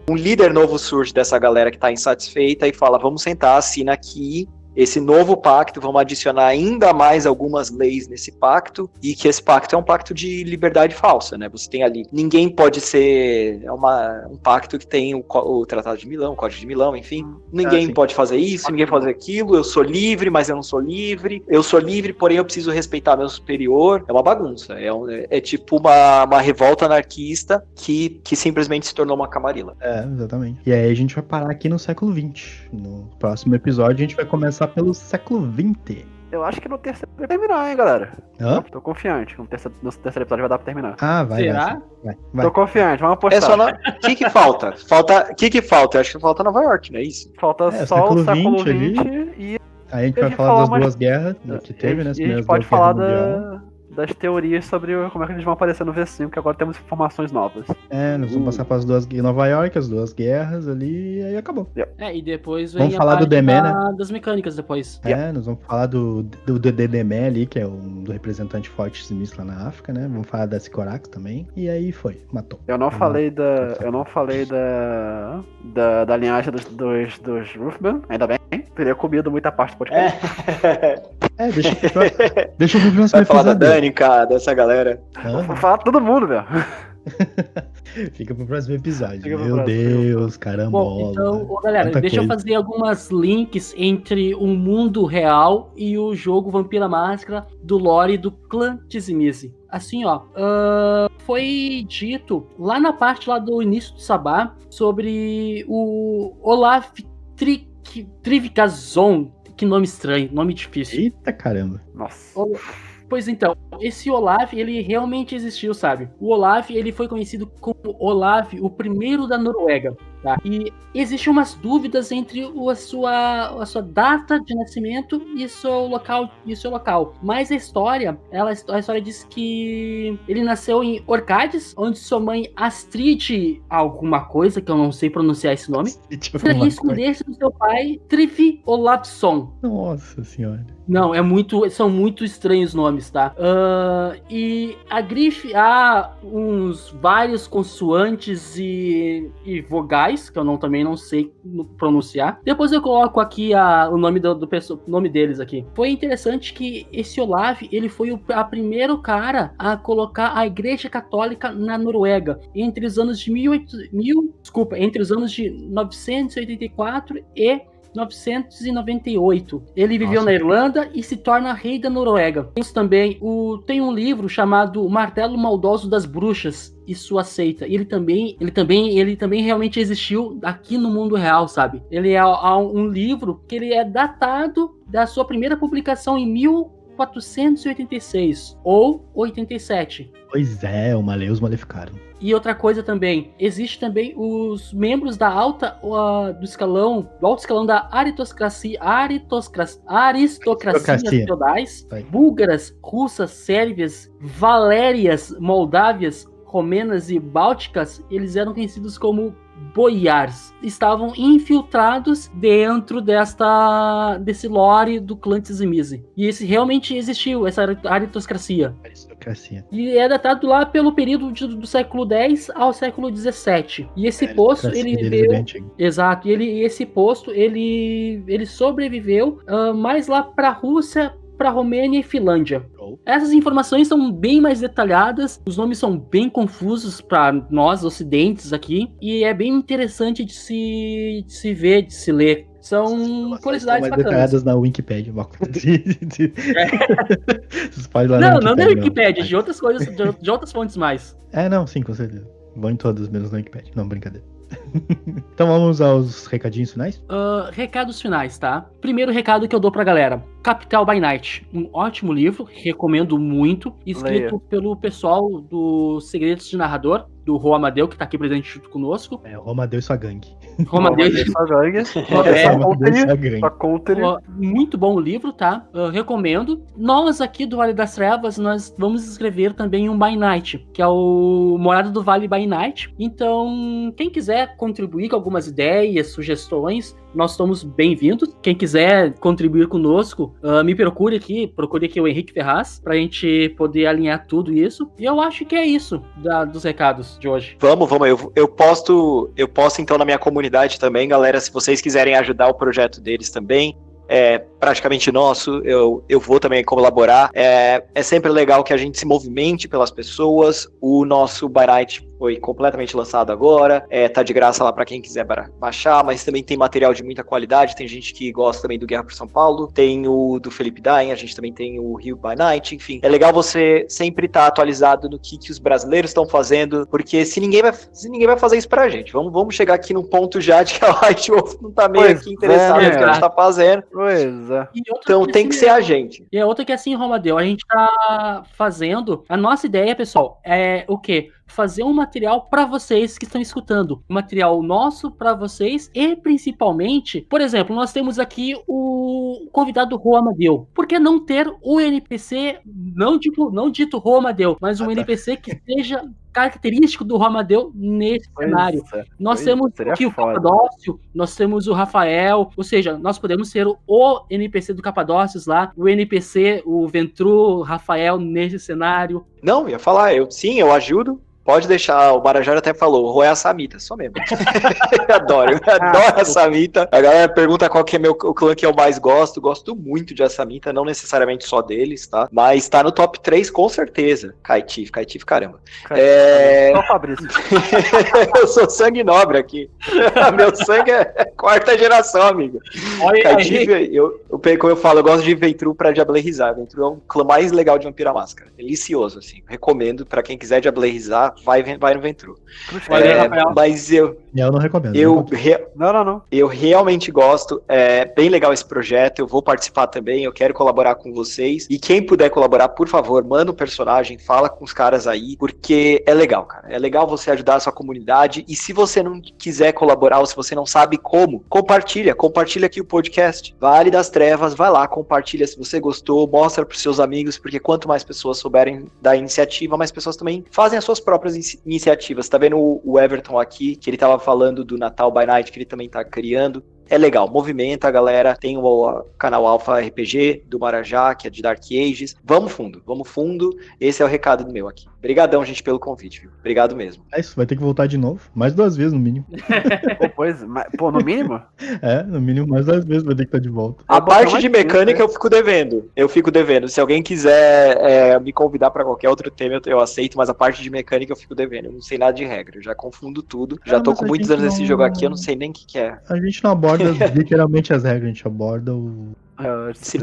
um líder novo surge dessa galera que tá insatisfeita e fala, vamos sentar, assina aqui esse novo pacto, vamos adicionar ainda mais algumas leis nesse pacto, e que esse pacto é um pacto de liberdade falsa, né? Você tem ali, ninguém pode ser um pacto que tem o Tratado de Milão, o Código de Milão, enfim, ninguém pode fazer isso, ninguém pode fazer aquilo, eu sou livre, mas eu não sou livre, eu sou livre, porém eu preciso respeitar meu superior, é uma bagunça, é tipo uma revolta anarquista que simplesmente se tornou uma camarilla. Exatamente. E aí a gente vai parar aqui no século XX. No próximo episódio a gente vai começar pelo século XX. Eu acho que no terceiro vai terminar, hein, galera. Hã? Tô confiante que no terceiro episódio vai dar pra terminar. Vai. Será? Vai. Tô confiante, vamos apostar. O que falta? O que falta? Eu acho que falta Nova York, não é isso? Falta só o século XX e aí a gente vai falar das duas guerras que teve, né? E a gente pode falar das teorias sobre como é que eles vão aparecer no V5, que agora temos informações novas. Nós vamos passar para as duas Nova York, as duas guerras ali, e aí acabou. E depois vem vamos falar do Demé, né? Das mecânicas depois. Nós vamos falar do Demé ali, que é do representante forte sinistro lá na África, né? Vamos falar da Sycorax também. E aí matou. Eu não falei da linhagem dos Roofman, ainda bem. Teria comido muita parte do podcast. Deixa eu ver o próximo vai falar episódio. Da Dani, cara, dessa galera. Vou falar todo mundo, velho. Fica pro próximo episódio. Fica pro Meu próximo. Deus, caramba. Bom, então, galera, deixa eu fazer algumas links entre o mundo real e o jogo Vampira Máscara do lore do clã Tizimizi. Assim, ó, foi dito lá na parte lá do início do Sabá sobre o Olaf Trivikazon. Que nome estranho, nome difícil. Eita caramba. Nossa. Pois então, esse Olaf, ele realmente existiu, sabe? O Olaf, ele foi conhecido como Olaf, o primeiro da Noruega, tá? E existem umas dúvidas entre a sua data de nascimento e seu local. Mas a história diz que ele nasceu em Orcades, onde sua mãe Astrid alguma coisa, que eu não sei pronunciar esse nome, foi esconder-se do seu pai, Trifi Olafsson. Nossa senhora. Não, são muito estranhos nomes, tá? E a grife há uns vários consoantes e vogais, que eu também não sei pronunciar. Depois eu coloco aqui o nome nome deles aqui. Foi interessante que esse Olaf, ele foi o primeiro cara a colocar a Igreja Católica na Noruega entre os anos de 984 e 998. Ele viveu na Irlanda e se torna rei da Noruega. Temos também tem um livro chamado Martelo Maldoso das Bruxas e sua seita. Ele também realmente existiu aqui no mundo real, sabe? Ele é um livro que ele é datado da sua primeira publicação em 1486 ou 87. Pois é, o Maleus Maleficaram. E outra coisa também, existe também os membros do alto escalão da aristocracia feudais, búlgaras, russas, sérvias, valérias, moldávias, romenas e bálticas, eles eram conhecidos como boiars. Estavam infiltrados dentro desse lore do clã Tizimizi. E esse realmente existiu, essa aristocracia. E é datado lá pelo período do século X ao século XVII. E esse posto, ele viveu... Exato. E esse posto, ele sobreviveu mais lá pra Rússia, para Romênia e Finlândia. Essas informações são bem mais detalhadas, os nomes são bem confusos para nós ocidentes aqui, e é bem interessante de se ver, de se ler. São curiosidades mais bacanas. Detalhadas na Wikipedia. Não na Wikipedia, de outras coisas, de outras fontes mais. Não, sim, com certeza. Vão em todas, menos na Wikipedia. Não, brincadeira. Então vamos aos recadinhos finais? Recados finais, tá? Primeiro recado que eu dou pra galera. Capital by Night, um ótimo livro, recomendo muito, escrito pelo pessoal do Segredos de Narrador, do Rô Amadeu, que tá aqui presente junto conosco. O Rô Amadeu e sua gangue. Romadeu e sua gangue. Muito bom o livro, tá? Recomendo. Nós aqui do Vale das Trevas, nós vamos escrever também um By Night, que é o Morada do Vale By Night. Então, quem quiser contribuir com algumas ideias, sugestões, nós estamos bem-vindos. Quem quiser contribuir conosco, me procure aqui o Henrique Ferraz, pra gente poder alinhar tudo isso. E eu acho que é isso dos recados de hoje. Vamos, eu posto então na minha comunidade também, galera, se vocês quiserem ajudar o projeto deles também, é praticamente nosso, eu vou também colaborar. É sempre legal que a gente se movimente pelas pessoas. O nosso By Night foi completamente lançado agora, tá de graça lá pra quem quiser baixar, mas também tem material de muita qualidade. Tem gente que gosta também do Guerra por São Paulo, tem o do Felipe Dain, a gente também tem o Rio By Night, enfim. É legal você sempre estar atualizado no que os brasileiros estão fazendo, porque se ninguém vai fazer isso pra gente, vamos chegar aqui num ponto já de que a White Wolf não tá meio aqui interessado no que a gente tá fazendo. Então tem que ser a gente. E a outra que é assim, Romadeu, a gente tá fazendo, a nossa ideia, pessoal, é o quê? Fazer um material para vocês que estão escutando, um material nosso para vocês e principalmente, por exemplo, nós temos aqui o convidado Rô Amadeu. Por que não ter o NPC, não dito Rô Amadeu, mas um NPC que seja característico do Rô Amadeu nesse cenário? Nós temos aqui o Capadócio, nós temos o Rafael, ou seja, nós podemos ser o NPC do Capadócios lá, o NPC, o Ventru, Rafael nesse cenário. Não, ia falar, eu ajudo. Pode deixar, o Marajara até falou, o Rô é a Samita, só mesmo. Eu adoro a Samita. A galera pergunta qual que é o clã que eu mais gosto. Gosto muito de Assamita, não necessariamente só deles, tá? Mas tá no top 3 com certeza. Caetif, caramba. Só o Fabrício. Eu sou sangue nobre aqui. Meu sangue é quarta geração, amigo. Caetif, como eu falo, eu gosto de Ventru pra diablerizar. Ventru é o clã mais legal de Vampira Máscara. Delicioso, assim. Recomendo pra quem quiser diablerizar, vai no Ventru. Mas eu não recomendo. Não. Eu realmente gosto. É bem legal esse projeto. Eu vou participar também. Eu quero colaborar com vocês. E quem puder colaborar, por favor, manda um personagem, fala com os caras aí, porque é legal, cara. É legal você ajudar a sua comunidade. E se você não quiser colaborar ou se você não sabe como, compartilha aqui o podcast. Vale das Trevas, vai lá, compartilha se você gostou, mostra pros seus amigos, porque quanto mais pessoas souberem da iniciativa, mais pessoas também fazem as suas próprias iniciativas. Tá vendo o Everton aqui, que ele tava falando do Natal by Night, que ele também tá criando. É legal, movimenta a galera, tem o canal Alpha RPG do Marajá, que é de Dark Ages. Vamos fundo, esse é o recado do meu aqui. Obrigadão, gente, pelo convite, viu? Obrigado mesmo. É isso, vai ter que voltar de novo, mais 2 vezes no mínimo. No mínimo? No mínimo mais 2 vezes vai ter que estar de volta. A parte de mecânica eu fico devendo. Se alguém quiser me convidar pra qualquer outro tema, eu aceito, mas a parte de mecânica eu fico devendo. Eu não sei nada de regra, eu já confundo tudo. Já tô com muitos anos nesse jogo aqui, eu não sei nem o que é. A gente não aborda literalmente as regras, a gente aborda os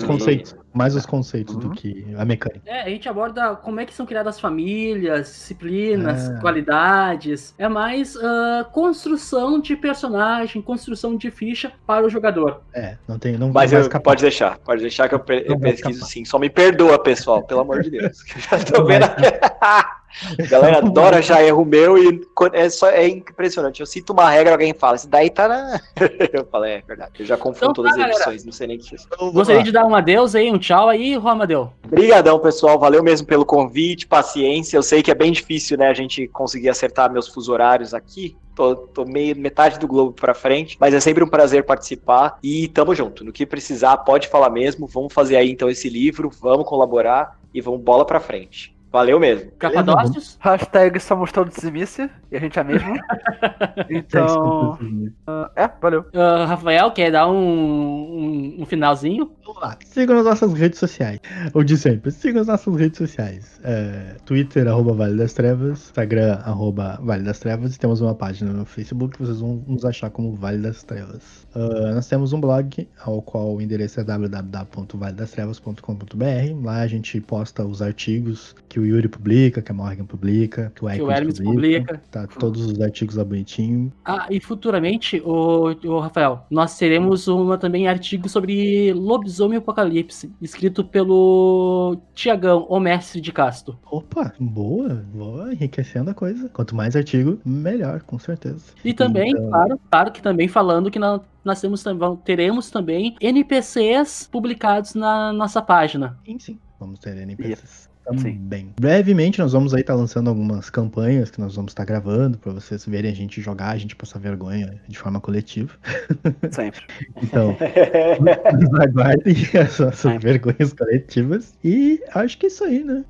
conceitos, mais os conceitos do que a mecânica. A gente aborda como é que são criadas as famílias, disciplinas, qualidades. É mais construção de personagem, construção de ficha para o jogador. Não Mas pode deixar que eu pesquiso sim. Só me perdoa, pessoal, pelo amor de Deus. Eu já tô vendo aqui. A galera adora já erro meu e é impressionante. Eu cito uma regra, alguém fala, isso daí tá na... Eu falo, é verdade. Eu já confundo todas as edições, não sei nem o que é. Gostaria de dar um adeus aí, um tchau aí, Romadeu. Obrigadão, pessoal. Valeu mesmo pelo convite, paciência. Eu sei que é bem difícil, né, a gente conseguir acertar meus fusos horários aqui. Tô metade do globo pra frente, mas é sempre um prazer participar e tamo junto. No que precisar, pode falar mesmo. Vamos fazer aí então esse livro, vamos colaborar e vamos bola pra frente. Valeu mesmo. Capadócios? Hashtag somos todos Simice, e a gente é mesmo. Então. Valeu. Rafael, quer dar um finalzinho? Vamos lá. Sigam nas nossas redes sociais. O de sempre. Sigam as nossas redes sociais. Twitter, @Vale das Trevas. Instagram, @Vale das Trevas. E temos uma página no Facebook que vocês vão nos achar como Vale das Trevas. Nós temos um blog, ao qual o endereço é www.valedastrevas.com.br. Lá a gente posta os artigos que o Yuri publica, que a Morgan publica, que o Hermes publica. Tá todos os artigos lá bonitinho. E futuramente, o Rafael, nós teremos também artigo sobre Lobisomem Apocalipse, escrito pelo Tiagão, o mestre de Casto. Opa, boa, enriquecendo a coisa. Quanto mais artigo, melhor, com certeza. E também, claro que também falando que nós teremos também NPCs publicados na nossa página. Sim, vamos ter NPCs. Também. Brevemente nós vamos aí estar lançando algumas campanhas que nós vamos estar gravando pra vocês verem a gente jogar, a gente passar vergonha de forma coletiva. Sempre. Então, aguardem as nossas vergonhas coletivas. E acho que é isso aí, né?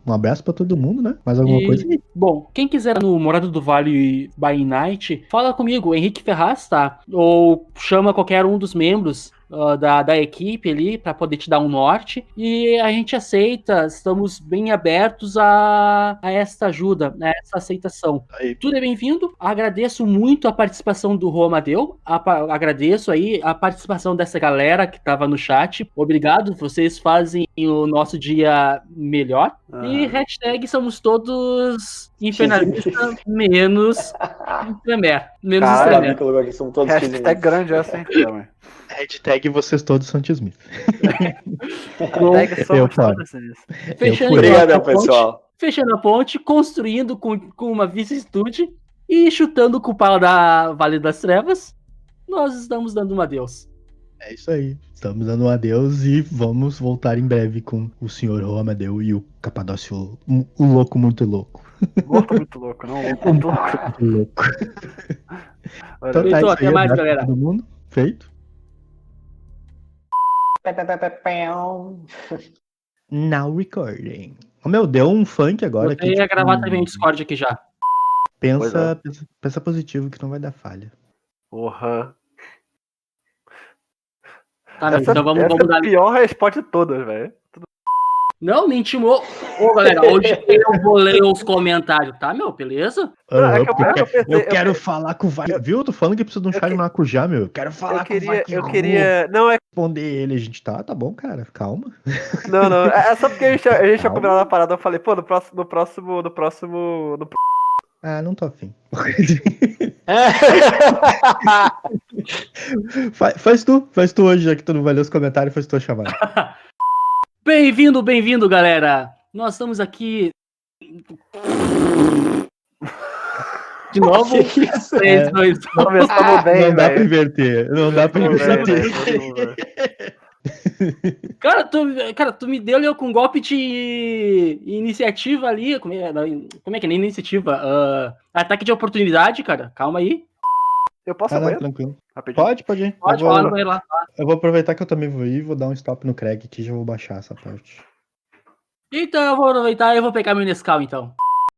Um abraço pra todo mundo, né? Mais alguma coisa aí? Bom, quem quiser no Morado do Vale by Night, fala comigo, Henrique Ferraz, tá? Ou chama qualquer um dos membros da equipe ali para poder te dar um norte, e a gente aceita, estamos bem abertos a esta ajuda, a essa aceitação. Aí. Tudo é bem-vindo, agradeço muito a participação do Romadeu, agradeço aí a participação dessa galera que estava no chat, obrigado, vocês fazem o nosso dia melhor, e hashtag somos todos infernalistas menos Tremé. Hashtag grande essa, hein? Hashtag vocês todos são Tio Smith. Hashtag somos todos Smith. Obrigadão, pessoal. Fechando a ponte, construindo com uma vicissitude e chutando com o pau da Vale das Trevas, nós estamos dando um adeus. É isso aí. Estamos dando um adeus e vamos voltar em breve com o senhor Romadeu e o Capadócio, o louco muito louco. Morto muito louco, não? Louco muito louco. Muito louco. Então, tá, até mais, galera. Todo mundo feito. Now recording. Deu um funk agora aqui. Eu ia gravar também o Discord aqui já. Pensa positivo que não vai dar falha. Porra. Tá, meu, Essa, então vamos essa é dar. a pior resposta de todas, velho. Não, me intimou. Ô, galera, hoje eu vou ler os comentários, tá, meu? Beleza? Não, é que Eu quero falar com o Vai. Viu? Eu tô falando que precisa de um chá de maracujá, meu. Eu quero falar com o Vai. Eu queria. Não, é. Responder ele, a gente tá bom, cara. Calma. Não. É só porque a gente tinha Calma. combinado a parada. Eu falei, pô, no próximo. Ah, não tô afim. Faz tu hoje, já que tu não vai ler os comentários, faz tu a chamada. Bem-vindo, galera. Nós estamos aqui. De novo. 3, 2, 1. Começamos bem, Não dá pra velho. inverter. Não dá pra inverter. Cara, tu me deu com um golpe de iniciativa ali. Como é que é? Nem iniciativa? Ataque de oportunidade, cara. Calma aí. Eu posso Ah, não, banheiro? tranquilo. Rapidinho. Pode ir. Pode falar no banheiro lá. Eu vou aproveitar que eu também vou ir, vou dar um stop no Craig aqui e já vou baixar essa parte. Então eu vou aproveitar e eu vou pegar meu Nescau, então.